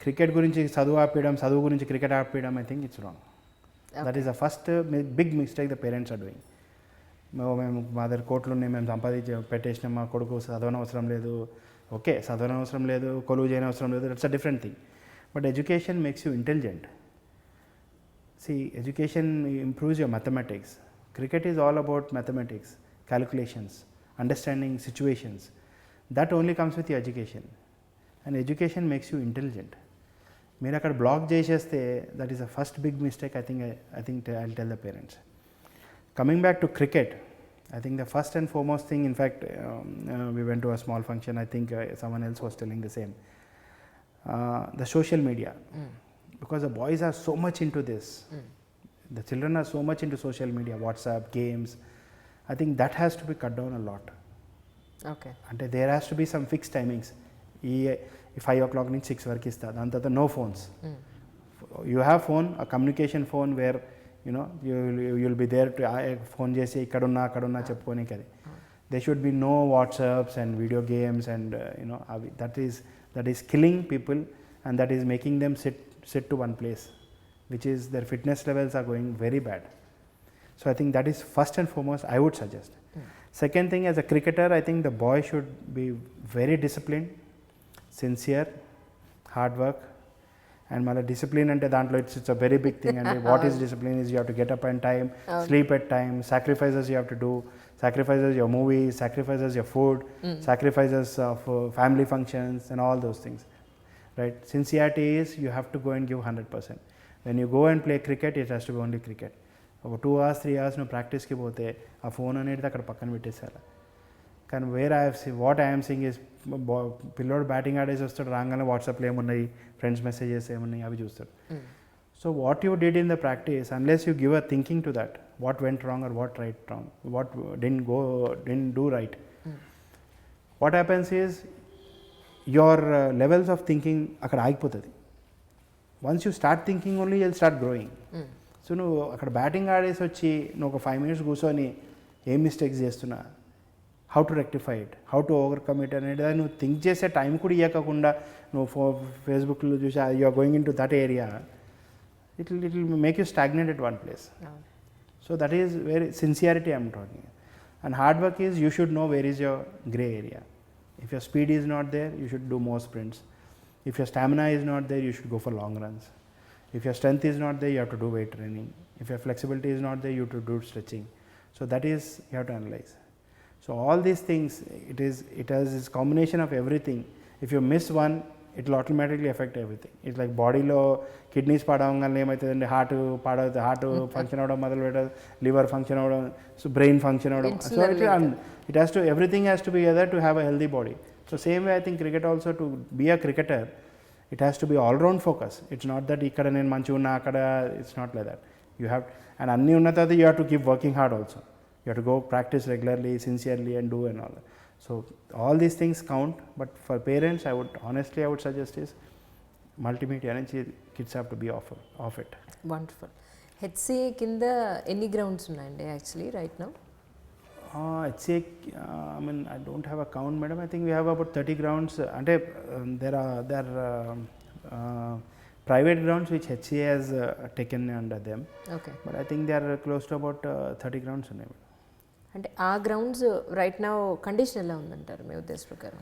Cricket గురించి చదువు ఆపేయడం, చదువు గురించి cricket ఆపేయడం, I think it's wrong. That is the first big mistake the parents are doing. మేము మా దగ్గర కోట్లు ఉన్నాయి, మేము సంపాదించి పెట్టేసినాం, మా కొడుకు చదవని అవసరం లేదు. ఓకే, చదవని అవసరం లేదు, కొలువు చేయని అవసరం లేదు, that's a different thing. But education makes you intelligent. See, education improves your mathematics. Cricket is all about mathematics, calculations, understanding situations. That only comes with your education. And education makes you intelligent. మీరు అక్కడ block చేసేస్తే that is the first big mistake I think I'll tell the parents. Coming back to cricket, I think the first and foremost thing, in fact, we went to a small function, I think someone else was telling the same. The social media, because the boys are so much into this. The children are so much into social media, WhatsApp, games. I think that has to be cut down a lot. Okay అంటే there has to be some fixed timings. ఈ 5 o'clock నుంచి 6 వరకు ఇస్తా, దాని తర్వాత no phones. You have phone, a communication phone where you'll be there to phone చేసి ఇక్కడున్నా అక్కడున్నా చెప్పుకోనికి. అది there should be no WhatsApps and video games and that is killing people, and that is making them sit to one place, which is their fitness levels are going very bad. So I think that is first and foremost I would suggest. Second thing, as a cricketer, I think the boy should be very disciplined, sincere, hard work. And mala discipline ante dantlo it's a very big thing, and what is discipline is you have to get up on time, sleep at time, sacrifices you have to do, sacrifices your movies, sacrifices your food, sacrifices of family functions and all those things, right? Sincerity is you have to go and give 100%. When you go and play cricket, it has to be only cricket. ఒక 2 hours 3 hours నువ్వు ప్రాక్టీస్కి పోతే ఆ phone అనేది అక్కడ పక్కన పెట్టేసేయాలి. కానీ what I'm seeing is పిల్లోడు బ్యాటింగ్ ఆడేసి వస్తాడు, రాగానే వాట్సాప్లో ఏమున్నాయి, ఫ్రెండ్స్ మెసేజెస్ ఏమున్నాయి అవి చూస్తాడు. So what you did in the practice, unless you give a thinking to that, what went wrong or what right wrong, what didn't do right, what happens is your levels of thinking అక్కడ ఆగిపోతుంది. Once you start thinking only you'll start growing. So నువ్వు అక్కడ batting ఆడేసి వచ్చి నువ్వు ఒక 5 minutes కూర్చొని ఏం mistakes చేస్తున్నా, how to rectify it, how to overcome it అనేది నువ్వు థింక్ చేసే టైం కూడా ఇవ్వకుండా నువ్వు ఫేస్బుక్లో చూసి you are going into that area, it will make you stagnate at one place. So that is very sincerity I'm talking. And hard work is you should know where is your grey area. If your speed is not there, you should do more sprints. If your stamina is not there, you should go for long runs. If your strength is not there, you have to do weight training. If your flexibility is not there, you have to do stretching. So that is, you have to analyze. So all these things, it has this combination of everything. If you miss one, it will automatically affect everything. It's like body lo kidneys padavangane emaitadandi, heart function avadam modalu petadu, liver function avadam, so brain function avadam. So it has to, everything has to be there to have a healthy body. So same way I think cricket also, to be a cricketer, it has to be all round focus. It's not that ikkada nenu manchiga unna akada, it's not like that. You have, and anni unna tarvata you have to keep working hard also. You have to go practice regularly, sincerely, and do and all that. So all these things count, but for parents I would suggest is multimedia nunchi kids have to be off it. Wonderful. HCA కింద ఎన్ని grounds ఉన్నాయండి actually right now? HCA, I mean, I don't have a count, madam. I think we have about 30 grounds. Ante there are private grounds which HCA has taken under them. Okay. But I think they are close to about 30 grounds ఉన్నాయి. అంటే ఆ grounds right now condition ఎలా ఉందంటారు మీ ఉద్దేశ ప్రకారం?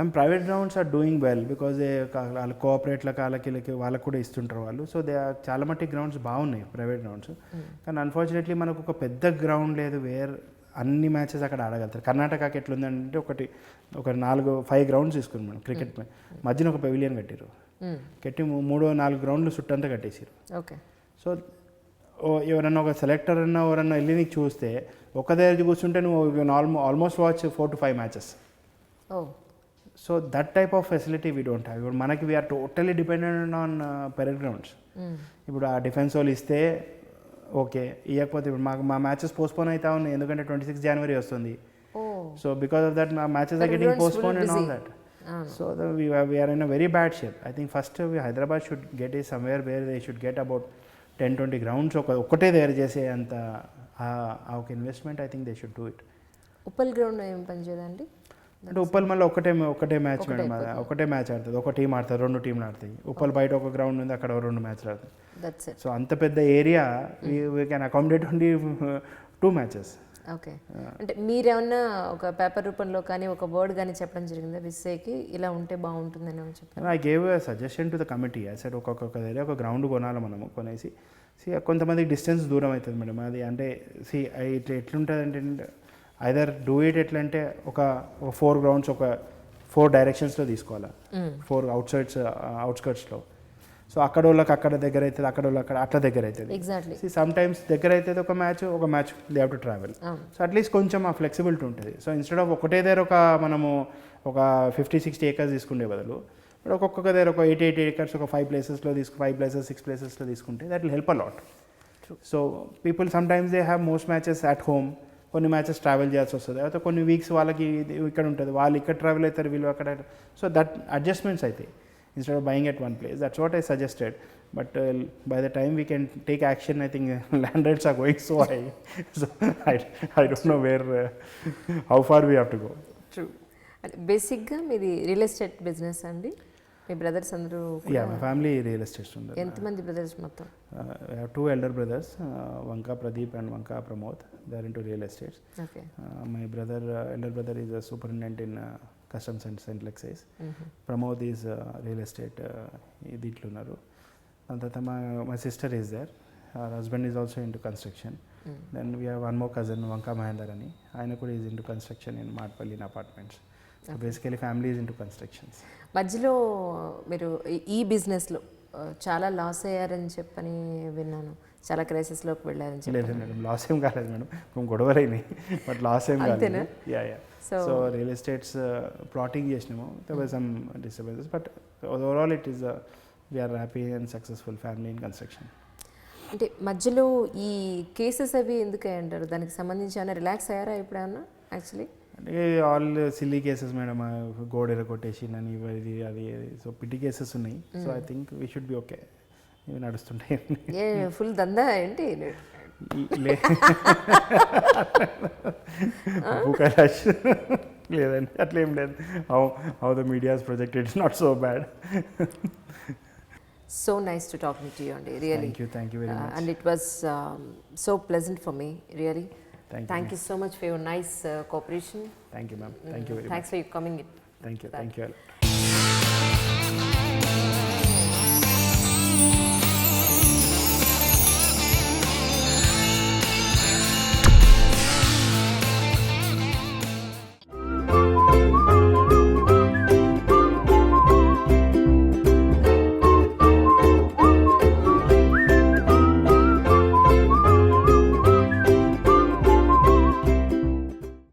And private grounds are doing well, because వాళ్ళ కోఆపరేట్లకు వాళ్ళకి కూడా ఇస్తుంటారు వాళ్ళు. సో దే చాలా మట్టి గ్రౌండ్స్ బాగున్నాయి ప్రైవేట్ గ్రౌండ్స్. కానీ అన్ఫార్చునేట్లీ మనకు ఒక పెద్ద గ్రౌండ్ లేదు వేర్ అన్ని మ్యాచెస్ అక్కడ ఆడగలుగుతారు. కర్ణాటకకి ఎట్లుందంటే ఒక 4-5 గ్రౌండ్స్ తీసుకున్నాం మనం క్రికెట్ మధ్యన ఒక పెవిలియన్ కట్టారు, కట్టి 3-4 గ్రౌండ్లు చుట్టంతా కట్టేసారు. ఓకే. సో ఎవరన్నా ఒక సెలెక్టర్ అన్నా ఎవరన్నా వెళ్ళి నీకు చూస్తే ఒక దగ్గర కూర్చుంటే నువ్వు almost watch 4 to 5 matches. So that type of facility we don't have. ఇప్పుడు మనకి we are totally dependent on parade grounds. ఇప్పుడు ఆ డిఫెన్స్ వాళ్ళు ఇస్తే ఓకే, ఇవ్వకపోతే ఇప్పుడు మా మ్యాచెస్ పోస్ట్పోన్ అవుతా ఉన్నాయి, ఎందుకంటే 26 January వస్తుంది. సో బికాస్ ఆఫ్ దట్ మా matches are getting postpone and all that. So we are in a very bad shape. I think first Hyderabad should get ఈ somewhere where they should get about 10-20 grounds ఒక్కటే తయారు చేసే అంత ఒక investment I think they should do it. Uppal ground ఏం పని చేయదండి అంటే ఉప్పల్ మళ్ళీ ఒకటే మ్యాచ్ మేడం, ఒకటే మ్యాచ్ ఆడుతుంది, ఒక టీం ఆడుతుంది, 2 టీంలు ఆడతాయి. ఉప్పల్ బయట ఒక గ్రౌండ్ ఉంది, అక్కడ 2 మ్యాచ్లు ఆడుతాయి. సో అంత పెద్ద area we can accommodate only 2 matches. Okay. అంటే మీరేమన్నా ఒక పేపర్ రూపంలో కానీ ఒక వర్డ్ కానీ చెప్పడం జరిగిందా విస్సేకి ఇలా ఉంటే బాగుంటుందని చెప్పారు? I gave a suggestion to the committee. I said ఒక్కొక్క ఏరియా ఒక గ్రౌండ్ కొనాలి మనము, కొనేసి కొంతమందికి డిస్టెన్స్ దూరం అవుతుంది మేడం. అది అంటే ఎట్లుంటుంది అంటే ఐదర్ డూ ఇట్ ఎట్లంటే ఒక 4 grounds ఒక 4 directionsలో తీసుకోవాలా, 4 అవుట్స్కర్ట్స్లో. సో అక్కడ వాళ్ళకి అక్కడ దగ్గర అవుతుంది, అక్కడ వాళ్ళు అక్కడ అట్లా దగ్గర అవుతుంది. ఎగ్జాక్ట్లీ. సమ్ టైమ్స్ దగ్గర అవుతుంది ఒక match they have to travel. So at least కొంచెం ఆ ఫ్లెక్సిబిలిటీ ఉంటుంది. సో ఇన్స్టెడ్ ఆఫ్ ఒకటే దగ్గర మనము ఒక 50-60 ఏకర్స్ తీసుకునే బదులు ఇప్పుడు ఒక్కొక్క దగ్గర ఒక 80 ఏకర్స్ ఒక 5 ప్లేసెస్లో 5 ప్లేసెస్ 6 ప్లేసెస్లో తీసుకుంటే that will help a lot. So people some times they have most matches at home, కొన్ని మ్యాచెస్ ట్రావెల్ చేయాల్సి వస్తుంది, అయితే కొన్ని వీక్స్ వాళ్ళకి ఇక్కడ ఉంటుంది, వాళ్ళు ఇక్కడ ట్రావెల్ అవుతారు, వీళ్ళు అక్కడ. సో దట్ అడ్జస్ట్మెంట్స్ అయితే instead of buying at one place, that's what I suggested. But by the time we can take action, I think land rates are going so high. So I don't know where how far we have to go. True. బేసిక్గా మీది real estate business అండి? మీ brothers అందరూ? Yeah, my family real estates ఉన్నారు. ఎంతమంది brothers మొత్తం? I have 2 elder brothers, Vanka Pratap and Vanka Pramod. They are into real estates. Okay. My brother, elder brother, is a superintendent in customs and central excise. Pramod is real estate. దీంట్లో ఉన్నారు. దాని తర్వాత my sister is there. Her husband is also into construction. Then we have one more cousin, Vanka Mahendar అని, ఆయన కూడా is into construction in Madpalli in apartments. So basically family is into constructions. మధ్యలో మీరు ఈ బిజినెస్లో చాలా loss అయ్యారని చెప్పని విన్నాను, చాలా క్రైసిస్లోకి వెళ్ళారని చెప్పి. లేదు మేడం, లాస్ ఏం కాలేదు మేడం, కొంచెం గొడవలైనాయి, బట్ లాస్ ఏం కాలేదు. Yeah. So real estates plotting చేసినాము, there were some disturbances, but overall it is we are happy and successful family in construction. అంటే మధ్యలో ఈ కేసెస్ అవి ఎందుకు అంటారు, దానికి సంబంధించి ఏమైనా రిలాక్స్ అయ్యారా ఎప్పుడైనా? యాక్చువల్లీ అంటే ఆల్ సిల్లీ కేసెస్ మేడం, గోడ ఎరగొట్టేసి అని ఇది అది, సో పిటి కేసెస్ ఉన్నాయి. So I think we should be okay, ఇవి నడుస్తుంటాయి. ఫుల్ దందా ఏంటి? భూకైలాష్ లేదండి, అట్లేం లేదు. How the medias projected it's not so bad. So nice to talking to you, Anjali. Really. Thank you very much. And it was so pleasant for me, really. Thank you so much for your nice cooperation. Thank you, ma'am. Thank you very much. Thanks for coming. Thank you.